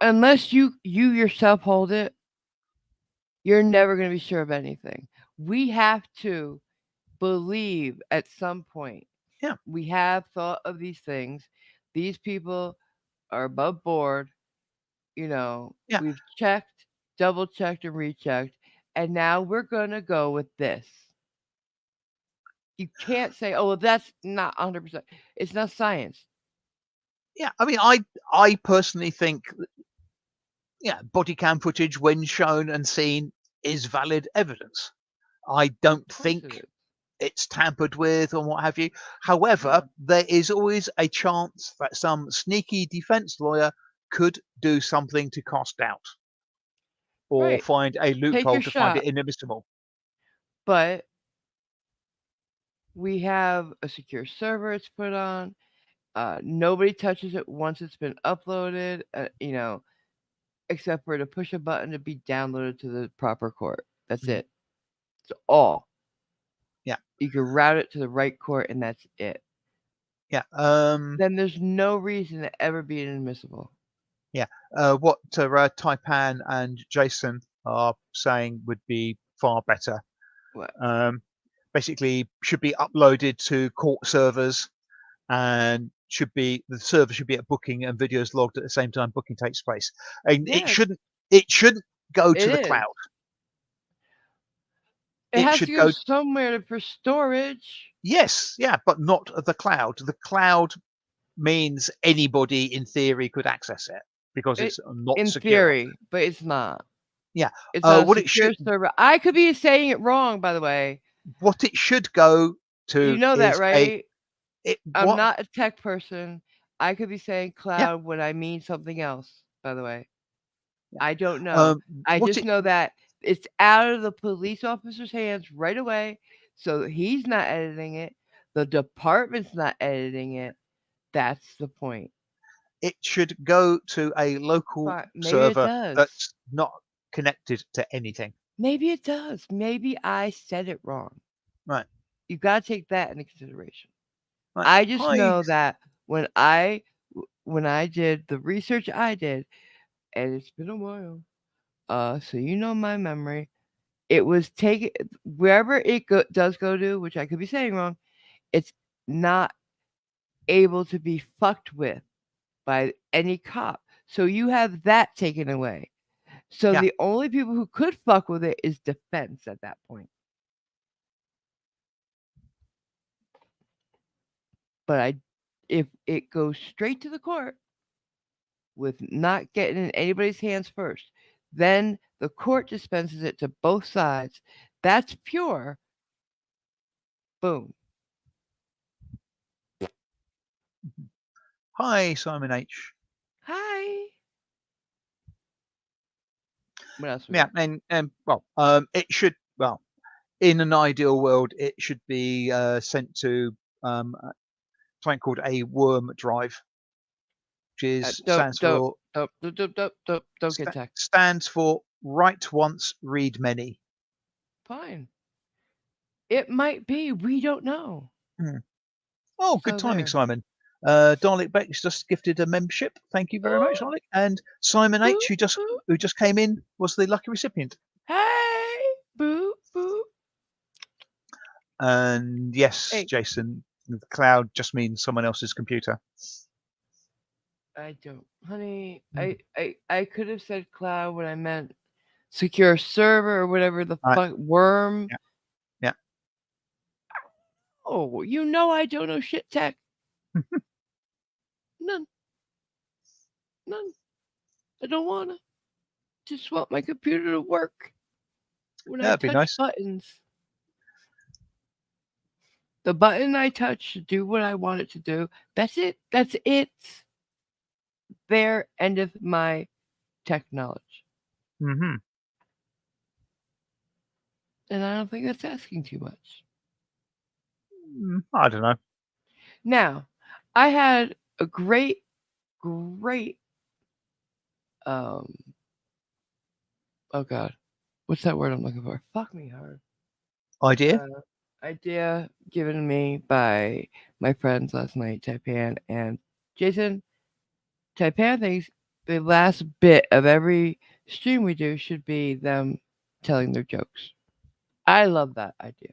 Unless you yourself hold it, you're never going to be sure of anything. We have to believe at some point. Yeah. We have thought of these things. These people are above board. Yeah. We've checked, double checked, and rechecked, and now we're going to go with this. You can't say, "Oh, well, that's not 100%." It's not science. Yeah, I mean, I personally think, body cam footage, when shown and seen, is valid evidence. I don't think it's tampered with or what have you. However, there is always a chance that some sneaky defense lawyer could do something to cast doubt or Right. find a Take your loophole to find shot. it inadmissible. But we have a secure server it's put on. Nobody touches it once it's been uploaded, except for to push a button to be downloaded to the proper court. That's it. It's all. Yeah. You can route it to the right court, and that's it. Yeah. Then there's no reason to ever be inadmissible. Yeah. What Taipan and Jason are saying would be far better. What? Basically, should be uploaded to court servers, and the server should be at booking, and videos logged at the same time booking takes place. And Yes. it shouldn't go to the is. cloud. It has should to go go somewhere for storage. Yes, yeah, but not the cloud. The cloud means anybody in theory could access it because it's not In secure. theory, but it's not. Yeah. It's not a What it secure should server. I could be saying it wrong, by the way. what it should go to You know that, is right? I'm what not a tech person. I could be saying yeah. cloud when I mean something else, by the way. Yeah. I don't know. I what just it know that it's out of the police officer's hands right away. So he's not editing it. The department's not editing it. That's the point. it should go to a local Maybe it server does. that's not connected to anything. Maybe it does. Maybe I said it wrong. Right. You got to take that into consideration. Right. I just know that when I did the research I did, and it's been a while, so you know my memory, it was taken wherever it does go to, which I could be saying wrong. It's not able to be fucked with by any cop. So you have that taken away. So Yeah. the only people who could fuck with it is defense at that point. But if it goes straight to the court with not getting in anybody's hands first, then the court dispenses it to both sides. That's pure. Boom. Hi, Simon H. Hi. What else? Yeah, and it should in an ideal world it should be sent to something called a worm drive, which stands for don't get tech. Stands for write once, read many. Fine. It might be. We don't know. Oh, good So timing, there. Simon. Dalek Beck's just gifted a membership. Thank you very much, Dalek. And Simon H, who just came in, was the lucky recipient. Hey, boo, boo. And yes, Hey. Jason, the cloud just means someone else's computer. I don't, honey. I could have said cloud when I meant secure server or whatever the fuck worm. Yeah. Oh, I don't know shit tech. None. I don't wanna. Just want my computer to work when I That'd be touch nice. buttons. The button I touch to do what I want it to do. That's it. That's it. There endeth my tech knowledge. Mm-hmm. And I don't think that's asking too much. I don't know. Now, I had a great oh god, what's that word I'm looking for? Fuck me hard. Idea? Idea given to me by my friends last night, Taipan and Jason. Taipan thinks the last bit of every stream we do should be them telling their jokes. I love that idea.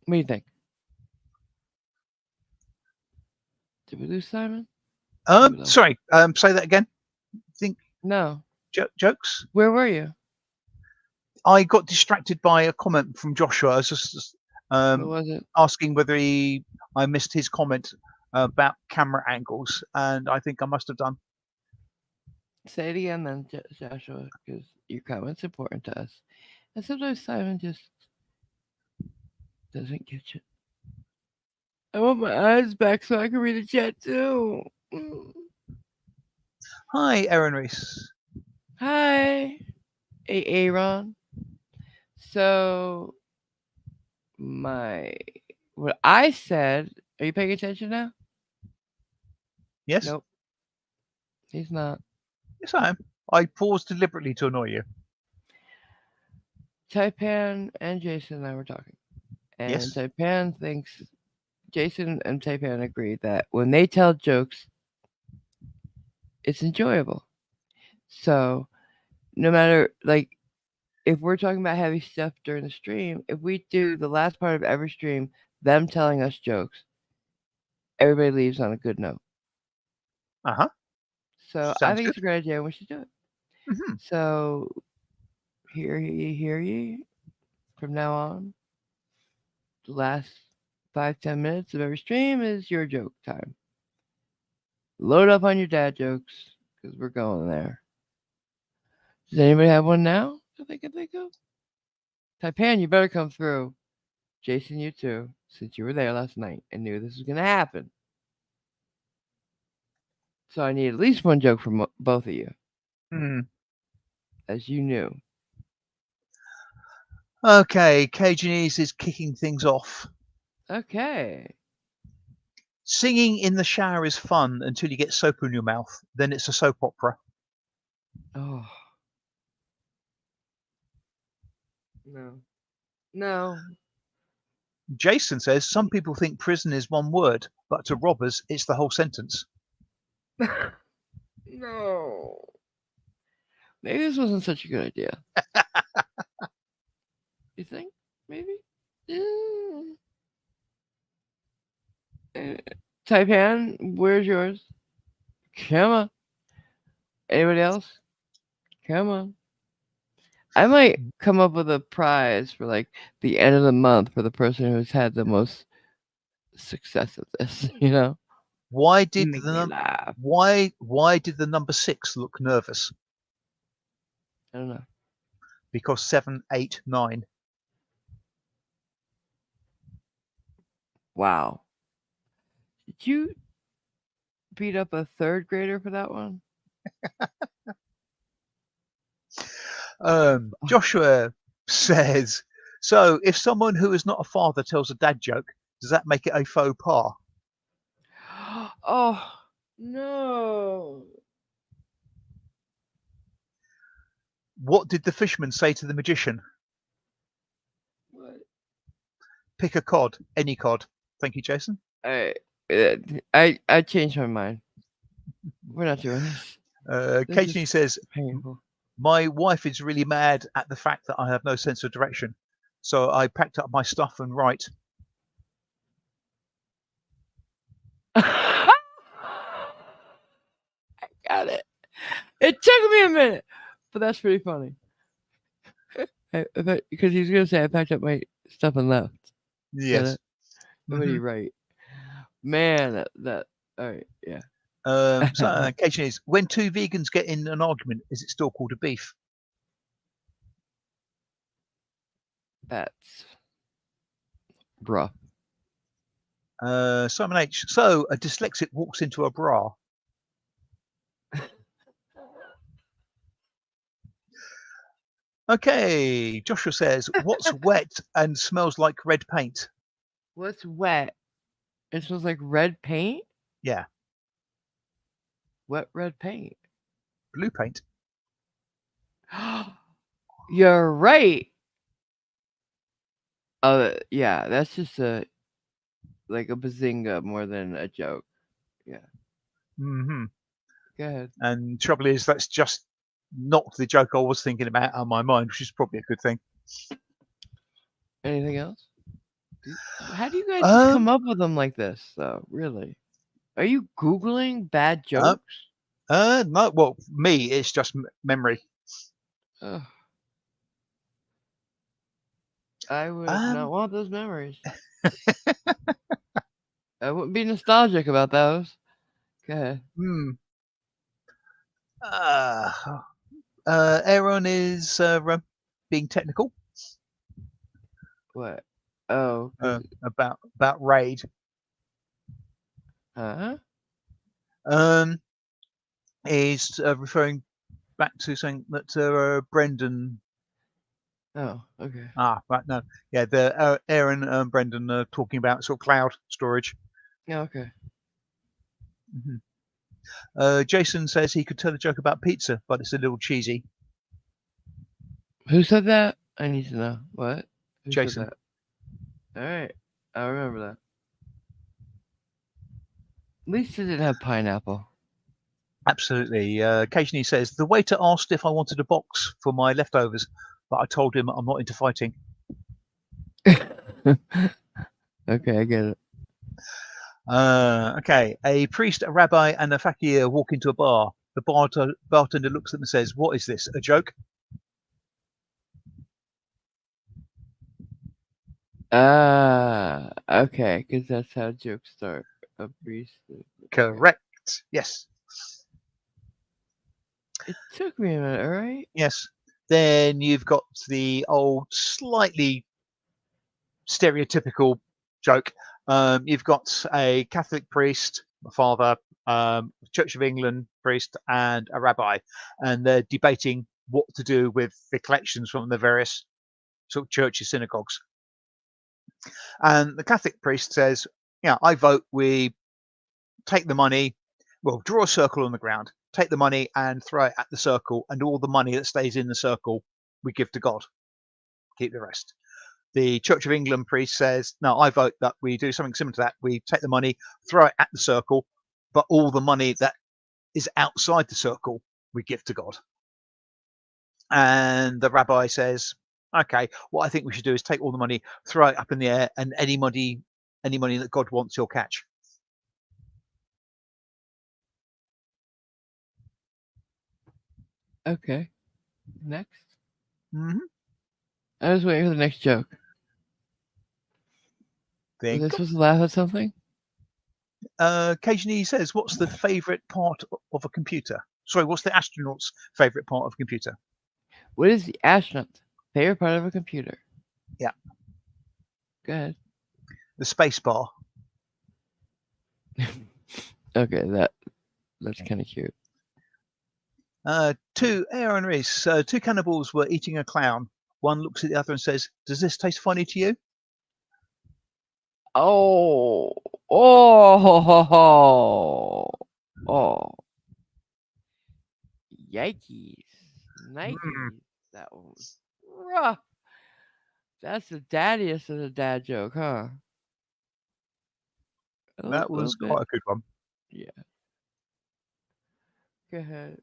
What do you think? Did we lose Simon? Sorry. Say that again. Think No. Jokes? Where were you? I got distracted by a comment from Joshua. I was just What was it? asking whether I missed his comment about camera angles, and I think I must have done. Say it again then, Joshua, because your comment's important to us. And sometimes Simon just doesn't get you. I want my eyes back so I can read the chat too. Hi, Erin Reese. Hi, Aaron. So, what I said, are you paying attention now? Yes. Nope. He's not. Yes, I am. I paused deliberately to annoy you. Taipan and Jason and I were talking. And Yes. Taipan thinks, Jason and Taipan agree that when they tell jokes, it's enjoyable. So, no matter, like, if we're talking about heavy stuff during the stream, if we do the last part of every stream, them telling us jokes, everybody leaves on a good note. Uh-huh. So I think it's a great idea and we should do it. Mm-hmm. So hear ye. From now on, the last 5-10 minutes of every stream is your joke time. Load up on your dad jokes because we're going there. Does anybody have one now that they can think of? Taipan, you better come through. Jason, you too, since you were there last night and knew this was going to happen. So I need at least one joke from both of you. As you knew. Okay, Cajunese is kicking things off. Okay. Singing in the shower is fun until you get soap in your mouth. Then it's a soap opera. Oh. No. Jason says some people think prison is one word, but to robbers, it's the whole sentence. No. Maybe this wasn't such a good idea. You think? Maybe? Taipan, where's yours? Come on. Anybody else? Come on. I might come up with a prize for like the end of the month for the person who's had the most success at this, you know? Why did the number 6 look nervous? I don't know. Because 7, 8, 9. Wow. Did you beat up a 3rd grader for that one? Joshua says, so if someone who is not a father tells a dad joke, does that make it a faux pas? Oh, no. What did the fisherman say to the magician? What? Pick a cod, any cod. Thank you, Jason. I changed my mind. We're not doing this. Katie says, painful. My wife is really mad at the fact that I have no sense of direction. So I packed up my stuff and write. I got it. It took me a minute, but that's pretty funny. Because he's going to say, I packed up my stuff and left. Yes. What do you write? Man, that all right, yeah. So Katie is, when two vegans get in an argument, is it still called a beef? That's rough. Simon H. So a dyslexic walks into a bra. Okay, Joshua says, what's wet and smells like red paint? What's wet? It smells like red paint? Yeah, Wet red paint. blue paint. You're right. Yeah, that's just like a bazinga more than a joke. Yeah. Mm-hmm. Go ahead. And trouble is, that's just not the joke I was thinking about on my mind, which is probably a good thing. Anything else? How do you guys just come Um, up with them like this, though? Really? Are you Googling bad jokes? No, well, me, it's just memory. Ugh. I would not want those memories. I wouldn't be nostalgic about those. Go ahead. Aaron is being technical What? Oh. about Raid. Huh? Is referring back to saying that Brendan. Oh, okay. Right, no, yeah, the Aaron and Brendan are talking about sort of cloud storage. Yeah, okay. Jason says he could tell a joke about pizza, but it's a little cheesy. Who said that? I need to know. What? Who Jason. said that? All right, I remember that. At least it didn't have pineapple. Absolutely. Occasionally says the waiter asked if I wanted a box for my leftovers, but I told him I'm not into fighting. Okay, I get it. Okay. A priest, a rabbi, and a fakir walk into a bar. The bartender looks at them and says, "What is this? A joke?" Okay, because that's how jokes start. A priest. Correct. Yes. It took me a minute, all right? Yes. Then you've got the old, slightly stereotypical joke. You've got a Catholic priest, a father, Church of England priest, and a rabbi, and they're debating what to do with the collections from the various sort of churches, synagogues. And the Catholic priest says, "Yeah, I vote we take the money, well, draw a circle on the ground, take the money and throw it at the circle, and all the money that stays in the circle we give to God. Keep the rest." The Church of England priest says, "No, I vote that we do something similar to that. We take the money, throw it at the circle, but all the money that is outside the circle we give to God." And the rabbi says, "Okay, what I think we should do is take all the money, throw it up in the air, and any money that God wants, he'll catch." Okay. Next. Mm-hmm. I was waiting for the next joke. Was I supposed to laugh at something? Occasionally he says, "What's the favourite part of a computer?" Sorry, what's the astronaut's favourite part of a computer? What is the astronaut's favorite part of a computer? Yeah. Go ahead. The space bar. Okay, that's kind of cute. Aaron Reese, two cannibals were eating a clown. One looks at the other and says, "Does this taste funny to you?" Oh. Yikes. Nikes. That one was rough. That's the daddiest of the dad joke, huh? That was quite a good one. Yeah. Go ahead.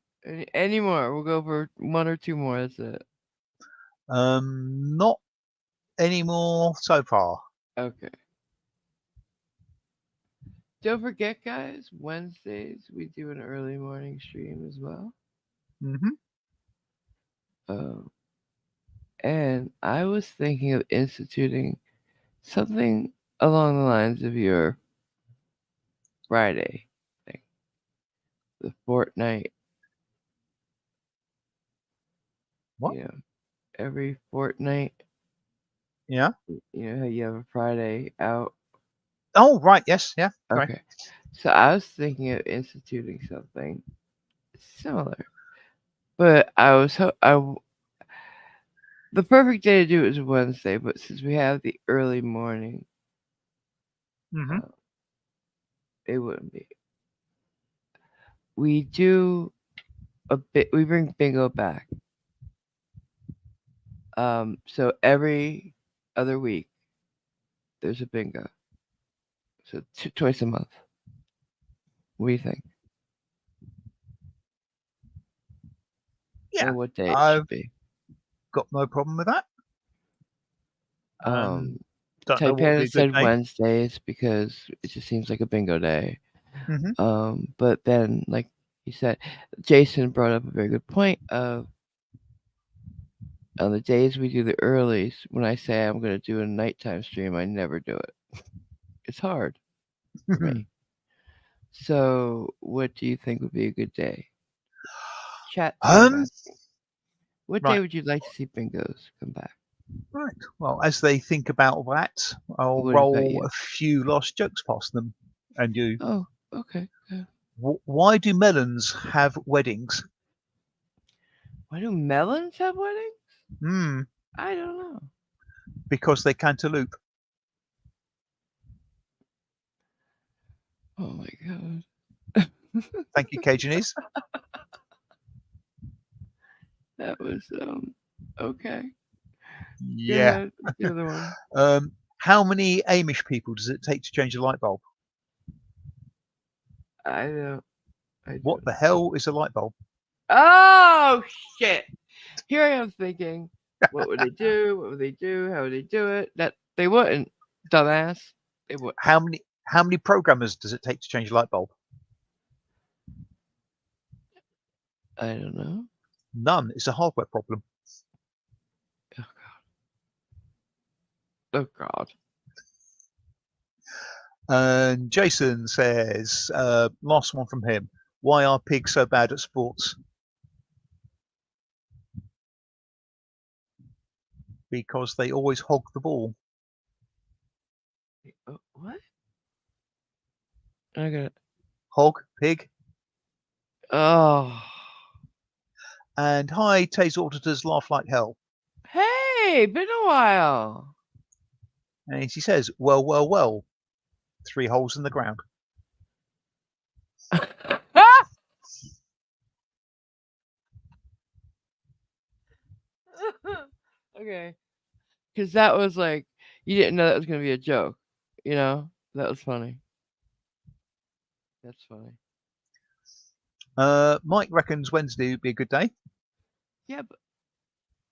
Any more? We'll go for one or two more. That's it. Not anymore so far. Okay. Don't forget, guys, Wednesdays we do an early morning stream as well. Mm-hmm. And I was thinking of instituting something along the lines of your Friday thing. The fortnight. What? Every fortnight Yeah. You know how you have a Friday out? Oh, right. Yes. Yeah. Right. Okay. So I was thinking of instituting something similar, but the perfect day to do it is Wednesday, but since we have the early morning, Mm-hmm. it wouldn't be. We do a bit. We bring bingo back. So every other week there's a bingo. So twice a month. What do you think? Yeah. And what day it I've should be? got no problem with that. Um, Don't know what would be Taipana a good said day. Wednesdays because it just seems like a bingo day. Mm-hmm. But then, like you said, Jason brought up a very good point of on the days we do the earlies, when I say I'm going to do a nighttime stream, I never do it. It's hard for me. So, what do you think would be a good day? Chat team is Um. asking. What day Right. would you like to see bingos come back? Right. Well, as they think about that, I'll What about roll you? a few lost jokes past them. And you, Oh, okay. why do melons have weddings? Why do melons have weddings? Hmm. I don't know. Because they cantaloupe. Oh my god. Thank you, Cajunese. That was okay. Go Yeah. ahead. The other one. How many Amish people does it take to change a light bulb? I don't. I What don't. the hell is a light bulb? Oh shit! Here I am thinking, what would they do? What would they do? How would they do it? That they wouldn't, dumbass. They would. How many programmers does it take to change a light bulb? I don't know. None. It's a hardware problem. Oh god. And Jason says, last one from him. Why are pigs so bad at sports? Because they always hog the ball. What? I got it. Hog, pig. Oh. And hi, Taser auditors laugh like hell. Hey, been a while. And he says, well, well, well. 3 holes in the ground. Okay. Because that was like, you didn't know that was going to be a joke. You know? That was funny. That's funny. Mike reckons Wednesday would be a good day. Yeah, but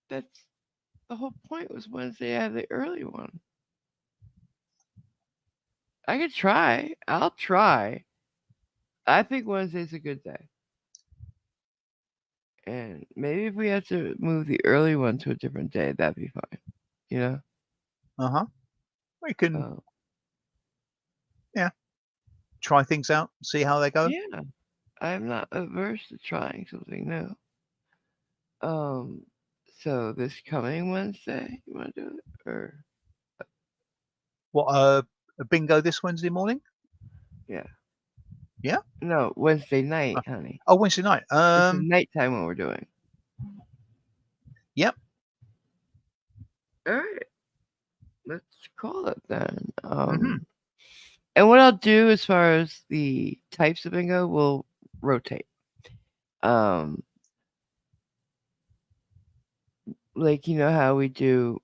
that's the whole point was Wednesday. I have the early one. I could try. I'll try. I think Wednesday's a good day. And maybe if we had to move the early one to a different day, that'd be fine. You know? Uh-huh. We can, Um, try things out, see how they go. yeah. I'm not averse to trying something new. So this coming Wednesday, you want to do it? Or What, a bingo this Wednesday morning? yeah. Yeah? No, Wednesday night, honey. Oh, Wednesday night. This is nighttime what we're doing. Yep. All right. Let's call it then. Mhm. And what I'll do as far as the types of bingo will rotate. Like you know how we do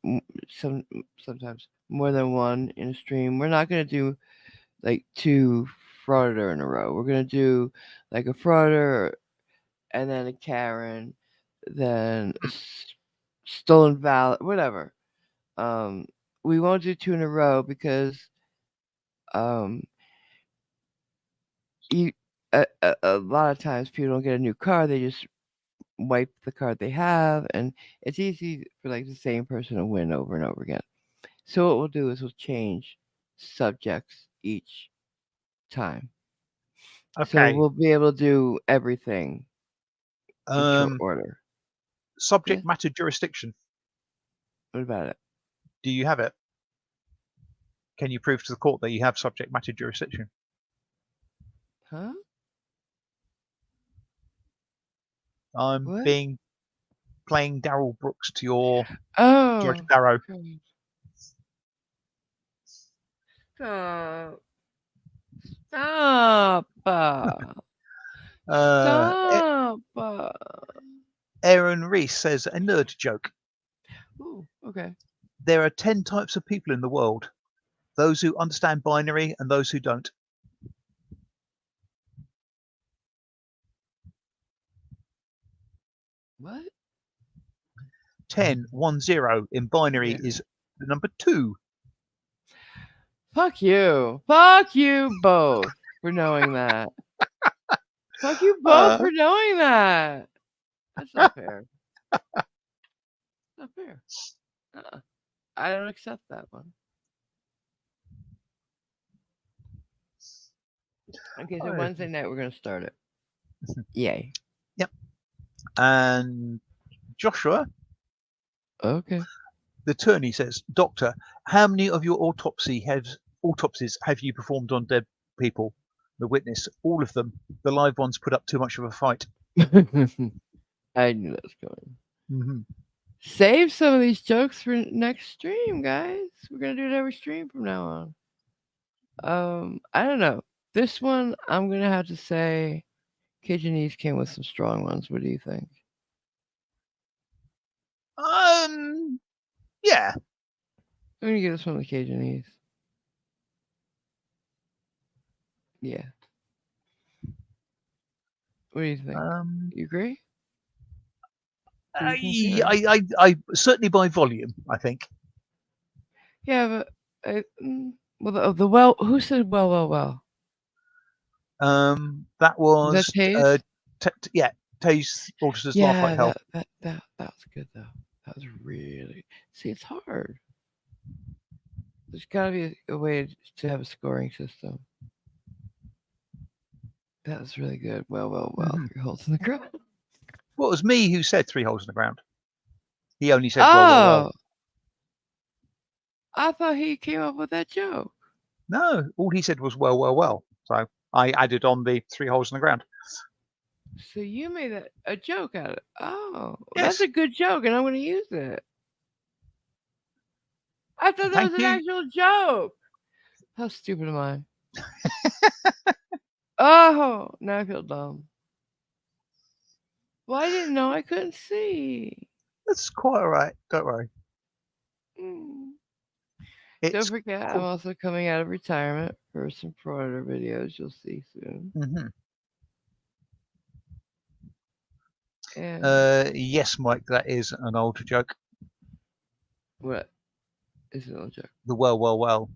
sometimes more than one in a stream. We're not gonna do like 2 frauder in a row. We're gonna do like a frauder and then a Karen, then a stolen valor, whatever. We won't do 2 in a row because um you a lot of times people don't get a new card. They just wipe the card they have, and it's easy for like the same person to win over and over again. So what we'll do is we'll change subjects each time. So Okay. we'll be able to do everything in short order. Subject Yes. matter jurisdiction. What about it? Do you have it? Can you prove to the court that you have subject matter jurisdiction? Huh? I'm What? playing Daryl Brooks to your Judge Oh. Darrow. Okay. Stop. Stop. Stop. Aaron Reese says a nerd joke. Ooh, okay. There are 10 types of people in the world. Those who understand binary and those who don't. What? 10, 1, 0 in binary Yeah. is the number 2. Fuck you. Fuck you both for knowing that. Fuck you both for knowing that. That's not fair. Not fair. I don't accept that one. Okay, so Wednesday night we're gonna start it. Yay. Yep. And Joshua. Okay. The attorney says, Doctor, how many of your autopsies have you performed on dead people? The witness, all of them. The live ones put up too much of a fight. I knew that was coming. Mm-hmm. Save some of these jokes for next stream, guys. We're gonna do it every stream from now on. I don't know. This one, I'm gonna have to say, Cajanese came with some strong ones. What do you think? Yeah. I'm gonna give this one to Cajanese. Yeah. What do you think? You agree? I certainly by volume, I think. Yeah, but who said well? That was Taze? Taze Auditors Yeah, Laugh Like Hell. That was good though. That was really it's hard. There's gotta be a way to have a scoring system. That was really good. Well, Mm-hmm. 3 holes in the ground. Well, it was me who said 3 holes in the ground. He only said well. I thought he came up with that joke. No, all he said was well. So I added on the 3 holes in the ground. So you made a joke out of it. Oh, yes. That's a good joke, and I'm going to use it. I thought that was an actual joke. How stupid am I? Oh, now I feel dumb. Well, I didn't know. I couldn't see. That's quite all right. Don't worry. Don't forget, I'm also coming out of retirement for some Predator videos you'll see soon. Mm-hmm. And yes, Mike, that is an old joke. What is an old joke? The well.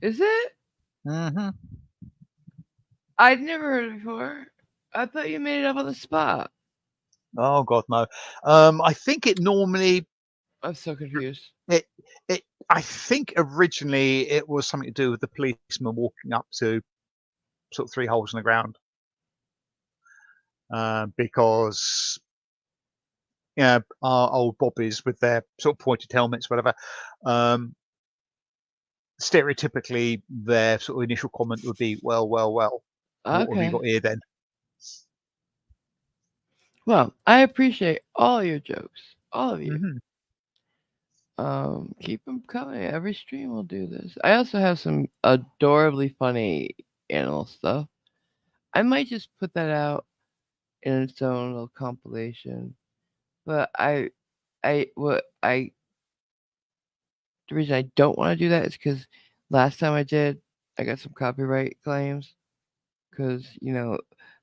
Is it? Mm-hmm. I'd never heard it before. I thought you made it up on the spot. Oh God, no. I think it normally. I'm so confused. I think originally it was something to do with the policeman walking up to sort of 3 holes in the ground. Because our old bobbies with their sort of pointed helmets, whatever. Stereotypically, their sort of initial comment would be, well. Okay. What have you got here then? Well, I appreciate all your jokes, all of you. Mm-hmm. Keep them coming. Every stream will do this. I also have some adorably funny animal stuff. I might just put that out in its own little compilation. But the reason I don't want to do that is because last time I did, I got some copyright claims. Because,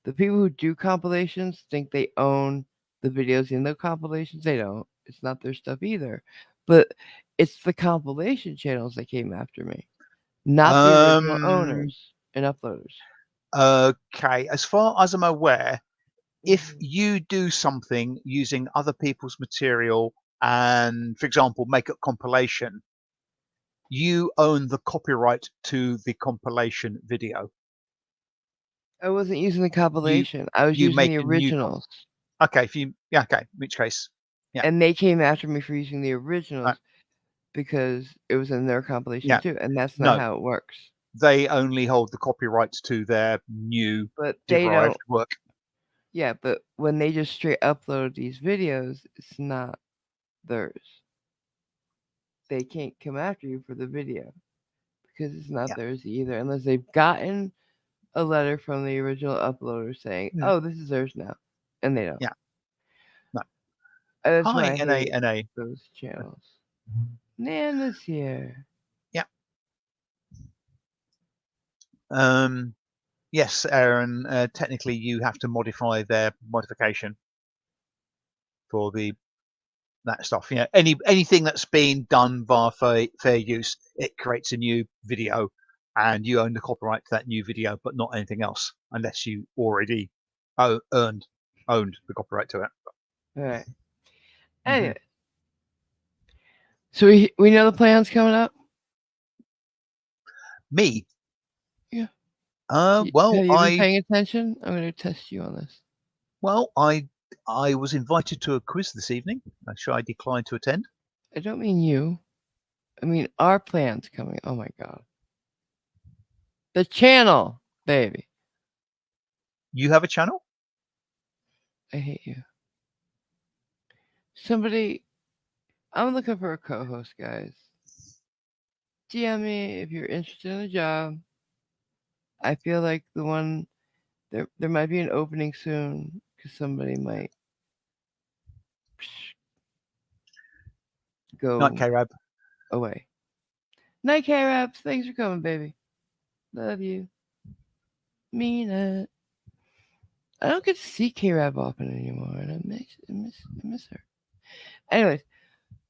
the people who do compilations think they own the videos in the compilations. They don't. It's not their stuff either. But it's the compilation channels that came after me, not the original owners and uploaders. Okay. As far as I'm aware, if you do something using other people's material and, for example, make a compilation, you own the copyright to the compilation video. I wasn't using the compilation. I was using the originals. Okay, in which case, yeah. And they came after me for using the originals. because it was in their compilation Yeah. too, and that's not No. how it works. They only hold the copyrights to their new But they derived don't. work. Yeah, but when they just straight upload these videos, it's not theirs. They can't come after you for the video because it's not Yeah. theirs either, unless they've gotten a letter from the original uploader saying, "Oh, this is theirs now," and they don't. Yeah. No. That's Hi, why I NA, hate NA. those channels. Nana's here. Yeah. Yes, Aaron. Technically, you have to modify their modification for that stuff. You know, anything that's been done via fair use, it creates a new video, and you own the copyright to that new video, but not anything else, unless you already owned the copyright to it. All right. Anyway, so we know the plan's coming up. Me? Yeah. Well, have you been paying attention? I'm going to test you on this. Well, I was invited to a quiz this evening. Should I decline to attend? I don't mean you. I mean our plan's coming. Oh my god. The channel, baby. You have a channel? I hate you. Somebody, I'm looking for a co-host, guys. DM me if you're interested in a job. I feel like the one there might be an opening soon because somebody might go Night K-Rab. away. Night K-Rabs, thanks for coming, baby. Love you. Mean it. I don't get to see K-Rab often anymore, and I miss her. Anyways,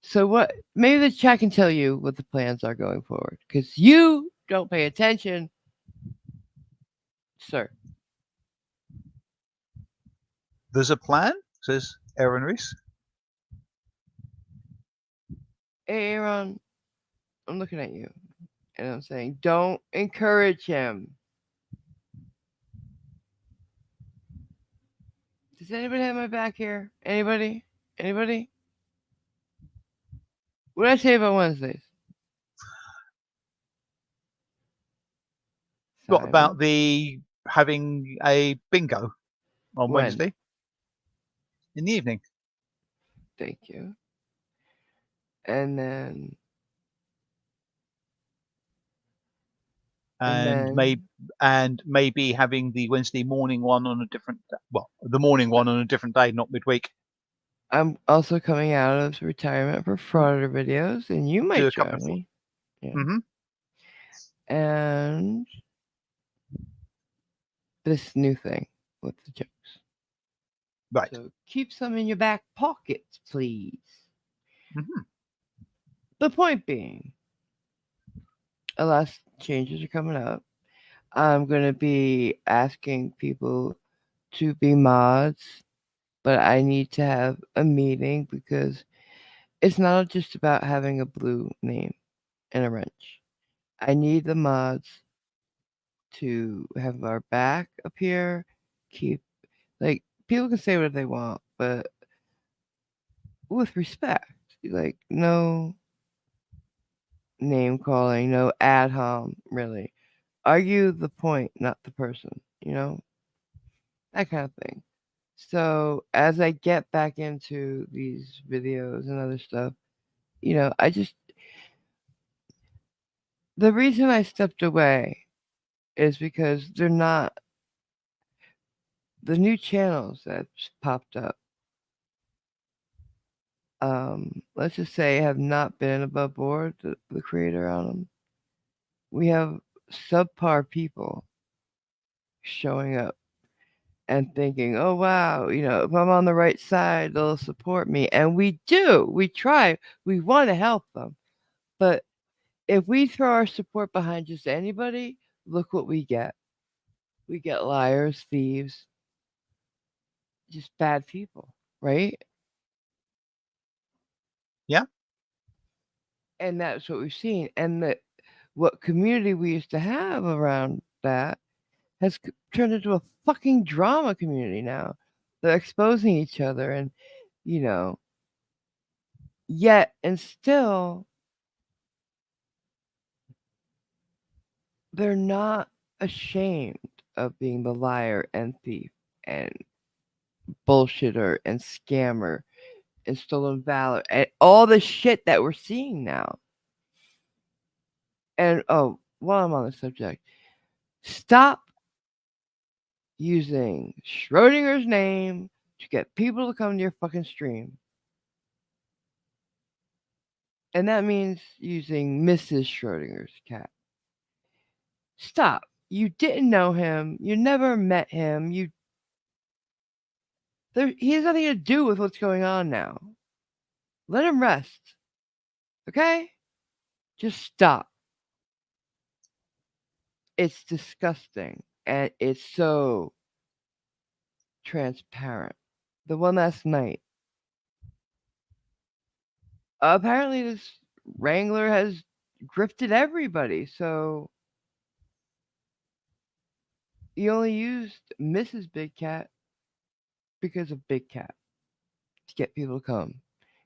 so what? Maybe the chat can tell you what the plans are going forward, because you don't pay attention, sir. There's a plan, says Aaron Reese. Hey, Aaron, I'm looking at you, and I'm saying, don't encourage him. Does anybody have my back here? Anybody? Anybody? What did I say about Wednesdays? What about the having a bingo on When? Wednesday in the evening? Thank you. And then and maybe having the Wednesday morning one on a different, well, the morning one on a different day, not midweek. I'm also coming out of retirement for frauder videos, and you might join me. Yeah. And this new thing with the jokes. Right. So keep some in your back pockets, please. The point being, a lot of changes are coming up. I'm going to be asking people to be mods, but I need to have a meeting because it's not just about having a blue name and a wrench. I need the mods to have our back up here. Like, people can say what they want, but with respect. Like, no name calling, no ad hom, really. Argue the point, not the person, you know? That kind of thing. So, as I get back into these videos and other stuff, you know, the reason I stepped away is because they're not the new channels that popped up. Let's just say have not been above board, the creator on them. We have subpar people showing up and thinking, oh wow, you know, if I'm on the right side, they'll support me. And we do. We try. We want to help them. But if we throw our support behind just anybody, look what we get. We get liars, thieves, just bad people, right? Yeah. And that's what we've seen. And what community we used to have around that has turned into a fucking drama community now. They're exposing each other and, you know, yet and still they're not ashamed of being the liar and thief and bullshitter and scammer and stolen valor and all the shit that we're seeing now. And oh, while I'm on the subject, stop using Schrodinger's name to get people to come to your fucking stream. And that means using Mrs. Schrodinger's cat. Stop. You didn't know him. You never met him. He has nothing to do with what's going on now. Let him rest. Okay? Just stop. It's disgusting. And it's so transparent. The one last night. Apparently, this Wrangler has grifted everybody. So you only used Mrs. Big Cat because of Big Cat to get people to come.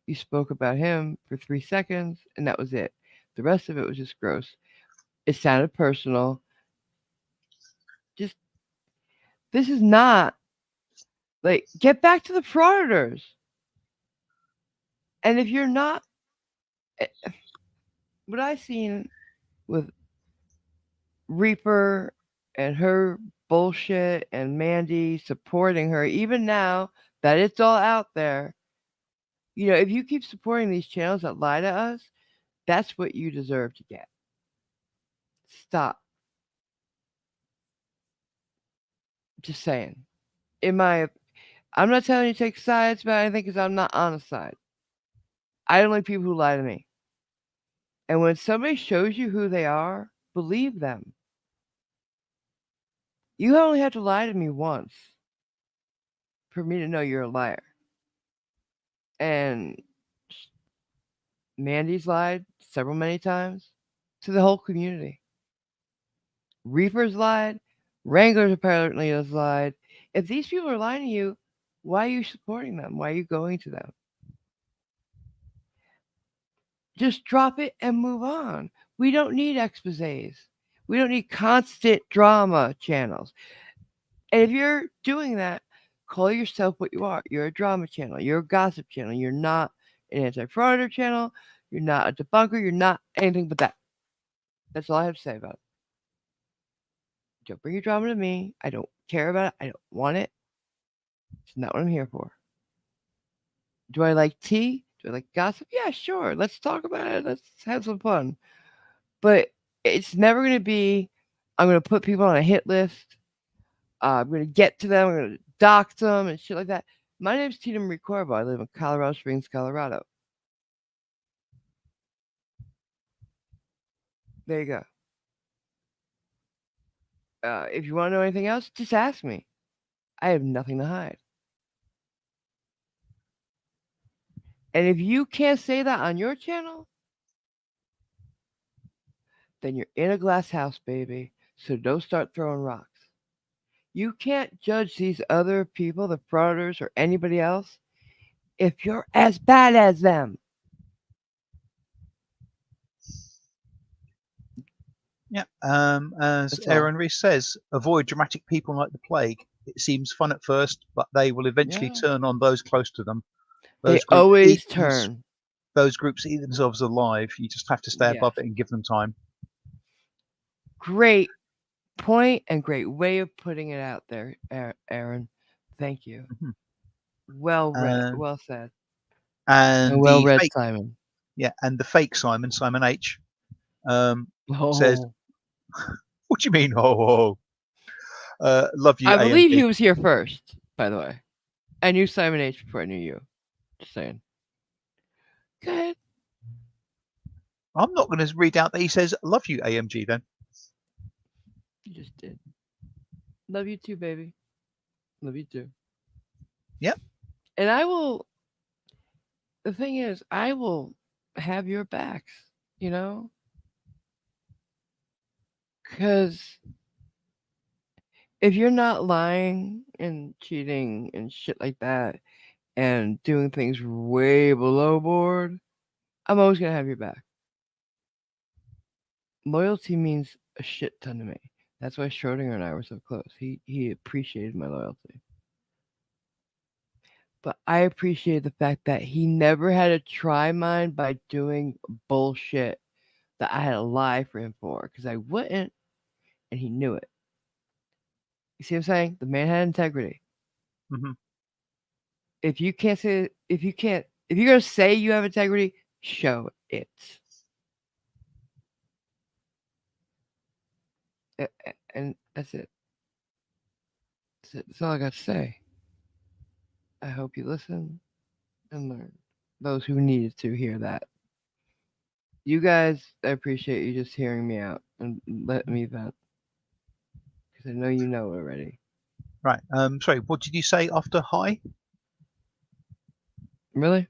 You spoke about him for 3 seconds, and that was it. The rest of it was just gross. It sounded personal. Just, this is not, like, get back to the frauditors. And if you're not, what I've seen with Reaper and her bullshit and Mandy supporting her, even now that it's all out there, if you keep supporting these channels that lie to us, that's what you deserve to get. Stop. Just saying. I'm not telling you to take sides about anything because I'm not on a side. I don't like people who lie to me. And when somebody shows you who they are, believe them. You only have to lie to me once for me to know you're a liar. And Mandy's lied many times to the whole community. Reaper's lied. Wrangler's apparently has lied. If these people are lying to you, why are you supporting them? Why are you going to them? Just drop it and move on. We don't need exposés. We don't need constant drama channels. And if you're doing that, call yourself what you are. You're a drama channel. You're a gossip channel. You're not an anti-frauder channel. You're not a debunker. You're not anything but that. That's all I have to say about it. Don't bring your drama to me. I don't care about it. I don't want it. It's not what I'm here for. Do I like tea? Do I like gossip? Yeah, sure. Let's talk about it. Let's have some fun. But it's never going to be, I'm going to put people on a hit list. I'm going to get to them. I'm going to dox them and shit like that. My name's Tina Marie Corbo. I live in Colorado Springs, Colorado. There you go. If you want to know anything else, just ask me. I have nothing to hide. And if you can't say that on your channel, then you're in a glass house, baby. So don't start throwing rocks. You can't judge these other people, the frauders or anybody else, if you're as bad as them. Yeah. As That's all. Aaron Reese says, avoid dramatic people like the plague. It seems fun at first, but they will eventually turn on those close to them. They always turn. Those groups eat themselves alive. You just have to stay above it and give them time. Great point and great way of putting it out there, Aaron. Thank you. Well read, well said. And well read, fake, Simon. Yeah, and the fake Simon H, says, "What do you mean? Oh, love you." I believe AMG. he was here first, by the way. I knew Simon H before I knew you. Just saying. Go ahead. I'm not going to read out that he says, "Love you, AMG." Then you just did. Love you too, baby. Love you too. Yep. And I will. The thing is, I will have your backs. Because if you're not lying and cheating and shit like that and doing things way below board, I'm always going to have your back. loyalty means a shit ton to me. That's why Schrodinger and I were so close. He appreciated my loyalty. But I appreciate the fact that he never had to try mine by doing bullshit that I had to lie for him for, because I wouldn't, and he knew it. You see what I'm saying? The man had integrity. Mhm. If you're gonna say you have integrity, show it. And that's it. That's all I got to say. I hope you listen and learn. Those who needed to hear that. You guys, I appreciate you just hearing me out and let me vent. Because I know you know already. Right. Sorry. What did you say after hi? Really?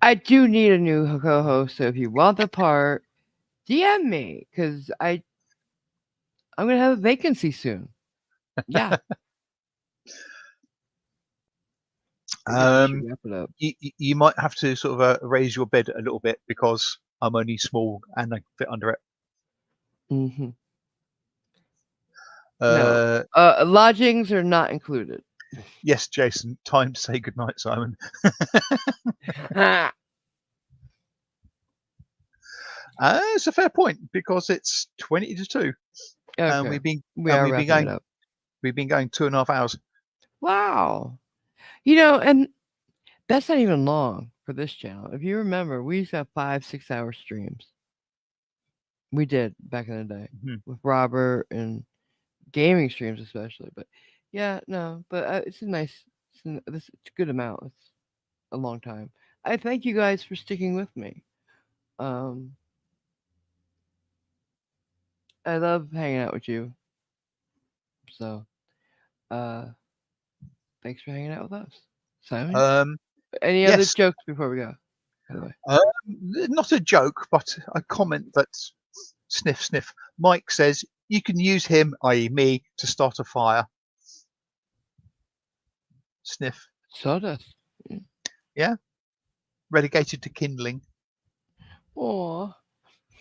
I do need a new co-host, so if you want the part, DM me, because I'm gonna have a vacancy soon. Yeah. We should wrap it up. You might have to sort of raise your bed a little bit because I'm only small and I can fit under it. Mm-hmm. No, lodgings are not included. Yes, Jason. Time to say goodnight, Simon. It's a fair point because it's 20 to 2, and Okay. we've been wrapping it up. We've been going 2.5 hours. Wow. You know, and that's not even long for this channel. If you remember, we used to have 5-6 hour streams. We did back in the day with Robert and gaming streams especially. But yeah, no, but it's a nice, it's a good amount. It's a long time. I thank you guys for sticking with me. I love hanging out with you. So, thanks for hanging out with us, Simon. Any other Yes. jokes before we go? By the way, Not a joke, but a comment that sniff sniff. Mike says you can use him, i.e., me, to start a fire. Sniff. Sawdust. Yeah. Relegated to kindling. Aw.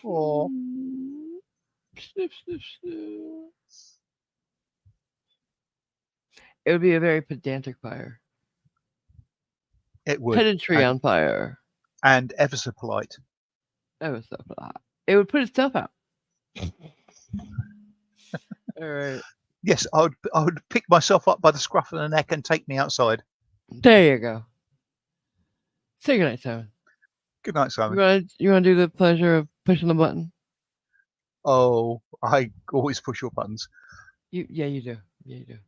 Aw. Sniff, sniff, sniff. It would be a very pedantic fire. It would. Pedantry on fire. And ever so polite. Ever so polite. It would put itself out. All right. Yes, I would pick myself up by the scruff of the neck and take me outside. There you go. Say goodnight, Simon. Good night, Simon. You want to do the pleasure of pushing the button? Oh, I always push your buttons. Yeah, you do. Yeah, you do.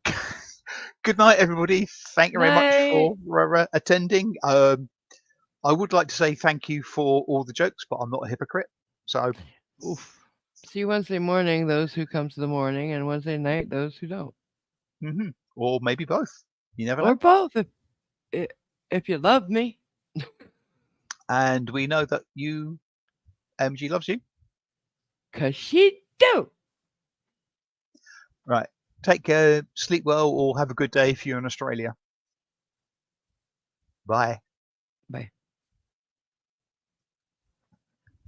Good night, everybody. Thank you very much for attending. I would like to say thank you for all the jokes, but I'm not a hypocrite. So, oof. See you Wednesday morning, those who come to the morning, and Wednesday night, those who don't. Or maybe both. You never know. Or both, if you love me. And we know that MG loves you. 'Cause she do. Right. Take care, sleep well, or have a good day if you're in Australia. Bye. Bye.